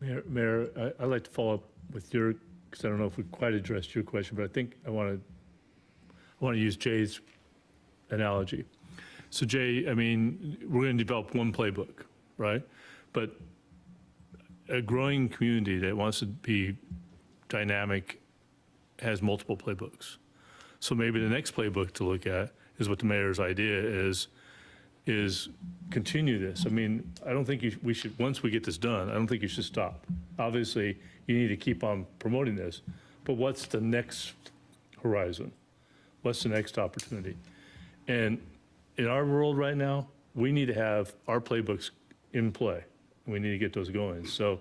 Mayor, I'd like to follow up with because I don't know if we quite addressed your question, but I think I want to use Jay's analogy. So Jay, we're going to develop one playbook, right? But a growing community that wants to be dynamic has multiple playbooks. So maybe the next playbook to look at is what the mayor's idea is continue this. I don't think we should, once we get this done, I don't think you should stop. Obviously, you need to keep on promoting this, but what's the next horizon? What's the next opportunity? And in our world right now, we need to have our playbooks in play. We need to get those going. So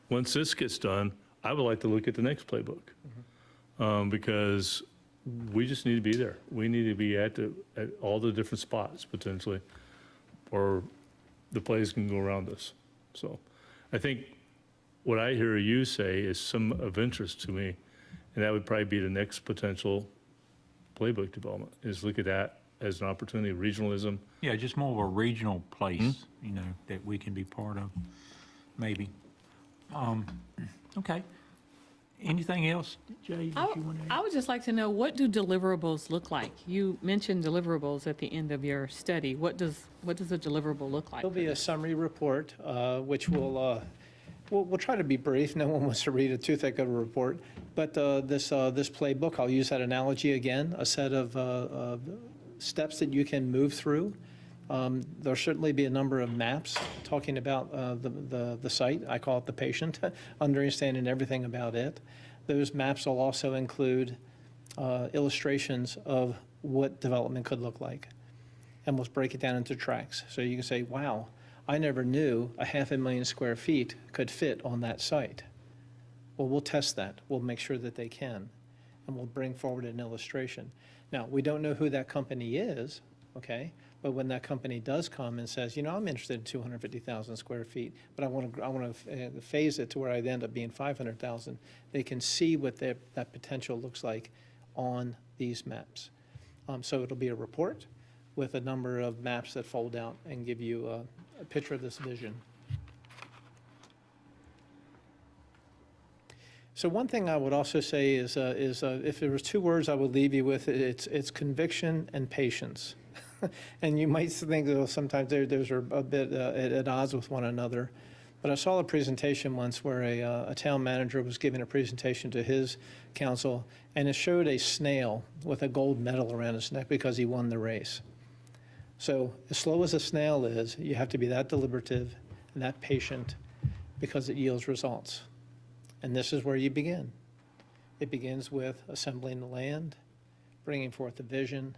once this gets done, I would like to look at the next playbook, because we just need to be there. We need to be at all the different spots potentially, or the plays can go around us. So I think what I hear you say is some of interest to me, and that would probably be the next potential playbook development, is look at that as an opportunity, regionalism. Yeah, just more of a regional place, you know, that we can be part of, maybe. Okay. Anything else, Jay, that you want to add? I would just like to know, what do deliverables look like? You mentioned deliverables at the end of your study. What does a deliverable look like? There'll be a summary report, which we'll try to be brief. No one wants to read a toothache of a report. But this playbook, I'll use that analogy again, a set of steps that you can move through. There'll certainly be a number of maps talking about the site. I call it the patient, understanding everything about it. Those maps will also include illustrations of what development could look like. And we'll break it down into tracks. So you can say, wow, I never knew 500,000 square feet could fit on that site. Well, we'll test that. We'll make sure that they can. And we'll bring forward an illustration. Now, we don't know who that company is, okay? But when that company does come and says, you know, I'm interested in 250,000 square feet, but I want to phase it to where I'd end up being 500,000, they can see what that potential looks like on these maps. So it'll be a report with a number of maps that fold out and give you a picture of this vision. So one thing I would also say is if there was two words I would leave you with, it's conviction and patience. And you might think that sometimes those are a bit at odds with one another. But I saw a presentation once where a town manager was giving a presentation to his council, and it showed a snail with a gold medal around his neck because he won the race. So as slow as a snail is, you have to be that deliberative and that patient because it yields results. And this is where you begin. It begins with assembling the land, bringing forth the vision,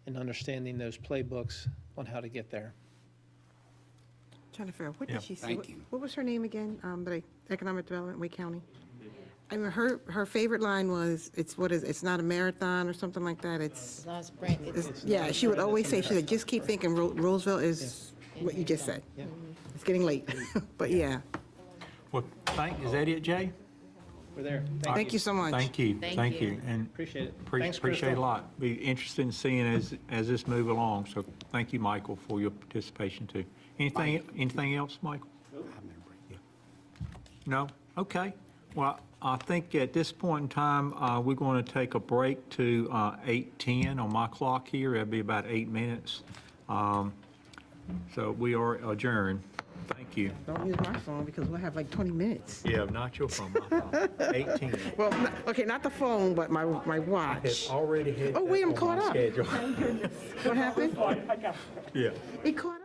and understanding those playbooks on how to get there. Trying to figure out, what Yeah. did she say? Thank What- you. What was her name again? The Economic Development, Wake County? I mean, her favorite line was, it's not a marathon or something like that, it's, yeah, she would always say, she said, just keep thinking Rolesville is what you just said. It's getting late, but yeah. Well, is that it, Jay? We're there. Thank you so much. Thank you, Thank thank you. you. And Appreciate it. Thanks, appreciate it a Crystal. lot. Be interested in seeing as this move along. So thank you, Michael, for your participation too. Anything else, Michael? No? Okay. Well, I think at this point in time, we're going to take a break to 8:10 on my clock here. That'll be about 8 minutes. So we are adjourned. Thank you. Don't use my phone because we'll have like 20 minutes. Yeah, not your phone, my phone. 18. Well, okay, not the phone, but my watch. Already had Oh, wait, that I'm on caught my up. schedule. What happened? Yeah. It caught up.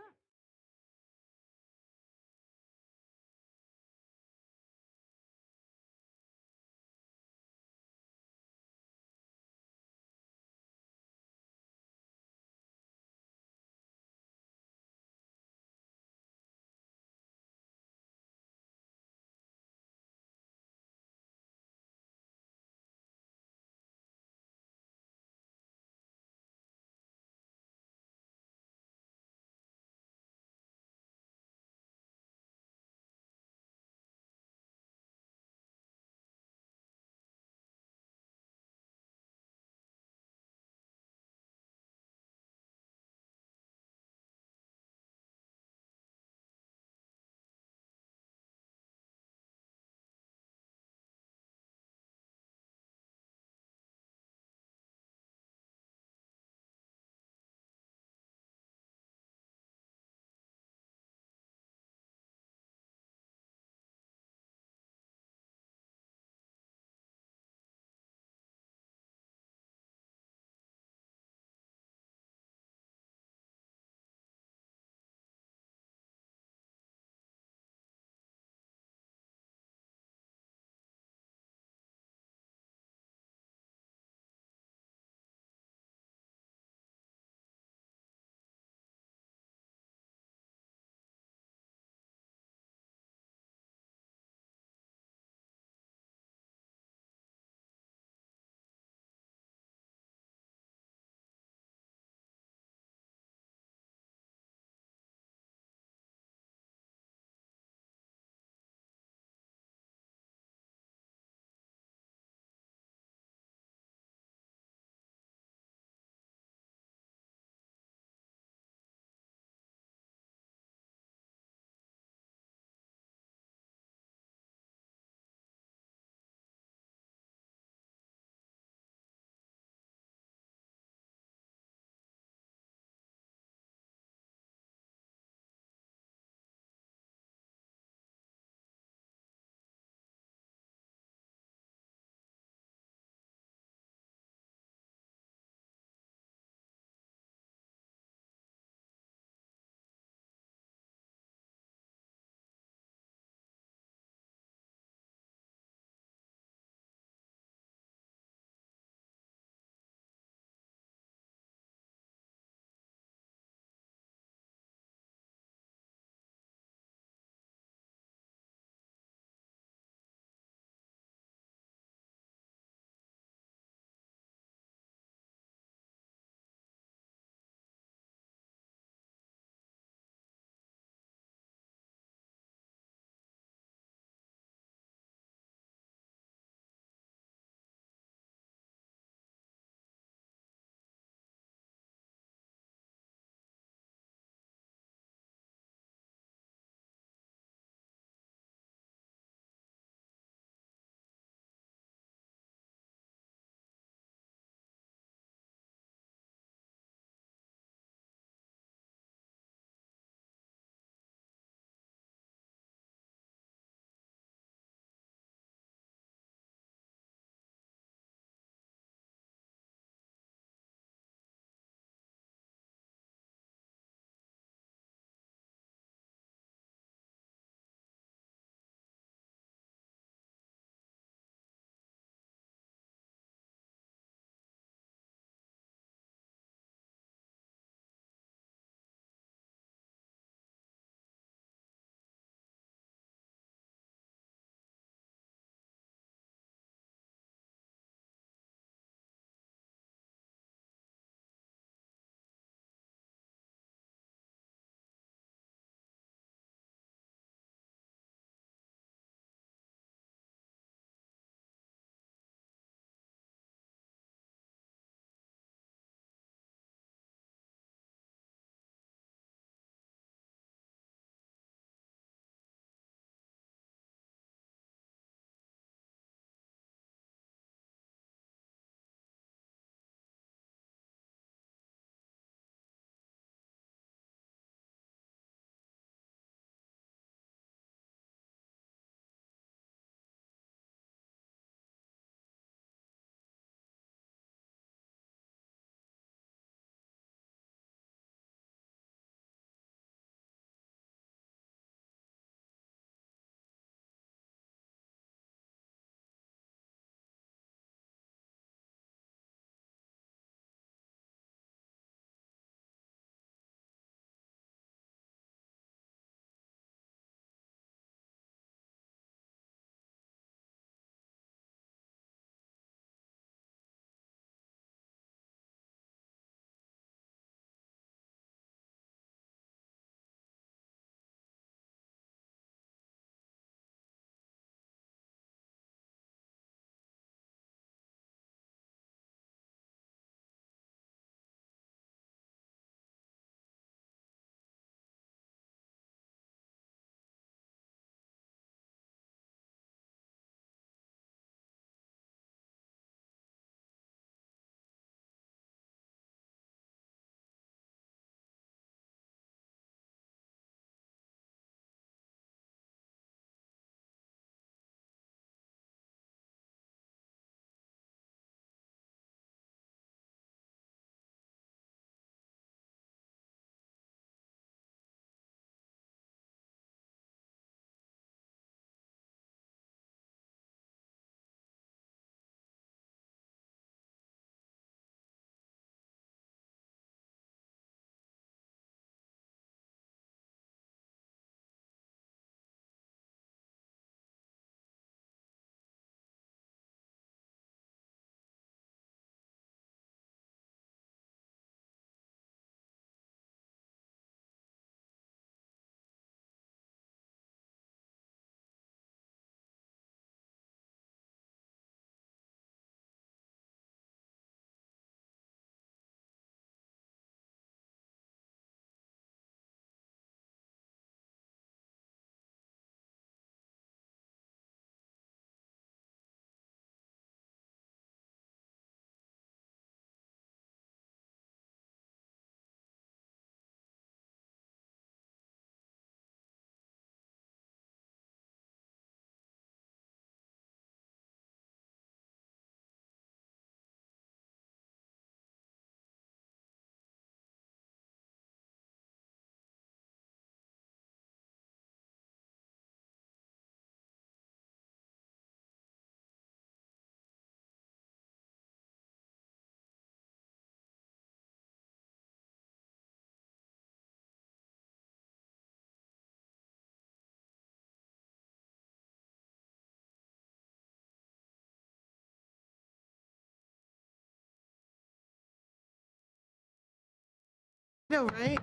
No, right?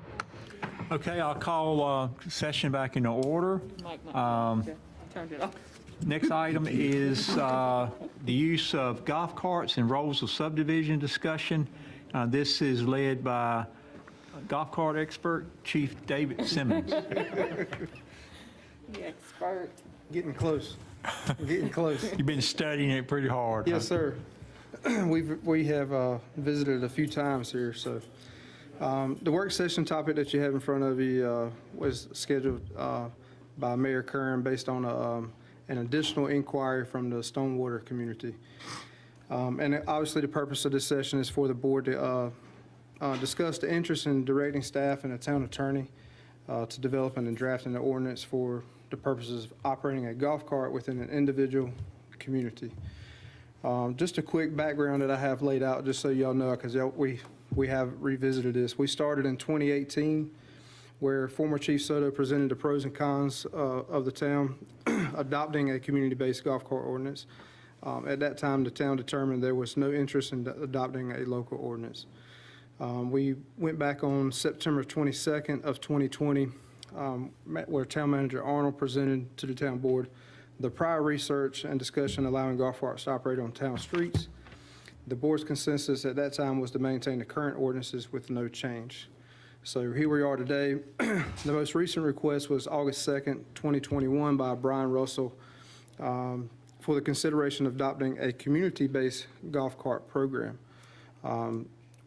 Okay, I'll call session back into order. Turned it off. Next item is the use of golf carts in Rolesville subdivision discussion. This is led by golf cart expert, Chief David Simmons. The expert. Getting close. Getting close. You've been studying it pretty hard. Yes, sir. We have visited a few times here, so. The work session topic that you have in front of you was scheduled by Mayor Curran based on an additional inquiry from the stormwater community. And obviously, the purpose of this session is for the board to discuss the interest in directing staff and the town attorney to developing and drafting the ordinance for the purposes of operating a golf cart within an individual community. Just a quick background that I have laid out, just so y'all know, because we have revisited this. We started in 2018, where former Chief Soto presented the pros and cons of the town adopting a community-based golf cart ordinance. At that time, the town determined there was no interest in adopting a local ordinance. We went back on September 22nd of 2020, where Town Manager Arnold presented to the town board the prior research and discussion allowing golf carts to operate on town streets. The board's consensus at that time was to maintain the current ordinances with no change. So here we are today. The most recent request was August 2nd, 2021 by Brian Russell for the consideration of adopting a community-based golf cart program.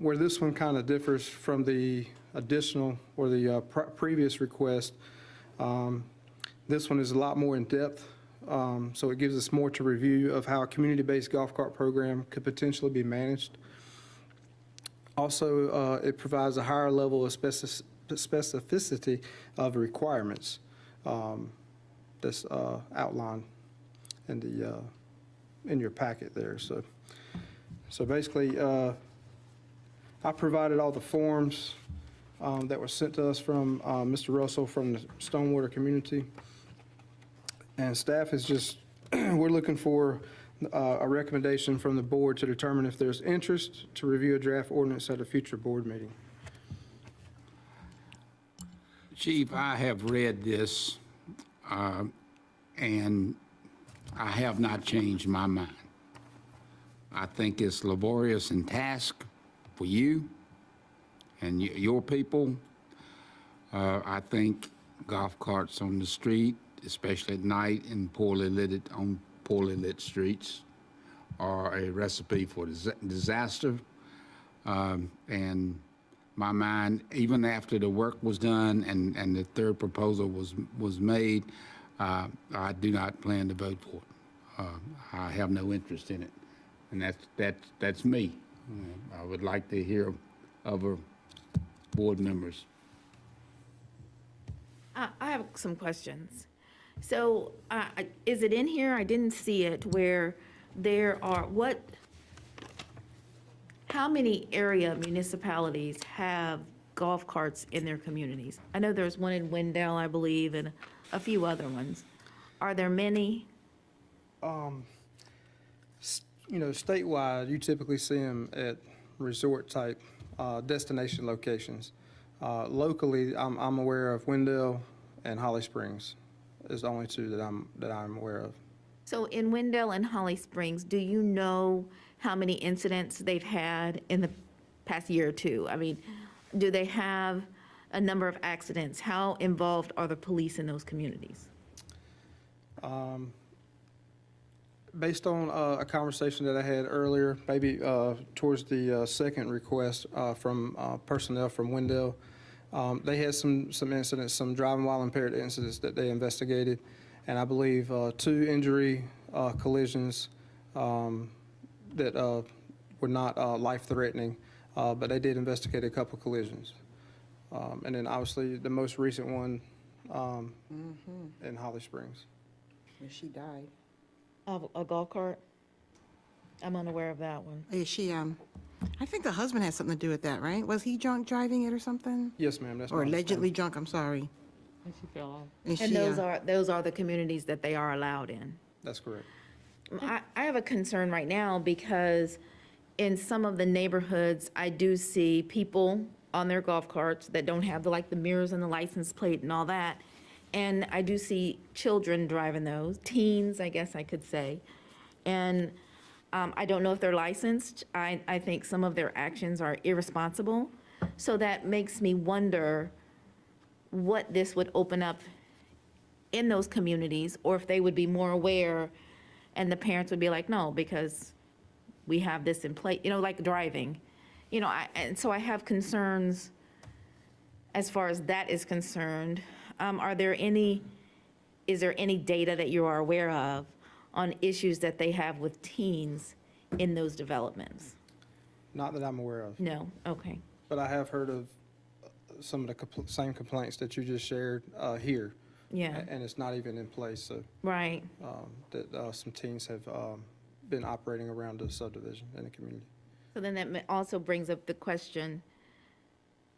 Where this one kind of differs from the additional or the previous request, this one is a lot more in-depth. So it gives us more to review of how a community-based golf cart program could potentially be managed. Also, it provides a higher level of specificity of requirements that's outlined in your packet there. So basically, I provided all the forms that were sent to us from Mr. Russell from the stormwater community. And staff is just, we're looking for a recommendation from the board to determine if there's interest to review a draft ordinance at a future board meeting. Chief, I have read this, and I have not changed my mind. I think it's laborious and task for you and your people. I think golf carts on the street, especially at night and poorly lit streets, are a recipe for disaster. And my mind, even after the work was done and the third proposal was made, I do not plan to vote for it. I have no interest in it, and that's me. I would like to hear other board members. I have some questions. So is it in here? I didn't see it, where there are, how many area municipalities have golf carts in their communities? I know there's one in Wendell, I believe, and a few other ones. Are there many? Statewide, you typically see them at resort-type destination locations. Locally, I'm aware of Wendell and Holly Springs is the only two that I'm aware of. So in Wendell and Holly Springs, do you know how many incidents they've had in the past year or two? I mean, do they have a number of accidents? How involved are the police in those communities? Based on a conversation that I had earlier, maybe towards the second request from personnel from Wendell, they had some incidents, some driving while impaired incidents that they investigated, and I believe 2 injury collisions that were not life-threatening, but they did investigate a couple collisions. And then obviously the most recent one in Holly Springs. She died. Of a golf cart? I'm unaware of that one. Yeah, I think the husband had something to do with that, right? Was he drunk driving it or something? Yes, ma'am. That's Or allegedly drunk, I'm sorry. And she fell off. And And she, those are the communities that they are allowed in. That's correct. I have a concern right now because in some of the neighborhoods, I do see people on their golf carts that don't have the mirrors and the license plate and all that. And I do see children driving those, teens, I guess I could say. And I don't know if they're licensed. I think some of their actions are irresponsible. So that makes me wonder what this would open up in those communities, or if they would be more aware and the parents would be like, no, because we have this in place, like driving. And so I have concerns as far as that is concerned. Is there any data that you are aware of on issues that they have with teens in those developments? Not that I'm aware of, No? Okay. but I have heard of some of the same complaints that you just shared here. Yeah, And it's not even in place, so right. that some teens have been operating around the subdivision in the community. So then that also brings up the question,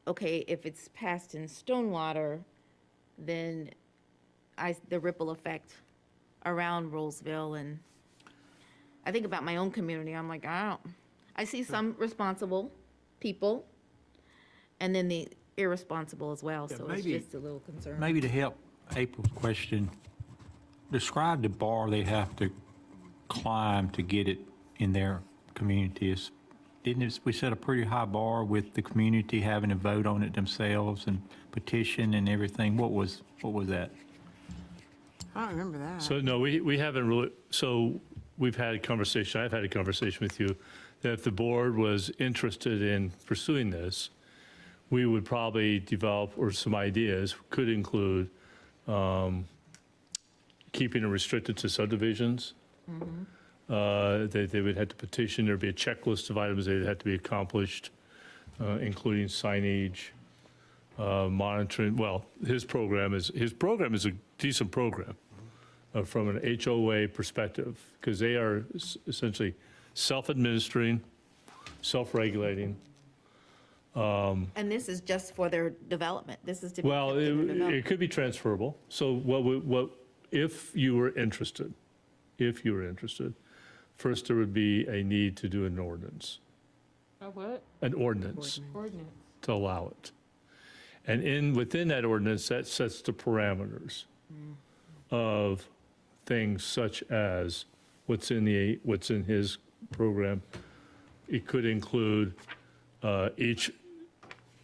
okay, if it's passed in Stonewater, then the ripple effect around Rolesville, and I think about my own community, I'm like, I see some responsible people, and then the irresponsible as well, Yeah, so it's maybe- just a little concern. Maybe to help April's question, describe the bar they have to climb to get it in their communities. We set a pretty high bar with the community having to vote on it themselves and petition and everything? What was that? I don't remember that. So, no, we haven't really, so we've had a conversation, I've had a conversation with you, that if the board was interested in pursuing this, we would probably develop, or some ideas could include keeping it restricted to subdivisions. They would have to petition, there'd be a checklist of items that had to be accomplished, including signage, monitoring. Well, his program is a decent program from an HOA perspective, because they are essentially self-administering, self-regulating. And this is just for their development, this is to be Well, kept in their it development. could be transferable. So what, if you were interested, first there would be a need to do an ordinance, A what? an ordinance Ordinance. to allow it. And within that ordinance, that sets the parameters of things such as what's in his program. It could include each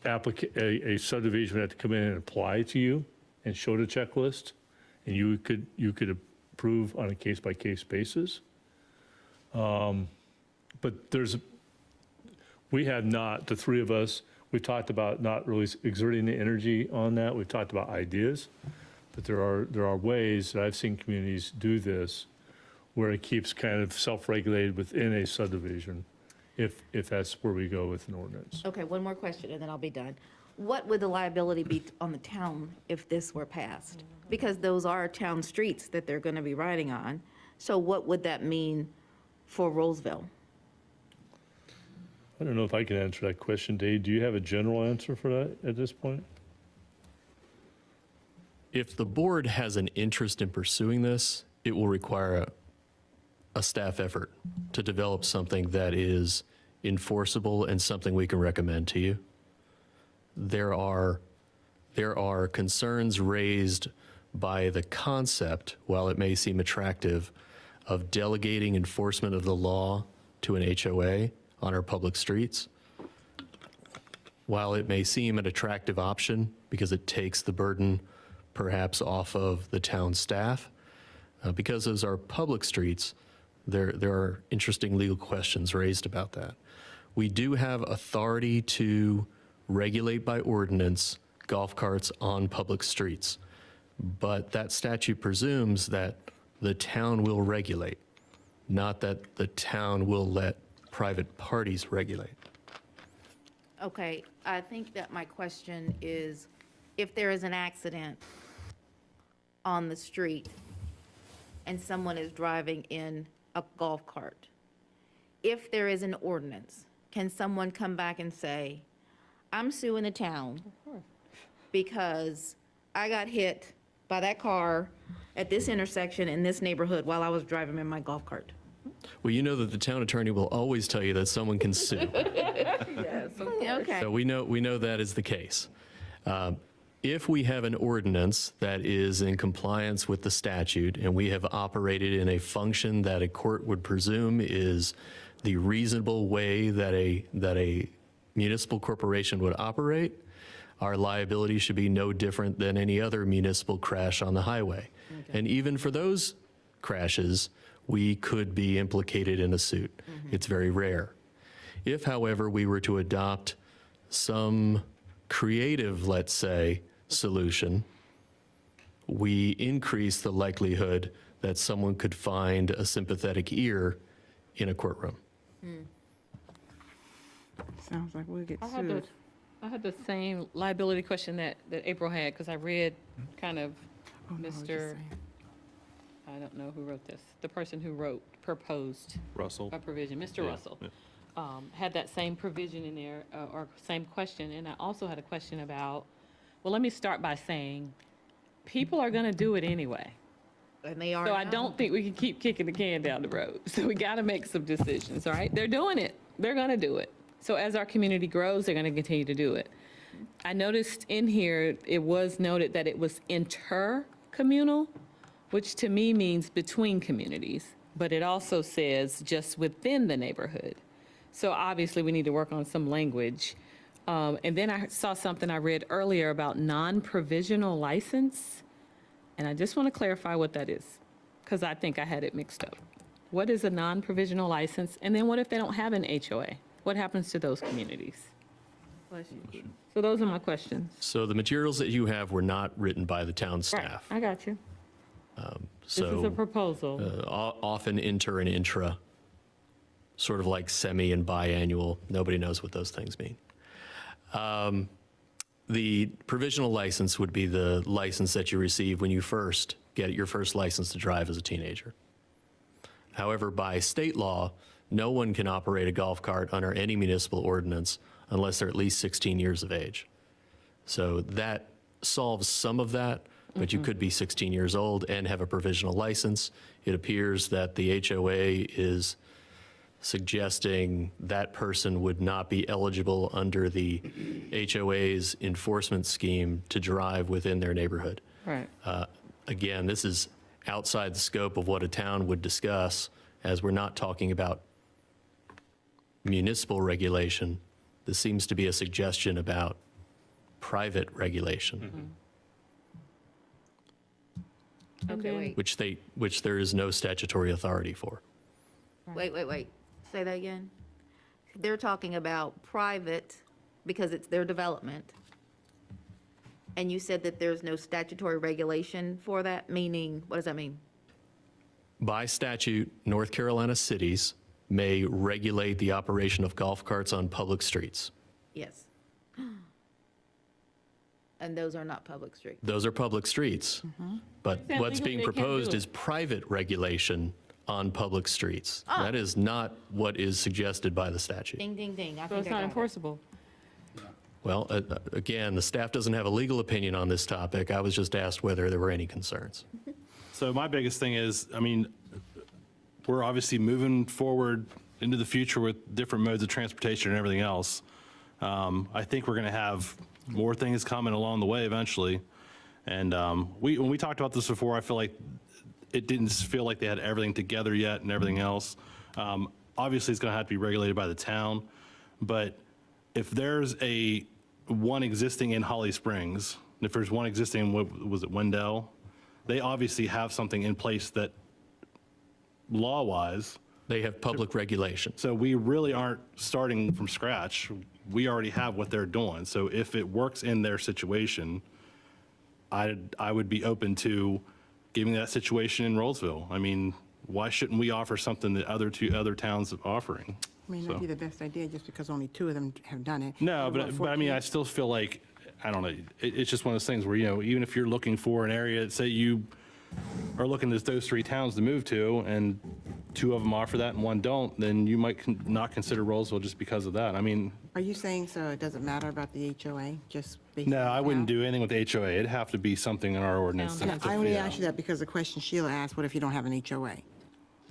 a subdivision would have to come in and apply to you and show the checklist, and you could approve on a case-by-case basis. But we have not, the three of us, we talked about not really exerting the energy on that. We've talked about ideas, but there are ways that I've seen communities do this where it keeps kind of self-regulated within a subdivision, if that's where we go with an ordinance. Okay, one more question, and then I'll be done. What would the liability be on the town if this were passed? Because those are town streets that they're going to be riding on. So what would that mean for Rolesville? I don't know if I can answer that question. Dave, do you have a general answer for that at this point? If the board has an interest in pursuing this, it will require a staff effort to develop something that is enforceable and something we can recommend to you. There are concerns raised by the concept, while it may seem attractive, of delegating enforcement of the law to an HOA on our public streets. While it may seem an attractive option because it takes the burden perhaps off of the town staff, because those are public streets, there are interesting legal questions raised about that. We do have authority to regulate by ordinance golf carts on public streets, but that statute presumes that the town will regulate, not that the town will let private parties regulate. Okay, I think that my question is, if there is an accident on the street and someone is driving in a golf cart, if there is an ordinance, can someone come back and say, I'm suing the town because I got hit by that car at this intersection in this neighborhood while I was driving in my golf cart? Well, you know that the town attorney will always tell you that someone can sue. Okay. So we know that is the case. If we have an ordinance that is in compliance with the statute and we have operated in a function that a court would presume is the reasonable way that a municipal corporation would operate, our liability should be no different than any other municipal crash on the highway. And even for those crashes, we could be implicated in a suit. It's very rare. If, however, we were to adopt some creative, let's say, solution, we increase the likelihood that someone could find a sympathetic ear in a courtroom. Sounds like we'll get I had sued. the same liability question that April had, because I read kind of Mr., I don't know who wrote this, the person who proposed Russell. a provision, Mr. Russell, had that same provision in there, or same question. And I also had a question about, well, let me start by saying, people are going to do it anyway. And they are So I now. don't think we can keep kicking the can down the road. So we got to make some decisions, all right? They're doing it. They're going to do it. So as our community grows, they're going to continue to do it. I noticed in here, it was noted that it was intercommunal, which to me means between communities, but it also says just within the neighborhood. So obviously, we need to work on some language. And then I saw something I read earlier about non-provisional license, and I just want to clarify what that is, because I think I had it mixed up. What is a non-provisional license? And then what if they don't have an HOA? What happens to those communities? So those are my questions. So the materials that you have were not written by the town staff. I got you. This is a So proposal. often inter and intra, sort of like semi and biannual. Nobody knows what those things mean. The provisional license would be the license that you receive when you first get your first license to drive as a teenager. However, by state law, no one can operate a golf cart under any municipal ordinance unless they're at least 16 years of age. So that solves some of that, but you could be 16 years old and have a provisional license. It appears that the HOA is suggesting that person would not be eligible under the HOA's enforcement scheme to drive within their neighborhood. Right. Again, this is outside the scope of what a town would discuss, as we're not talking about municipal regulation. This seems to be a suggestion about private regulation, Okay, wait. which there is no statutory authority for. Wait. Say that again. They're talking about private because it's their development. And you said that there's no statutory regulation for that, meaning, what does that mean? By statute, North Carolina cities may regulate the operation of golf carts on public streets. Yes. And those are not public streets. Those are public streets, but Then what's legally being they can't proposed do is it. private regulation on public streets. That is not what is suggested by the statute. Ding, ding, ding. I So think it's I not got it. enforceable. Well, again, the staff doesn't have a legal opinion on this topic. I was just asked whether there were any concerns. So my biggest thing is, I mean, we're obviously moving forward into the future with different modes of transportation and everything else. I think we're going to have more things coming along the way eventually. And when we talked about this before, I feel like it didn't feel like they had everything together yet and everything else. Obviously, it's going to have to be regulated by the town. But if there's one existing in Holly Springs, if there's one existing, what was it, Wendell? They obviously have something in place that law-wise. They have public regulation. So we really aren't starting from scratch. We already have what they're doing. So if it works in their situation, I would be open to giving that situation in Rolesville. I mean, why shouldn't we offer something that other towns are offering? May not be the best idea just because only 2 of them have done it. No, What, but I mean, 14? I still feel like, I don't know, it's just one of those things where, even if you're looking for an area, say you are looking at those 3 towns to move to, and 2 of them offer that and 1 don't, then you might not consider Rolesville just because of that. I mean, Are you saying so it doesn't matter about the HOA, just based no, on I wouldn't now? do anything with the HOA. It'd have to be something in our ordinance. Town to- I only yeah. asked you that because the question Sheila asked, what if you don't have an HOA?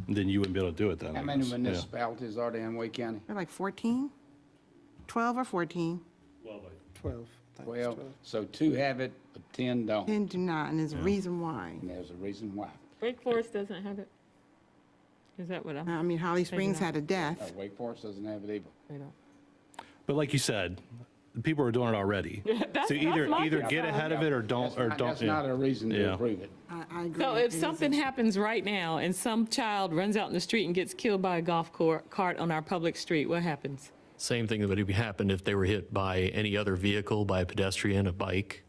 Then you wouldn't be able to do it then. How I many guess. Yeah. municipalities are there in Wake County? They're like 14? 12 or 14? 12. I think it's 12. 12. So 2 have it, but 10 don't. 10 do not, and there's a reason why. And there's a reason why. Wake Forest doesn't have it? Is that what I'm? I mean, Holly Springs had a death. Wake Forest doesn't have it either. They don't. But like you said, people are doing it already. That's- So either that's my either concern. get ahead of it or don't, That's yeah. not a reason to Yeah. approve it. I agree. So It if is something happens right now and some child runs out in the street and gets killed by a golf cart on our public street, what happens? Same thing that would happen if they were hit by any other vehicle, by a pedestrian, a bike.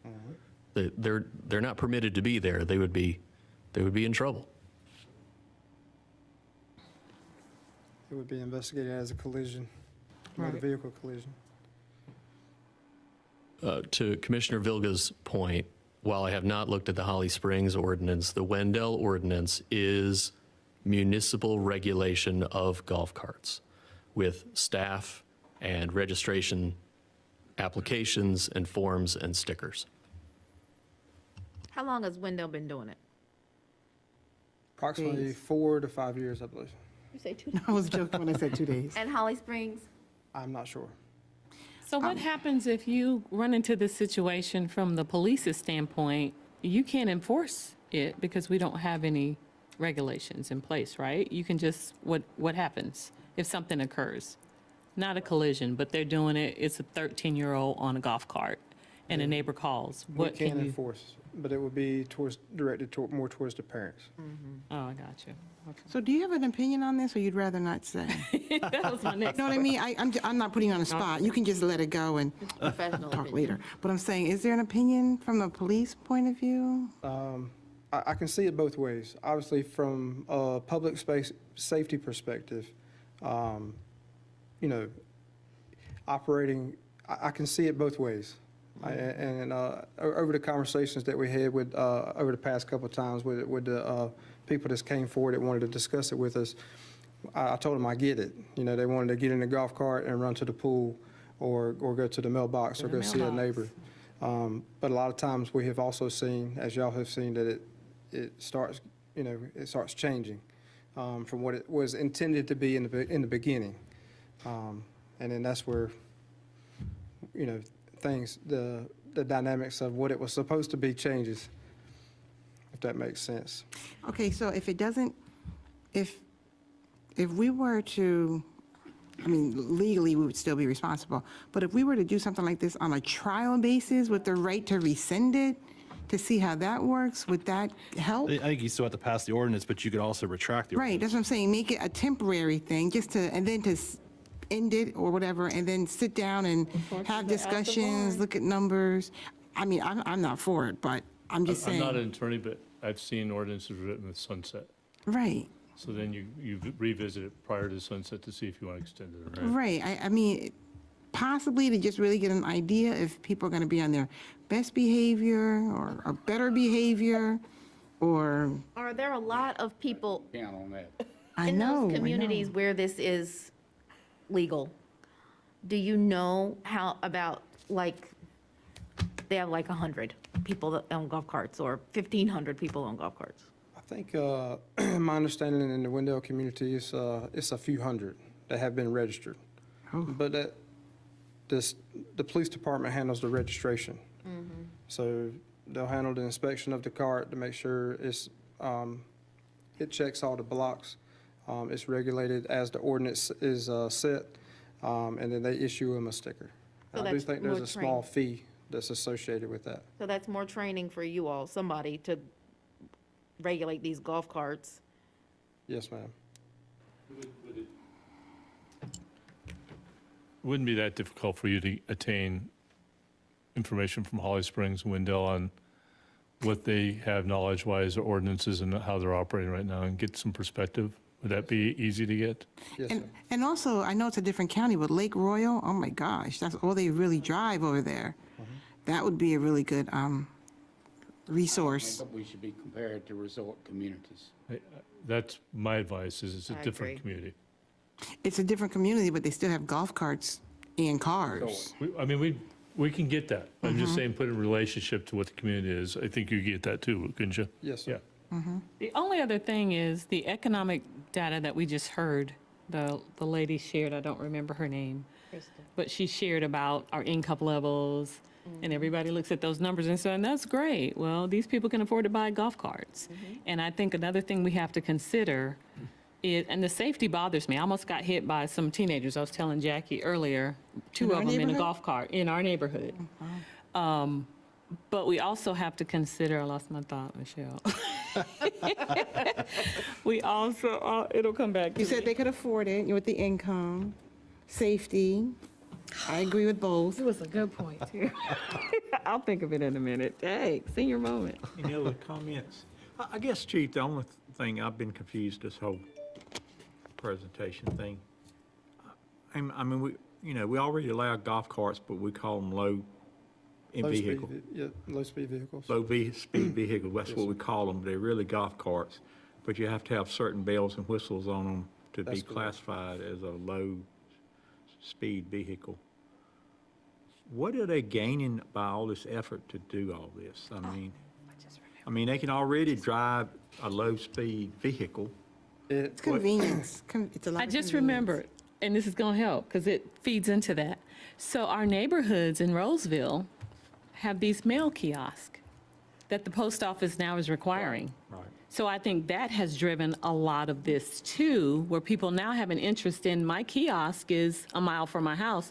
They're not permitted to be there. They would be in trouble. It would be investigated as a collision, motor Right. vehicle collision. To Commissioner Vilga's point, while I have not looked at the Holly Springs ordinance, the Wendell ordinance is municipal regulation of golf carts with staff and registration applications and forms and stickers. How long has Wendell been doing it? Approximately 4 to 5 years, I believe. You say 2 I was joking when I said 2 days. And Holly Springs? I'm not sure. So what happens if you run into this situation from the police's standpoint? You can't enforce it because we don't have any regulations in place, right? You can just, what happens if something occurs? Not a collision, but they're doing it, it's a 13-year-old on a golf cart and a neighbor calls. We What can can you? enforce, but it would be directed more towards the parents. Oh, I got you. Okay. So do you have an opinion on this, or you'd rather not say? That was my You next. know what I mean? I'm not putting you on the spot. You can just let it go and Professional talk opinion. later. But I'm saying, is there an opinion from the police point of view? I can see it both ways. Obviously, from a public space safety perspective, you know, operating, I can see it both ways. And over the conversations that we had with, over the past couple of times with the people that came forward that wanted to discuss it with us, I told them I get it. You know, they wanted to get in the golf cart and run to the pool or go to the mailbox or go see a neighbor. But a lot of times we have also seen, as y'all have seen, that it starts, you know, it starts changing from what it was intended to be in the beginning. And then that's where, you know, things, the dynamics of what it was supposed to be changes, if that makes sense. Okay, so if it doesn't, if we were to, I mean, legally, we would still be responsible, but if we were to do something like this on a trial basis with the right to rescind it, to see how that works, would that help? I think you still have to pass the ordinance, but you could also retract the ordinance. Right, that's what I'm saying, make it a temporary thing, just to, and then to end it or whatever, and then sit down and have discussions, look at numbers. I mean, I'm not for it, but I'm just I'm saying. not an attorney, but I've seen ordinances written with sunset. Right, So then you revisit it prior to sunset to see if you want to extend it, right? right. I mean, possibly to just really get an idea if people are going to be on their best behavior or better behavior, or, Are there a lot of people Count on that. I in know. those I communities know. where this is legal? Do you know how about, like, they have like 100 people that own golf carts or 1,500 people own golf carts? I think my understanding in the Wendell community is it's a few hundred that have been registered. But the police department handles the registration. So they'll handle the inspection of the cart to make sure it checks all the blocks. It's regulated as the ordinance is set, and then they issue them a sticker. So I do that's think there's more a small fee that's associated with that. So that's more training for you all, somebody to regulate these golf carts. Yes, ma'am. Wouldn't be that difficult for you to attain information from Holly Springs, Wendell on what they have knowledge-wise or ordinances and how they're operating right now and get some perspective? Would that be easy to get? Yes, ma'am. And also, I know it's a different county, but Lake Royal, oh my gosh, that's all they really drive over there. That would be a really good resource. But we should be compared to resort communities. That's my advice, is it's a I different agree. community. It's a different community, but they still have golf carts and cars. I mean, we can get that. I'm just saying, put it in relationship to what the community is. I think you get that too, couldn't you? Yes, sir. The only other thing is the economic data that we just heard, the lady shared, I don't remember her name, but she shared about our income levels, and everybody looks at those numbers and says, and that's great. Well, these people can afford to buy golf carts. And I think another thing we have to consider is, and the safety bothers me. I almost got hit by some teenagers. I was telling Jackie earlier, two of them in a golf cart in our neighborhood. But we also have to consider, I lost my thought, Michelle. We also, it'll come back to You said me. they could afford it with the income, safety. I agree with both. It was a good point, too. I'll think of it in a minute. Hey, senior moment. Any other comments? I guess, Chief, the only thing I've been confused this whole presentation thing. I mean, we already allow golf carts, but we call them low in vehicle. Low-speed vehicles. Speed vehicle, that's what we call them. They're really golf carts, but you have to have certain bells and whistles on them to be That's correct. classified as a low-speed vehicle. What are they gaining by all this effort to do all this? I mean, they can already drive a low-speed vehicle. It's convenience. It's a lot I of just convenience. remembered, and this is going to help because it feeds into that. So our neighborhoods in Rolesville have these mail kiosks that the post office now is requiring. Right. So I think that has driven a lot of this too, where people now have an interest in, my kiosk is a mile from my house.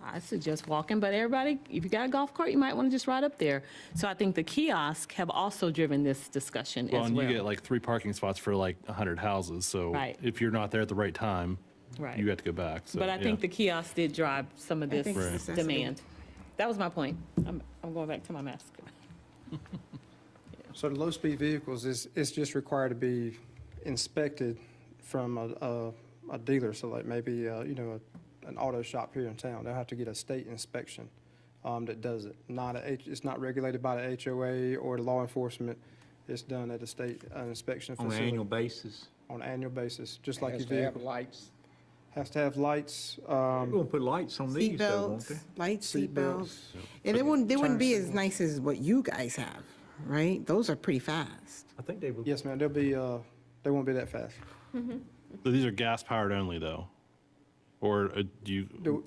I suggest walking, but everybody, if you got a golf cart, you might want to just ride up there. So I think the kiosks have also driven this discussion Well, as and well. you get like 3 parking spots for like 100 houses, so Right. if you're not there at the right time, Right. you have to go back. So, But I think the kiosk did drive some of this think it's necessity. demand. That was my point. I'm going back to my mask. So the low-speed vehicles is just required to be inspected from a dealer, so like maybe, an auto shop here in town. They'll have to get a state inspection that does it. It's not regulated by the HOA or the law enforcement. It's done at a state inspection On facility. an annual basis. On an annual basis, just like Has your to have vehicle. lights. Has to have lights. We're gonna put lights on these, though, won't they? Seatbelts, light Seat seatbelts. belts. And they wouldn't be as signals. nice as what you guys have, right? Those are pretty fast. I think they were. Yes, ma'am, they won't be that fast. So these are gas powered only though? Or do you,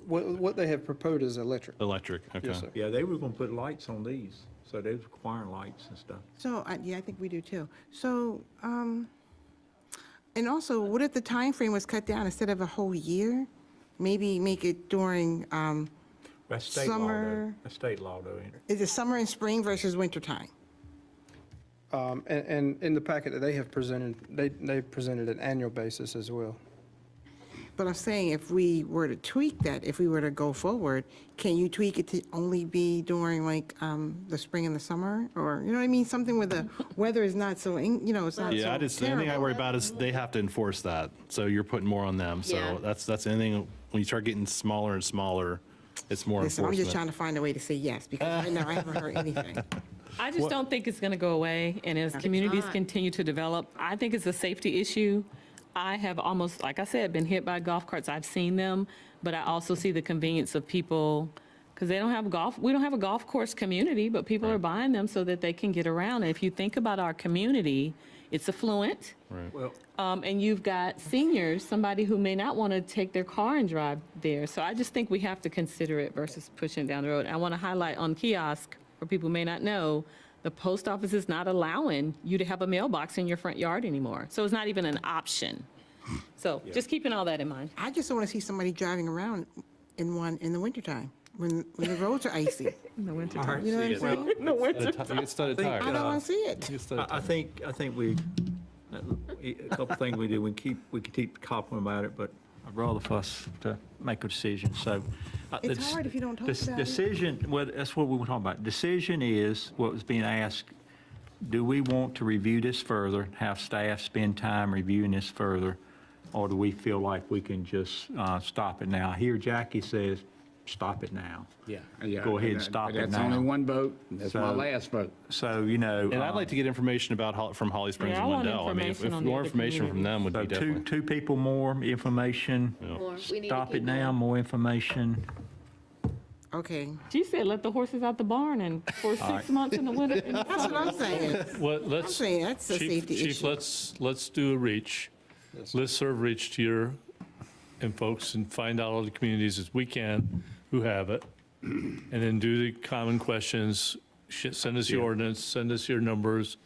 What they have proposed is electric. electric? Okay. Yes, sir. Yeah, they were gonna put lights on these, so they was requiring lights and stuff. So, I think we do too. So, and also, what if the time frame was cut down instead of a whole year? Maybe make it during, That's state law, though. Summer. That's state law, though, ain't it? is it summer and spring versus winter time? And in the packet that they have presented, they presented an annual basis as well. But I'm saying if we were to tweak that, if we were to go forward, can you tweak it to only be during like the spring and the summer? Or, you know what I mean? Something where the weather is not so, it's not so terrible. Yeah, the only thing I worry about is they have to enforce that, so you're putting more on them. Yeah. So that's anything, when you start getting smaller and smaller, it's more Listen, I'm just trying enforcement. to find a way to say yes, because right now I haven't heard anything. I just don't think it's going to go away, and as communities not. continue to develop, I think it's a safety issue. I have almost, like I said, been hit by golf carts. I've seen them, but I also see the convenience of people, because we don't have a golf course community, but people are buying them so that they can get around. And if you think about our community, it's affluent, Well, and you've got seniors, somebody who may not want to take their car and drive there. So I just think we have to consider it versus pushing it down the road. I want to highlight on kiosk, for people who may not know, the post office is not allowing you to have a mailbox in your front yard anymore. So it's not even an option. So just keeping all that in mind. I just don't want to see somebody driving around in one in the wintertime, when the roads are icy. In the winter. all right. You know what I'm saying? No winter. You get studded I tires. don't want to see it. You get studded I think a couple things we do, we can keep talking about it, but I'd rather for us to make a decision, so. It's hard if you don't talk about it. Decision, well, that's what we were talking about. Decision is what was being asked, do we want to review this further, have staff spend time reviewing this further, or do we feel like we can just stop it now? Here Jackie says, stop it now. Yeah. Go ahead and stop it That's now. only one vote. That's my So- last vote. So, And I'd like to get information about, from Holly Springs Yeah, I and want Lindell. I mean, if information on the more other information from them would be so definitely. two people more information, More. We need to stop keep it now, going. more information. Okay, She said, let the horses out the barn and for 6 months in the winter. in the that's what summer. I'm saying. Well, I'm let's, saying that's a Chief, safety Chief, issue. let's do a reach. Let's serve reach to your, and folks, and find out all the communities as we can who have it. And then do the common questions, send us your ordinance, send us your numbers,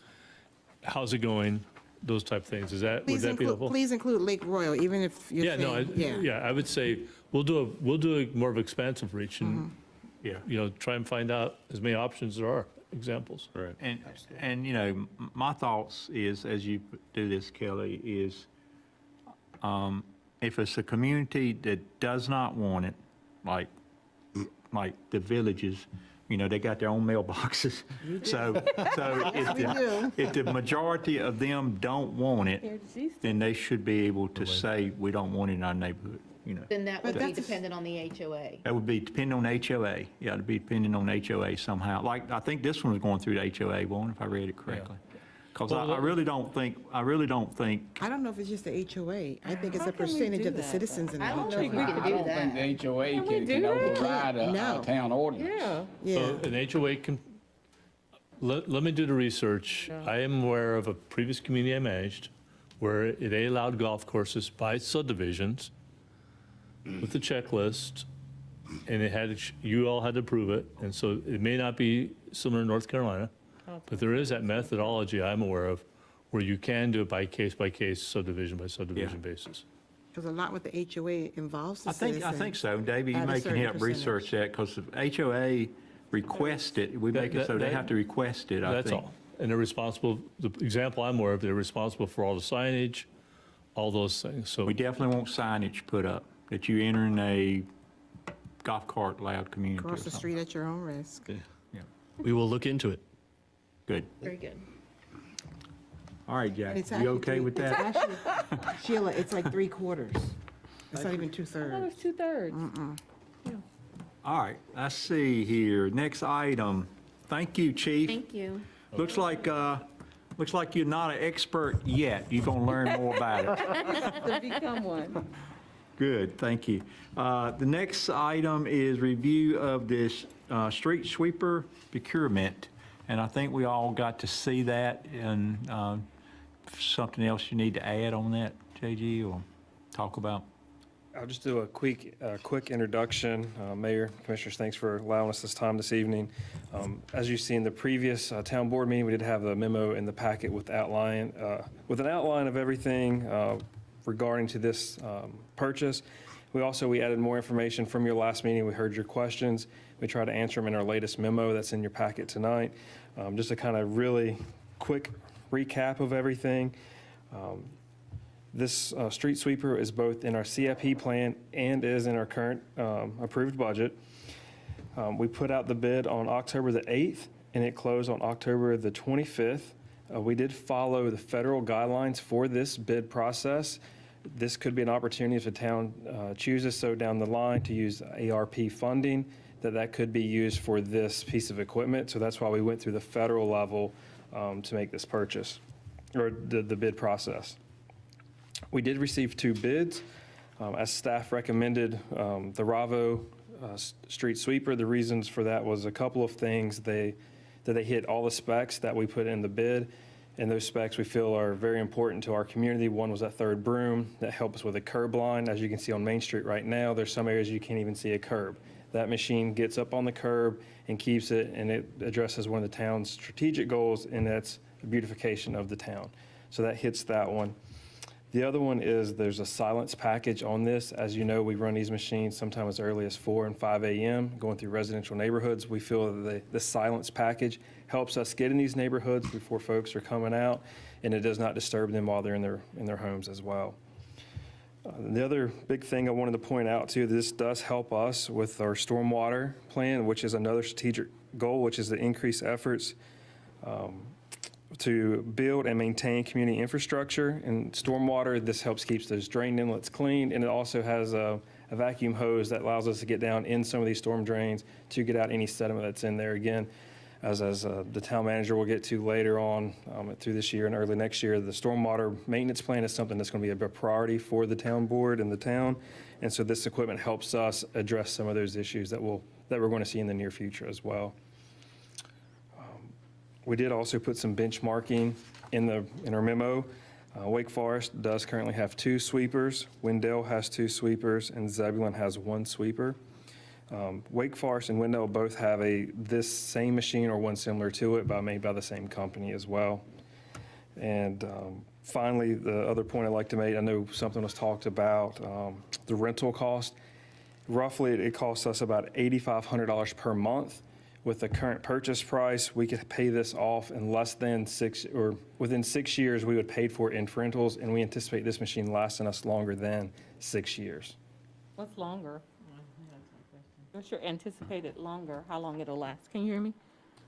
how's it going, those type of things. Would that be helpful? Please include Lake Royal, even if you're Yeah, no, saying, yeah, I would say, we'll do a more of expansive reach and, Yeah. try and find out as many options there are, examples. Right. And my thoughts is, as you do this, Kelly, is if it's a community that does not want it, like the villages, they got their own mailboxes. So if the majority of them don't want it, then they should be able to say, we don't want it in our neighborhood, Then that would be that's- dependent on the HOA. That would be depending on HOA. Yeah, it'd be depending on HOA somehow. Like, I think this one was going through the HOA, Warren, if I read it correctly. Because Well, I really don't think, I don't know if it's just the HOA. I think it's a percentage of the citizens in the I don't know if HOA. we can I do don't think that. the HOA we can do that? override a No. town ordinance. Yeah, So an HOA can, let me do the research. I am aware of a previous community I managed where they allowed golf courses by subdivisions with the checklist, and you all had to approve it. And so it may not be similar in North Carolina, but there is that methodology I'm aware of where you can do it by case, subdivision by subdivision basis. because a lot with the HOA involves the I citizens. think so. David, you At a may can certain help research that, because if HOA request it, we make it so they have to request it, I think. That's all. And they're responsible, the example I'm aware of, they're responsible for all the signage, all those things. So We definitely want signage put up, that you enter in a golf cart allowed community or Across the something. street at your own risk. Yeah, We will look into it. good. Very good. All right, Jack, It's you actually okay three- with it's that? actually- Sheila, it's like 3/4. It's not even Oh, 2/3. it's 2/3. All right, let's see here. Next item. Thank you, Chief. Thank you. Looks like you're not an expert yet. You're going to learn more about it. To become one. Good, thank you. The next item is review of this street sweeper procurement. And I think we all got to see that, and something else you need to add on that, JG, or talk about? I'll just do a quick introduction. Mayor, Commissioners, thanks for allowing us this time this evening. As you see in the previous town board meeting, we did have a memo in the packet with an outline of everything regarding to this purchase. We added more information from your last meeting. We heard your questions. We tried to answer them in our latest memo that's in your packet tonight. Just a kind of really quick recap of everything. This street sweeper is both in our CIP plan and is in our current approved budget. We put out the bid on October the 8th, and it closed on October the 25th. We did follow the federal guidelines for this bid process. This could be an opportunity if the town chooses so down the line to use ARP funding, that could be used for this piece of equipment. So that's why we went through the federal level to make this purchase, or the bid process. We did receive 2 bids. As staff recommended, the Ravo street sweeper. The reasons for that was a couple of things. That they hit all the specs that we put in the bid, and those specs we feel are very important to our community. One was that third broom that helps with a curb line. As you can see on Main Street right now, there's some areas you can't even see a curb. That machine gets up on the curb and keeps it, and it addresses one of the town's strategic goals, and that's the beautification of the town. So that hits that one. The other one is there's a silence package on this. As you know, we run these machines sometimes as early as 4 and 5 a.m. going through residential neighborhoods. We feel that the silence package helps us get in these neighborhoods before folks are coming out, and it does not disturb them while they're in their homes as well. The other big thing I wanted to point out too, this does help us with our stormwater plan, which is another strategic goal, which is to increase efforts to build and maintain community infrastructure. And stormwater, this helps keeps those drain inlets clean, and it also has a vacuum hose that allows us to get down in some of these storm drains to get out any sediment that's in there. Again, as the town manager will get to later on through this year and early next year, the stormwater maintenance plan is something that's going to be a priority for the town board and the town. And so this equipment helps us address some of those issues that we'll that we're going to see in the near future as well. We did also put some benchmarking in our memo. Wake Forest does currently have 2 sweepers, Wendell has 2 sweepers, and Zebulon has 1 sweeper. Wake Forest and Wendell both have this same machine or one similar to it, made by the same company as well. And finally, the other point I'd like to make, I know something was talked about, the rental cost. Roughly, it costs us about $8,500 per month. With the current purchase price, we could pay this off in within 6 years, we would pay for it in rentals, and we anticipate this machine lasting us longer than 6 years. What's longer? What's your anticipated longer, how long it'll last? Can you hear me?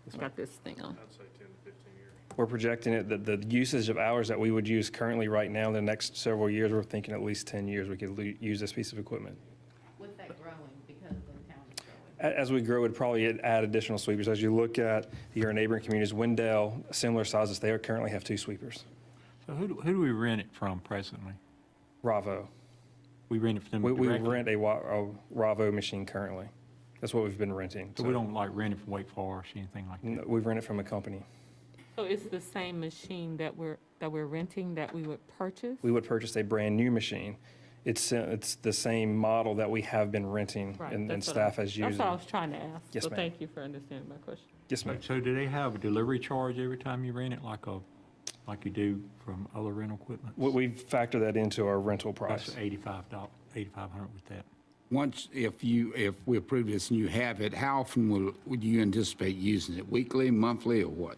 It's got this thing on. I'd say 10 to 15 years. We're projecting it that the usage of hours that we would use currently right now in the next several years, we're thinking at least 10 years we could use this piece of equipment. With that growing, because the town is growing. As we grow, it'd probably add additional sweepers. As you look at your neighboring communities, Wendell, similar sizes, they currently have 2 sweepers. So who do we rent it from presently? Ravo. We rent it from them We directly? rent a Ravo machine currently. That's what we've been renting. So we don't like rent it from Wake Forest, anything like that? No, we rent it from a company. So it's the same machine that we're renting that we would purchase? We would purchase a brand-new machine. It's the same model that we have been renting Right, and that's what staff has used. That's what I was trying to ask. Yes, So ma'am. thank you for understanding my question. Yes, ma'am. So do they have a delivery charge every time you rent it, like you do from other rental equipment? We factor that into our rental That's price. $8,500 with that. Once, if we approve this and you have it, how often would you anticipate using it? Weekly, monthly, or what?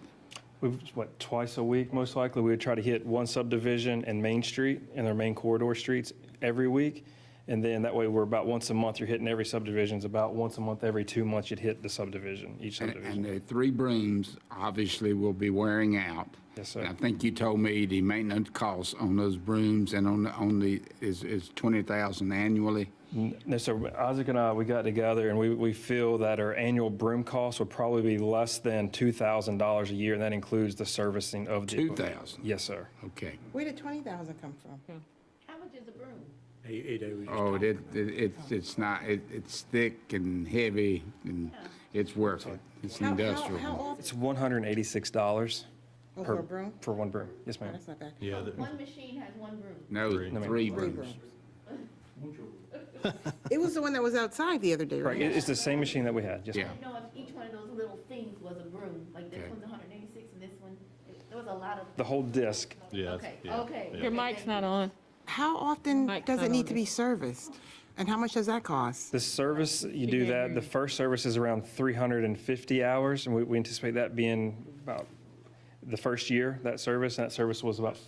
Twice a week, most likely. We would try to hit one subdivision and Main Street and their main corridor streets every week. And then that way, we're about once a month, you're hitting every subdivision. It's about once a month, every 2 months, you'd hit the subdivision, each subdivision. And the 3 brooms obviously will be wearing out. Yes, sir. And I think you told me the maintenance costs on those brooms and on the is $20,000 annually. No, so Isaac and I, we got together and we feel that our annual broom cost would probably be less than $2,000 a year, and that includes the servicing of the. $2,000? Yes, sir. Okay. Where did 20,000 come from? How much is a broom? Oh, it's not, it's thick and heavy, and it's worth it. It's industrial. How often? It's $186 Oh, for a broom? for one broom. Yes, Oh, ma'am. that's not bad. Yeah, One machine has one broom. No, No, ma'am. 3 Three brooms. brooms. It was the one that was outside the other day, Right, right? it's the same machine that we had. Yes, Yeah. ma'am. I don't know if each one of those little things was a broom, like this Okay. one's 186 and this one, there was a lot of. The whole disc. yeah. Okay, yeah. okay. Your mic's not on. How often Mike's does not it need on to be serviced? And how much does that cost? The service, you do that, the first service is around 350 hours, and we anticipate that being about the first year, that service was about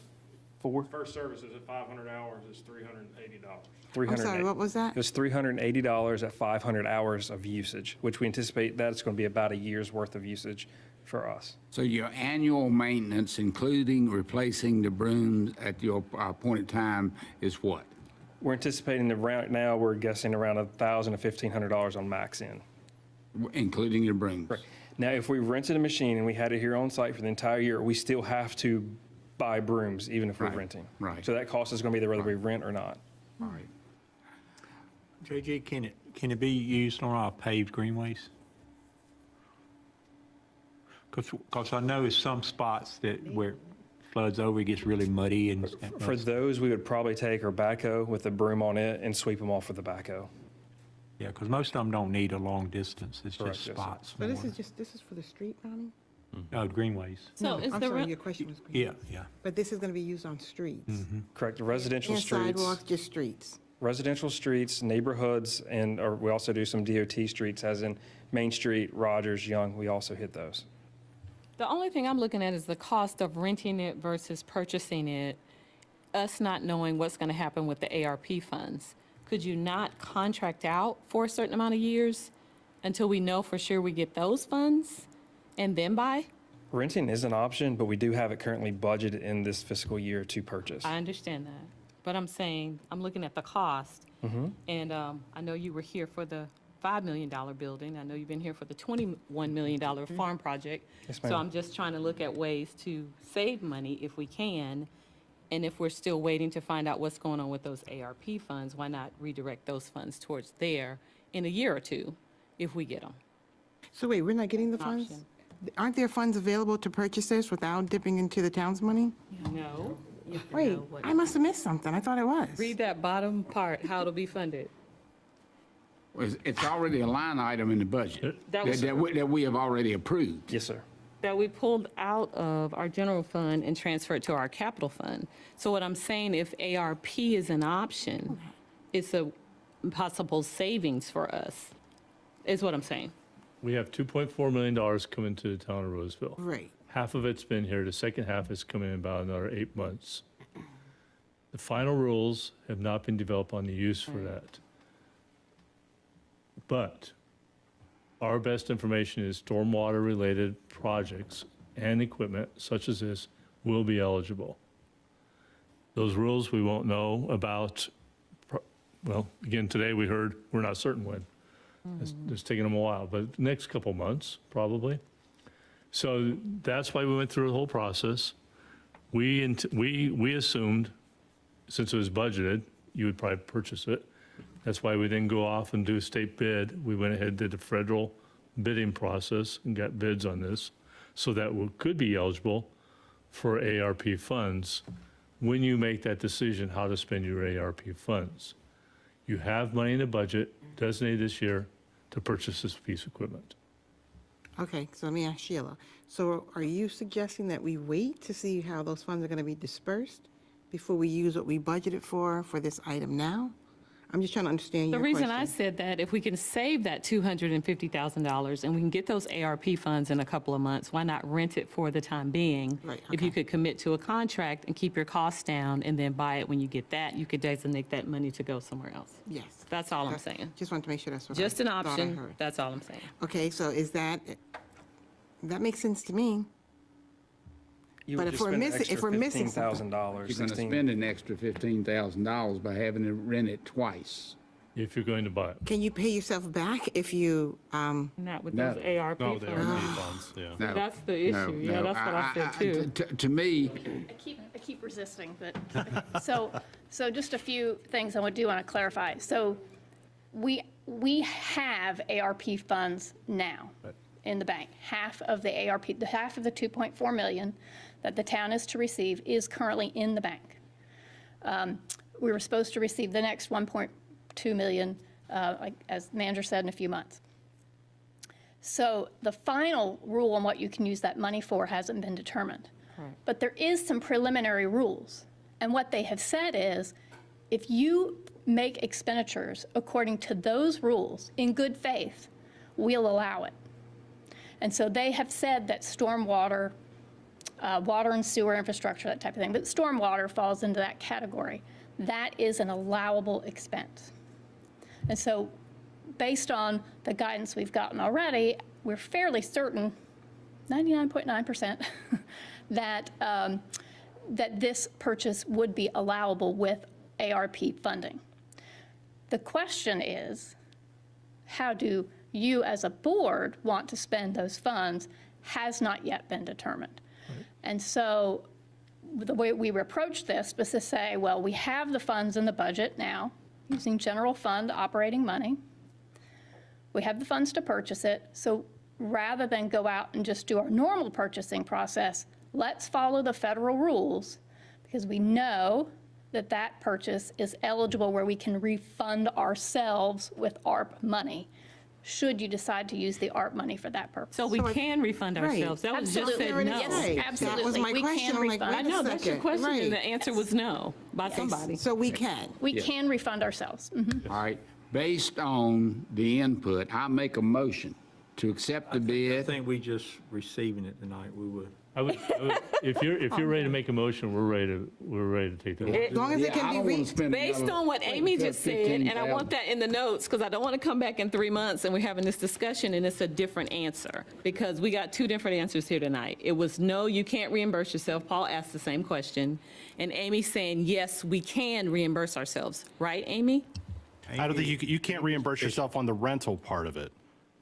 4. First service is at 500 hours, it's $380. I'm sorry, what was that? It was $380 at 500 hours of usage, which we anticipate that's going to be about a year's worth of usage for us. So your annual maintenance, including replacing the brooms at your appointed time, is what? We're anticipating that right now, we're guessing around $1,000 to $1,500 on max in. Including the brooms? Now, if we rented a machine and we had it here on site for the entire year, we still have to buy brooms, even if we're Right, renting. right. So that cost is going to be there whether we rent or not. All right. JJ, can it be used on our paved greenways? Because I know there's some spots where it floods over, it gets really muddy and. For those, we would probably take our backhoe with a broom on it and sweep them off with the backhoe. Yeah, because most of them don't need a long distance, it's Correct, just yes, sir. spots. So this more. is for the street, Ronnie? Greenways. So is I'm the, sorry, your question was green. Yeah. But this is going to be used on streets? Correct, the residential And streets. sidewalks, just streets? Residential streets, neighborhoods, or we also do some DOT streets, as in Main Street, Rogers, Young, we also hit those. the only thing I'm looking at is the cost of renting it versus purchasing it, us not knowing what's going to happen with the ARP funds. Could you not contract out for a certain amount of years until we know for sure we get those funds and then buy? Renting is an option, but we do have it currently budgeted in this fiscal year to purchase. I understand that, but I'm saying, I'm looking at the cost. And I know you were here for the $5 million building. I know you've been here for the $21 million farm project. Yes, So ma'am. I'm just trying to look at ways to save money if we can. And if we're still waiting to find out what's going on with those ARP funds, why not redirect those funds towards there in a year or two if we get them. So wait, we're not getting the funds? Option. Aren't there funds available to purchase this without dipping into the town's money? No. Wait, I must have missed something. I thought it was. Read that bottom part, how it'll be funded. It's already a line item in the budget That was- that we have already approved. Yes, sir. That we pulled out of our general fund and transferred to our capital fund. So what I'm saying, if ARP is an option, it's a possible savings for us, is what I'm saying. We have $2.4 million coming to the town of Roseville. Right. Half of it's been here, the second half is coming in about another 8 months. The final rules have not been developed on the use for that. But our best information is stormwater-related projects and equipment such as this will be eligible. Those rules we won't know about, well, again, today we heard we're not certain when. It's taking them a while, but next couple months, probably. So that's why we went through the whole process. We assumed, since it was budgeted, you would probably purchase it. That's why we didn't go off and do a state bid. We went ahead and did a federal bidding process and got bids on this so that we could be eligible for ARP funds when you make that decision how to spend your ARP funds. You have money in the budget designated this year to purchase this piece of equipment. Okay, so let me ask Sheila. So are you suggesting that we wait to see how those funds are going to be dispersed before we use what we budgeted for this item now? I'm just trying to understand The your reason question. I said that, if we can save that $250,000 and we can get those ARP funds in a couple of months, why not rent it for the time being? Right, If you could commit to a contract and keep your costs down and then buy it when you get that, you could designate that money to go somewhere else. Yes. That's all I'm Okay. saying. Just wanted to make sure that's what Just an I thought I option, heard. that's all I'm saying. Okay, so that makes sense to me. You But would if just we're spend an missing- if extra we're missing something- $15,000, You're going to 16. spend an extra $15,000 by having to rent it twice. If you're going to buy it. Can you pay yourself back if you, Not with No. those ARP No, the funds. ARP funds, yeah. No, That's the issue. no, Yeah, no. that's what I said too. To me, I keep resisting, but, so just a few things I do want to clarify. So we have ARP funds now in the bank. Half of the ARP, half of the 2.4 million that the town is to receive is currently in the bank. We were supposed to receive the next 1.2 million, as the manager said, in a few months. So the final rule on what you can use that money for hasn't been determined. But there is some preliminary rules. And what they have said is, if you make expenditures according to those rules in good faith, we'll allow it. And so they have said that stormwater, water and sewer infrastructure, that type of thing, but stormwater falls into that category. That is an allowable expense. And so based on the guidance we've gotten already, we're fairly certain, 99.9%, that, that this purchase would be allowable with ARP funding. The question is, how do you as a board want to spend those funds has not yet been determined. And so the way we approach this was to say, well, we have the funds in the budget now, using general fund operating money. We have the funds to purchase it. So rather than go out and just do our normal purchasing process, let's follow the federal rules, because we know that that purchase is eligible where we can refund ourselves with ARP money, should you decide to use the ARP money for that purpose. So we can refund Right. ourselves. That was just Absolutely. said no. Yes, absolutely. That was my We can question. I'm like, refund. I wait a know, that's your second. question, Right. and the answer was no by somebody. So we can. We can refund ourselves. Mhm. all right, based on the input, I make a motion to accept the I bid. think we just receiving it tonight, we would. I would, if you're ready to make a motion, we're ready to take that. As long as it Yeah, I can be don't wanna reached. spend Based another on what Amy just said, and I 15,000. want that in the notes, because I don't want to come back in 3 months and we're having this discussion and it's a different answer, because we got two different answers here tonight. It was no, you can't reimburse yourself. Paul asked the same question. And Amy saying, yes, we can reimburse ourselves. Right, Amy? I don't think you can't reimburse yourself on the rental part of it.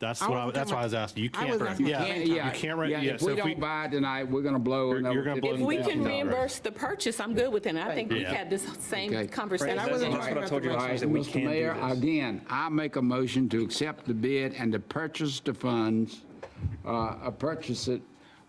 That's I what wasn't that's talking why I was asking. You I can't, was asking yeah, about you can't rent, yeah, If so we if we, don't buy it tonight, we're gonna blow another. You're gonna blow If we can $50,000. reimburse the purchase, I'm good with it. And I think we've Yeah. had this same Okay. conversation. And I wasn't That's talking what I about told the you All rent. right, that we Mr. can do Mayor, this. again, I make a motion to accept the bid and to purchase the funds, purchase it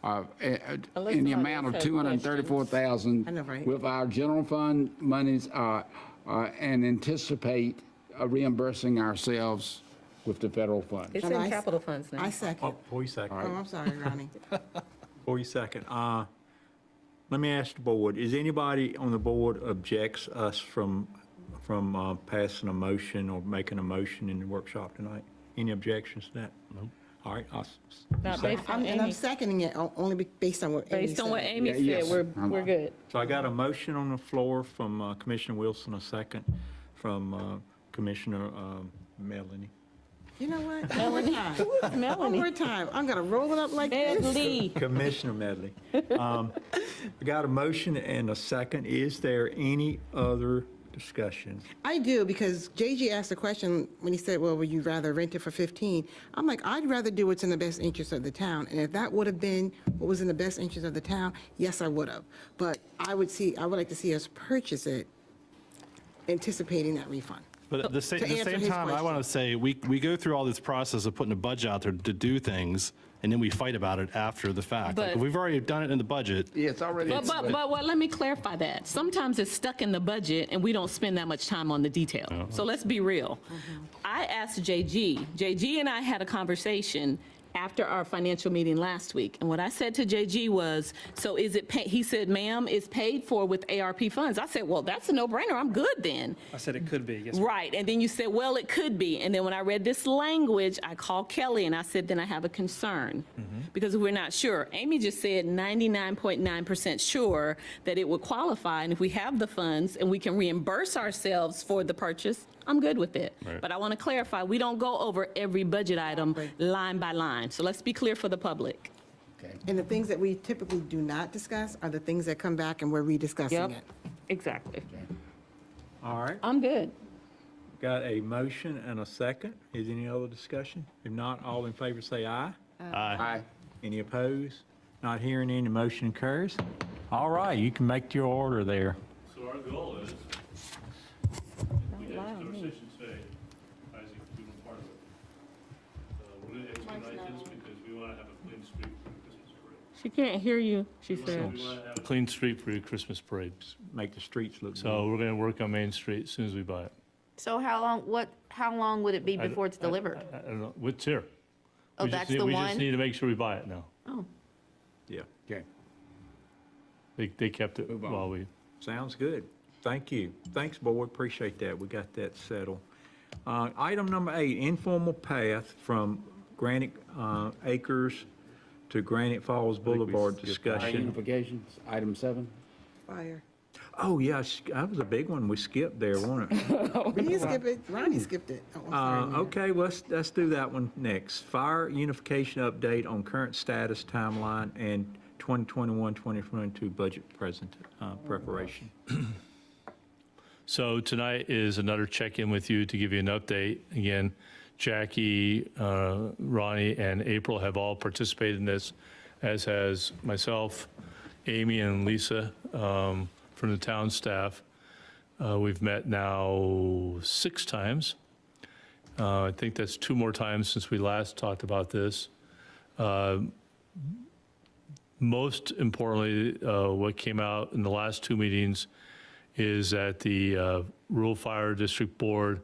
Unless in the somebody amount of else has $234,000. I know, right? With our general fund monies, and anticipate reimbursing ourselves with the federal funds. It's And in I- capital funds now. I second. Oh, 40 seconds. Oh, I'm sorry, Ronnie. 40 second. Let me ask the board, is anybody on the board objects us from passing a motion or making a motion in the workshop tonight? Any objections to that? No. All right, Not based on And I'm Amy. seconding it only based on what Amy Based on what said. Amy Yeah, said, yes. we're good. So I got a motion on the floor from Commissioner Wilson, a second from Commissioner Melanie. You know what? Melanie. One Melanie. more time. I'm gonna roll it up like this. Medley. Commissioner Medley. I got a motion and a second. Is there any other discussion? I do, because JG asked a question when he said, well, would you rather rent it for 15? I'm like, I'd rather do what's in the best interest of the town. And if that would have been what was in the best interest of the town, yes, I would have. But I would like to see us purchase it anticipating that refund. but at the same, To answer his time, I want to say, we go through all this process of putting a budget out there to do things, and then we fight about it after the fact. Like, But- if we've already done it in the budget, Yeah, it's already. But let me clarify that. Sometimes it's stuck in the budget and we don't spend that much time on the detail. So let's be real. I asked JG and I had a conversation after our financial meeting last week. And what I said to JG was, so is it he said, ma'am, it's paid for with ARP funds. I said, well, that's a no-brainer. I'm good then. I said it could be, yes. ma'am. Right, and then you said, well, it could be. And then when I read this language, I called Kelly and I said, then I have a concern because we're not sure. Amy just said 99.9% sure that it would qualify, and if we have the funds and we can reimburse ourselves for the purchase, I'm good with it. Right. But I want to clarify, we don't go over every budget item line by line. So let's be clear for the public. And the things that we typically do not discuss are the things that come back and we're rediscussing Yep, it. exactly. All right, I'm good. got a motion and a second. Is any other discussion? If not, all in favor say aye. Aye. Any opposed? Not hearing any, motion carries. All right, you can make your order there. So our goal is, we have our session today, Isaac, doing part of it. We're going to expedite this because we want to have a clean street for the Christmas parade. She can't hear you, she said. We want to have a clean street for your Christmas parade. Make the streets look So we're going to work on Main Street as soon as we buy it. So how long would it be before it's delivered? I don't know, what's here? Oh, We just that's need- the We just one? need to make sure we buy it now. Oh, Yeah, Okay. They kept it while we, sounds good. Thank you. Thanks, board, appreciate that. We got that settled. Item number 8, informal path from Granite Acres to Granite Falls Boulevard discussion. Unification, item 7. Fire. Oh, yeah, that was a big one we skipped there, wasn't it? We didn't skip it. Ronnie skipped it. Oh, I'm sorry, Mayor. Okay, let's do that one next. Fire unification update on current status, timeline, and 2021-2022 budget preparation. so tonight is another check-in with you to give you an update. Again, Jackie, Ronnie, and April have all participated in this, as has myself, Amy, and Lisa from the town staff. We've met now 6 times. I think that's 2 more times since we last talked about this. Most importantly, what came out in the last 2 meetings is that the Rural Fire District Board,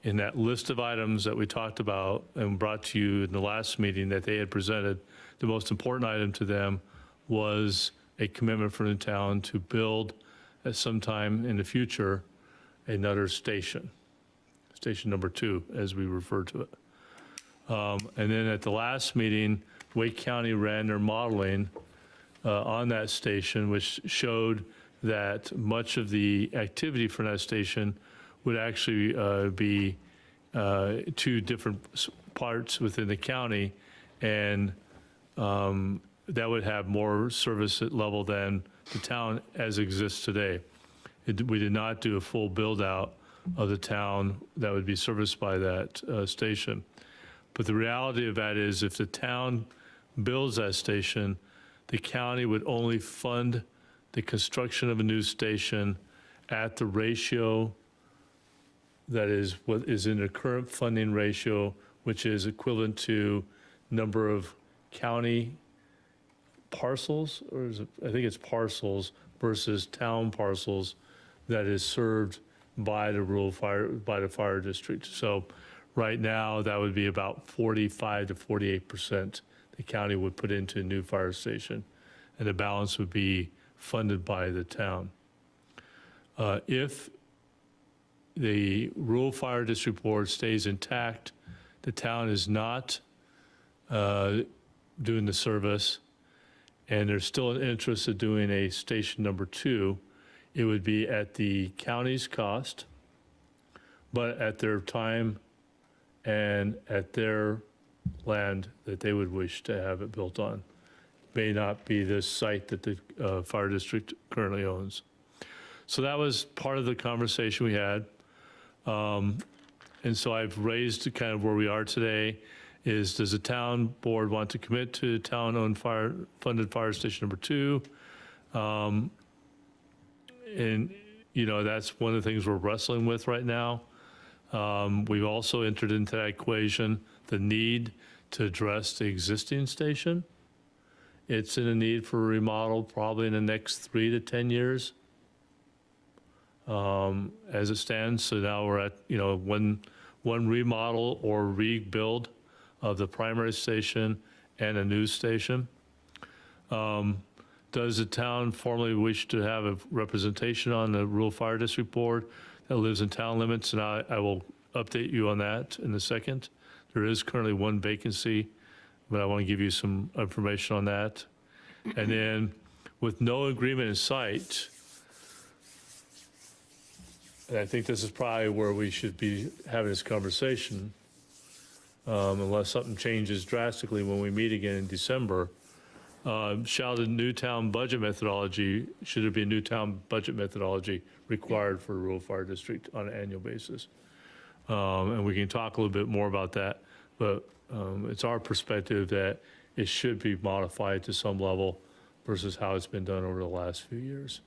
in that list of items that we talked about and brought to you in the last meeting that they had presented, the most important item to them was a commitment from the town to build at some time in the future another station, station number 2, as we refer to it. And then at the last meeting, Wake County ran their modeling on that station, which showed that much of the activity for that station would actually be 2 different parts within the county, and that would have more service level than the town as exists today. We did not do a full build-out of the town that would be serviced by that station. But the reality of that is if the town builds that station, the county would only fund the construction of a new station at the ratio that is what is in the current funding ratio, which is equivalent to number of county parcels, or is it, I think it's parcels versus town parcels that is served by the fire district. So right now, that would be about 45 to 48% the county would put into a new fire station, and the balance would be funded by the town. If the rural fire district board stays intact, the town is not doing the service, and there's still an interest of doing a station number 2, it would be at the county's cost, but at their time and at their land that they would wish to have it built on. May not be the site that the fire district currently owns. So that was part of the conversation we had. And so I've raised kind of where we are today is, does the town board want to commit to town-owned funded fire station number 2? And, you know, that's one of the things we're wrestling with right now. We've also entered into that equation the need to address the existing station. It's in a need for a remodel probably in the next 3 to 10 years as it stands. So now we're at, you know, one remodel or rebuild of the primary station and a new station. Does the town formally wish to have a representation on the rural fire district board that lives in town limits? And I will update you on that in a second. There is currently one vacancy, but I want to give you some information on that. And then with no agreement in sight, and I think this is probably where we should be having this conversation, unless something changes drastically when we meet again in December, should there be a new town budget methodology required for a rural fire district on an annual basis? And we can talk a little bit more about that, but it's our perspective that it should be modified to some level versus how it's been done over the last few years.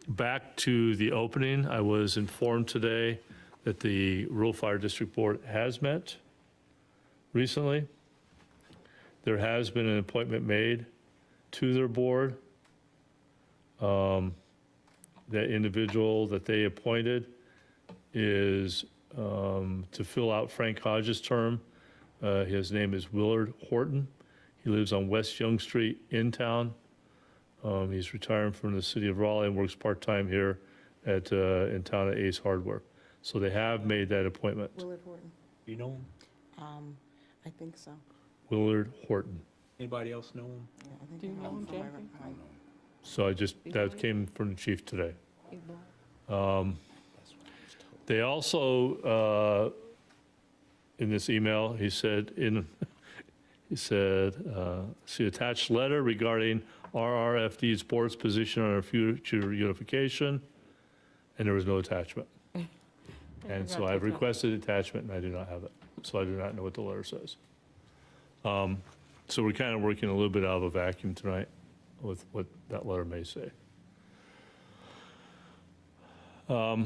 Back to the opening, I was informed today that the Rural Fire District Board has met recently. There has been an appointment made to their board. That individual that they appointed is to fill out Frank Hodges' term. His name is Willard Horton. He lives on West Young Street in town. He's retiring from the city of Raleigh and works part-time here in town at Ace Hardware. So they have made that appointment. Willard Horton. You know him? I think so. Willard Horton. Anybody else know him? Yeah, I think Do you know him, Jackie? So that came from the chief today. They also, in this email, he said, see attached letter regarding RRFD's board's position on our future unification, and there was no attachment. And so I've requested attachment, and I do not have it. So I do not know what the letter says. So we're kind of working a little bit out of a vacuum tonight with what that letter may say. I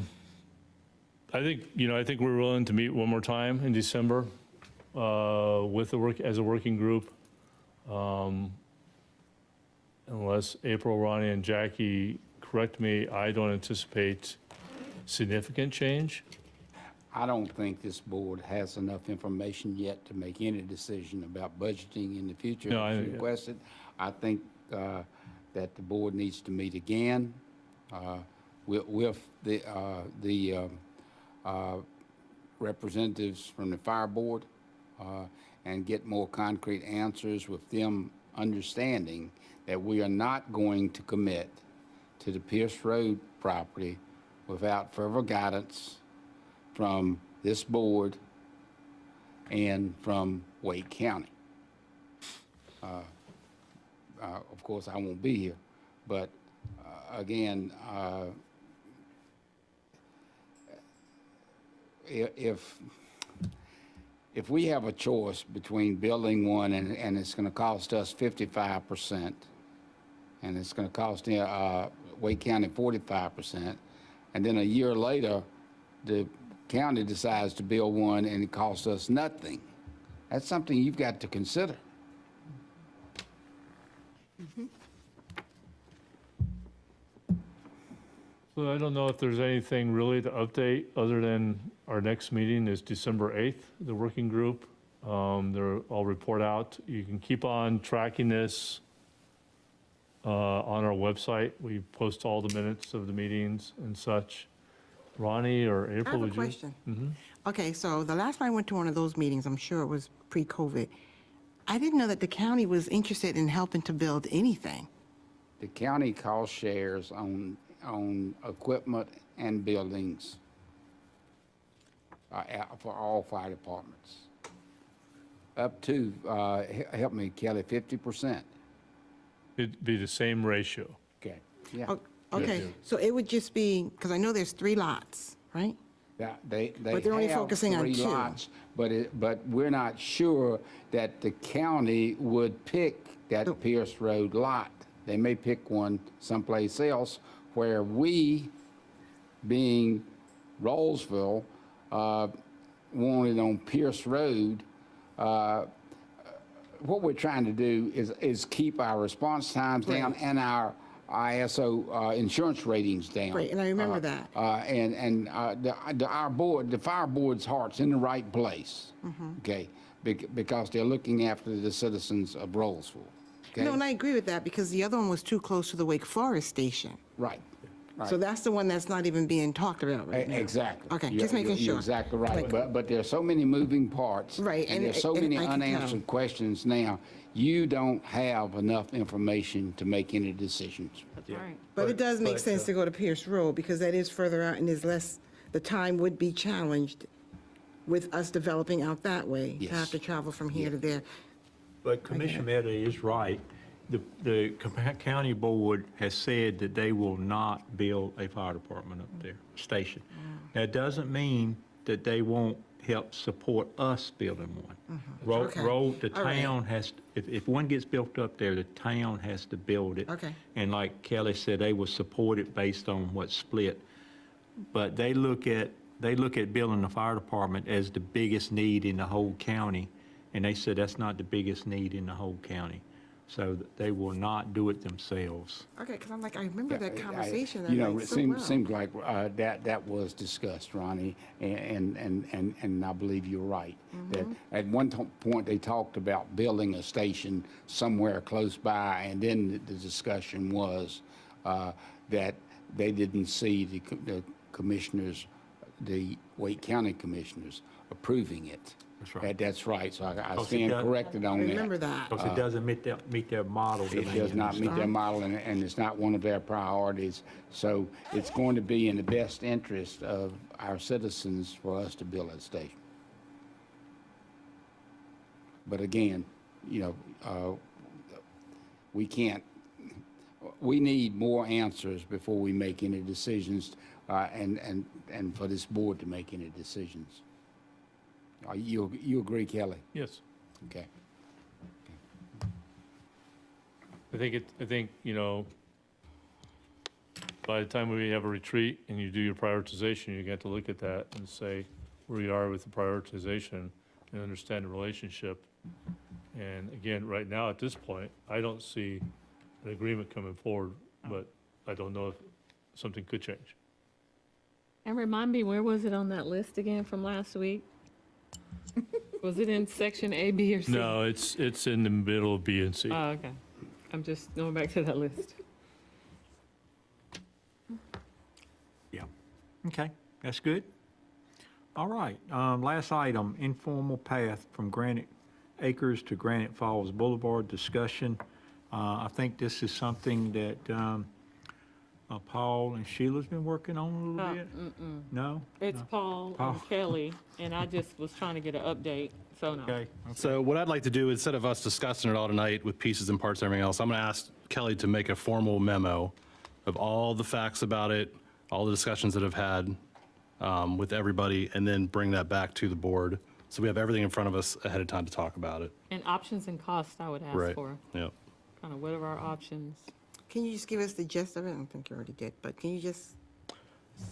think we're willing to meet one more time in December with as a working group. Unless April, Ronnie, and Jackie correct me, I don't anticipate significant change. I don't think this board has enough information yet to make any decision about budgeting in the future. No, as requested. I think that the board needs to meet again with the representatives from the fire board and get more concrete answers with them understanding that we are not going to commit to the Pierce Road property without further guidance from this board and from Wake County. Of course, I won't be here, but again, if we have a choice between building one and it's going to cost us 55%, and it's going to cost Wake County 45%, and then a year later, the county decides to build one and it costs us nothing, that's something you've got to consider. So I don't know if there's anything really to update, other than our next meeting is December 8th, the working group. I'll report out. You can keep on tracking this on our website. We post all the minutes of the meetings and such. Ronnie or I April, have a would you? question. Okay, so the last time I went to one of those meetings, I'm sure it was pre-COVID, I didn't know that the county was interested in helping to build anything. The county cost shares on equipment and buildings for all fire departments. Up to, help me, Kelly, 50%. It'd be the same ratio. Okay, yeah. Okay, so it would just be, because I know there's 3 lots, right? They But they're only have focusing on 3 2. lots, but we're not sure that the county would pick that Pierce Road lot. They may pick one someplace else, where we, being Rolesville, wanted on Pierce Road. What we're trying to do is keep our response times down and our ISO insurance ratings down. Right, and I remember that. Our board, the fire board's heart's in the right place, okay, because they're looking after the citizens of Rolesville. Okay? No, and I agree with that, because the other one was too close to the Wake Forest station. Right. So that's the one that's not even being talked about right now. Exactly. Okay, just making sure. You're exactly right. Like- But there's so many moving parts. Right, And and there's so I- many I can tell. unanswered questions now. You don't have enough information to make any decisions. That's right. But it does make but, sense to go to Pierce Road, because that is further out and is less, the time would be challenged with us developing out that way, to have Yes. to travel from here to there. But Commissioner Mehta is right. The county board has said that they will not build a fire department up there, station. That doesn't mean that they won't help support us building one. Okay. The All right. town has, if one gets built up there, the town has to build it. Okay. And like Kelly said, they will support it based on what's split. But they look at building the fire department as the biggest need in the whole county, and they said that's not the biggest need in the whole county. So they will not do it themselves. Okay, because I'm like, I remember that conversation. You know, went it so seems, well. seems like that was discussed, Ronnie, and I believe you're right. That at one point, they talked about building a station somewhere close by, and then the discussion was that they didn't see the commissioners, the Wake County commissioners, approving it. That's right. That's right, so I Because it stand does- corrected on I that. remember that. Because it doesn't meet their model. It does not meet their model, and it's not one of their priorities. So it's going to be in the best interest of our citizens for us to build that station. But again, you know, we need more answers before we make any decisions, and for this board to make any decisions. You agree, Kelly? Yes. Okay. I think, you know, by the time we have a retreat and you do your prioritization, you get to look at that and say where you are with the prioritization and understand the relationship. And again, right now, at this point, I don't see an agreement coming forward, but I don't know if something could change. And remind me, where was it on that list again from last week? Was it in section A, B, or C? No, it's in the middle of B and C. Oh, okay. I'm just going back to that list. Yeah. Okay, that's good. All right, last item, informal path from Granite Acres to Granite Falls Boulevard discussion. I think this is something that Paul and Sheila's been working on a little bit. No? It's Paul and Kelly, and I just was trying to get an update, so no. Okay. So what I'd like to do, instead of us discussing it all tonight with pieces and parts and everything else, I'm going to ask Kelly to make a formal memo of all the facts about it, all the discussions that have had with everybody, and then bring that back to the board So we have everything in front of us ahead of time to talk about it. And options and costs, I would ask Right. for, Yeah. kind of what are our options? Can you just give us the gist of it? I don't think you already did, but can you just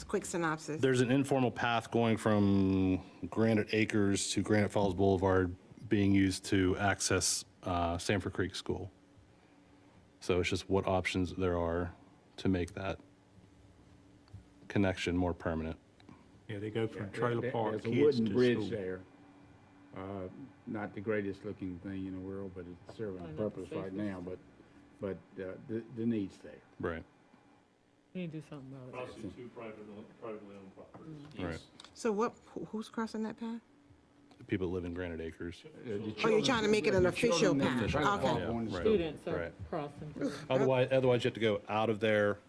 quick synopsis? There's an informal path going from Granite Acres to Granite Falls Boulevard being used to access Sanford Creek School. So it's just what options there are to make that connection more permanent. Yeah, they go from trailer park There's a kids wooden to bridge school. there. Not the greatest looking thing in the world, but it's serving a purpose right now, but the need's there. Right. We need to do something about it. Crossing two privately owned properties. Right. So who's crossing that path? People that live in Granite Acres. Oh, you're trying to make it an official path? Okay. Right. Students are Right. crossing through. Otherwise you have to go out of there,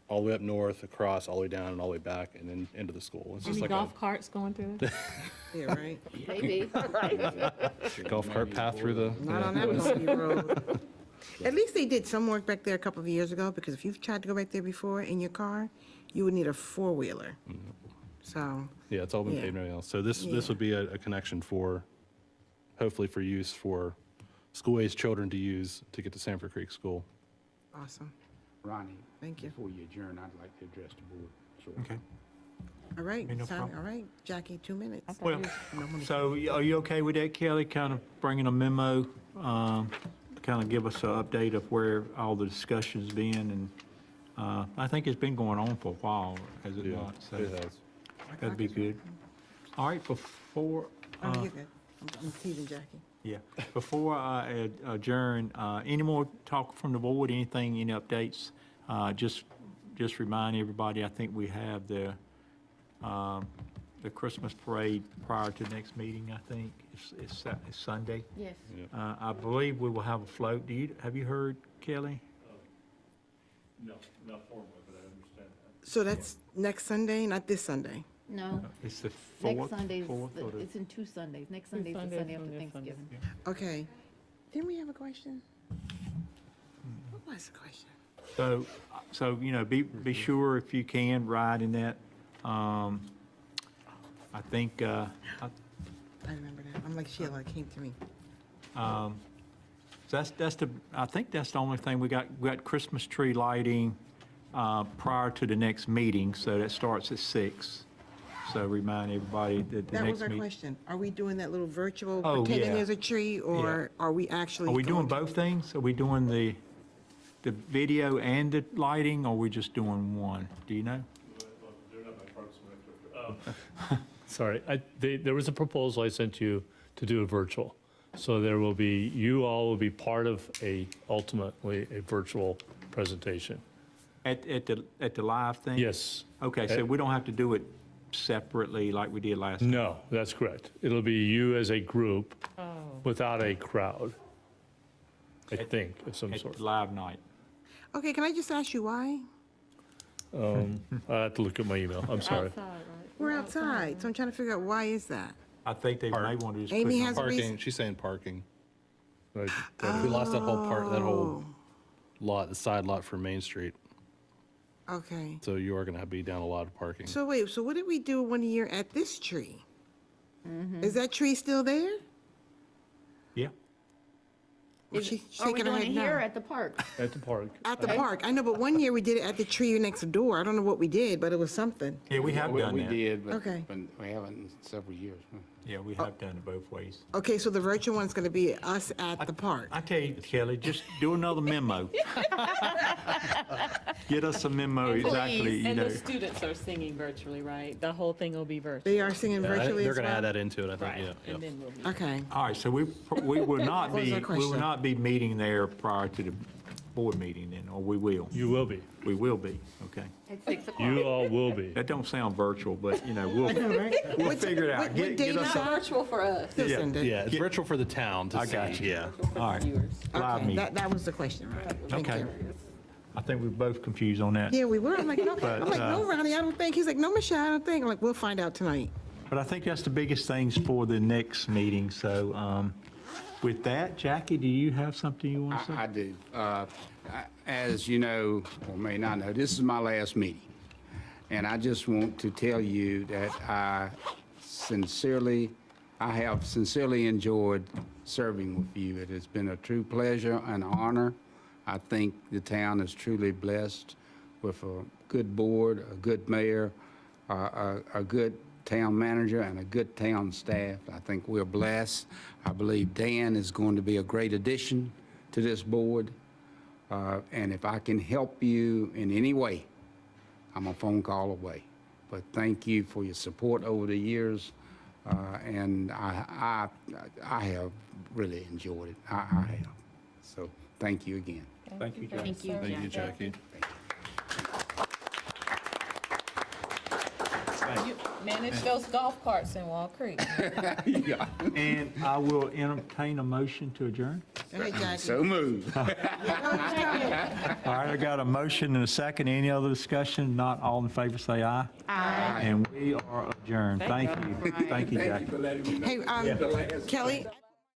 all the way up north, across, all the way down, and all the way back, and then into the school. It's just Any like golf carts going through there? Yeah, right. Maybe. a golf cart path through the. Not on that bumpy road. At least they did some work back there a couple of years ago, because if you've tried to go back there before in your car, you would need a four-wheeler. So, Yeah, it's all been Yeah. paved and everything else. So this Yeah. would be a connection for, hopefully for use for school-aged children to use to get to Sanford Creek School. awesome. Ronnie, Thank you. before you adjourn, I'd like to address the board. Sure. Okay. All right, No Tommy, problem. all right, Jackie, 2 minutes. Well, so are you okay with that, Kelly? Kind of bringing a memo, kind of give us an update of where all the discussion's been, and I think it's been going on for a while, has it not? So It has. that'd be good. All right, before, Oh, you're good. I'm teasing Jackie. yeah, before I adjourn, any more talk from the board, anything, any updates? Just remind everybody, I think we have the Christmas parade prior to the next meeting, I think. It's Sunday. Yes. I believe we will have a float. Have you heard, Kelly? No, not formally, but I understand that. So that's next Sunday, not this Sunday? No. It's the Next fourth. Sunday's, or the- it's in 2 Sundays. Next Sunday's the Sundays Sunday after on this Thanksgiving. Okay. Didn't we have a question? What was the question? So, be sure if you can ride in that. I think, I remember that. I'm like Sheila, it came to me. I think that's the only thing we got. We got Christmas tree lighting prior to the next meeting, so that starts at 6. So remind everybody that the That next was our meeting. question. Are we doing that little virtual, Oh, pretending yeah. there's a tree, or are we actually? Are we doing going to- both things? Are we doing the video and the lighting, or are we just doing one? Do you know? They're not my Parks and Rec director. Sorry, there was a proposal I sent you to do a virtual. So you all will be part of ultimately a virtual presentation. At the live thing? Yes. Okay, so we don't have to do it separately like we did last time? No, that's correct. It'll be you as a group without a crowd, I think, of some At sort. the live night? Okay, can I just ask you why? I have to look at my email, I'm sorry. Outside, right? We're outside, so I'm trying to figure out why is that? I think they may want to just put Amy it has on. a reason. Parking, she's saying parking. Right. We lost that whole lot, the side lot for Main Street. Okay. So you are going to be down a lot of parking. So wait, so what did we do one year at this tree? Is that tree still there? Yeah. Is She's Are we shaking her doing it head here or no. at the park? At the park. At the park. I know, but one year we did it at the tree next door. I don't know what we did, but it was something. Yeah, we have done We that. did, but Okay. but we haven't in several years. Yeah, we have done it both ways. Okay, so the virtual one's gonna be us at the park. I tell you, Kelly, just do another memo. Get us a memo exactly, you And know. the students are singing virtually, right? The whole thing will be virtual. They are singing virtually They're as going to add well? that into it, I think, Right, yeah. and then we'll be. Okay, All right, so we will not What was be, our we will question? not be meeting there prior to the board meeting then, or we will? You will be. We will be, okay. At 6 o'clock. You all will be. That don't sound virtual, but, we'll figure it out. What Get date us is a- that? Virtual for us. Still Yeah, send it. Yeah, it's virtual for the town to I got see, you. yeah. All right, live Okay, meeting. that was the question, right? Thank Okay. you. I think we're both confused on that. Yeah, we were. I'm like, no, But, no, Ronnie, I don't think. He's like, no, Michelle, I don't think. I'm like, we'll find out tonight. But I think that's the biggest things for the next meeting, so with that, Jackie, do you have something you want to say? I do. As you know, or may not know, this is my last meeting. And I just want to tell you that I sincerely I have sincerely enjoyed serving with you. It has been a true pleasure and honor. I think the town is truly blessed with a good board, a good mayor, a good town manager, and a good town staff. I think we're blessed. I believe Dan is going to be a great addition to this board. And if I can help you in any way, I'm a phone call away. But thank you for your support over the years. And I have really enjoyed it. I have. So thank you again. Thank you, Jackie. Thank you, Thank you, Jackie. You manage those golf carts in Wall Creek. And I will entertain a motion to adjourn. Hey, Jackie. So moved. All right, I got a motion and a second. Any other discussion? Not all in favor, say aye. Aye. And we are adjourned. Thank you. Thank you, Jackie. for letting me know. Hey, Kelly?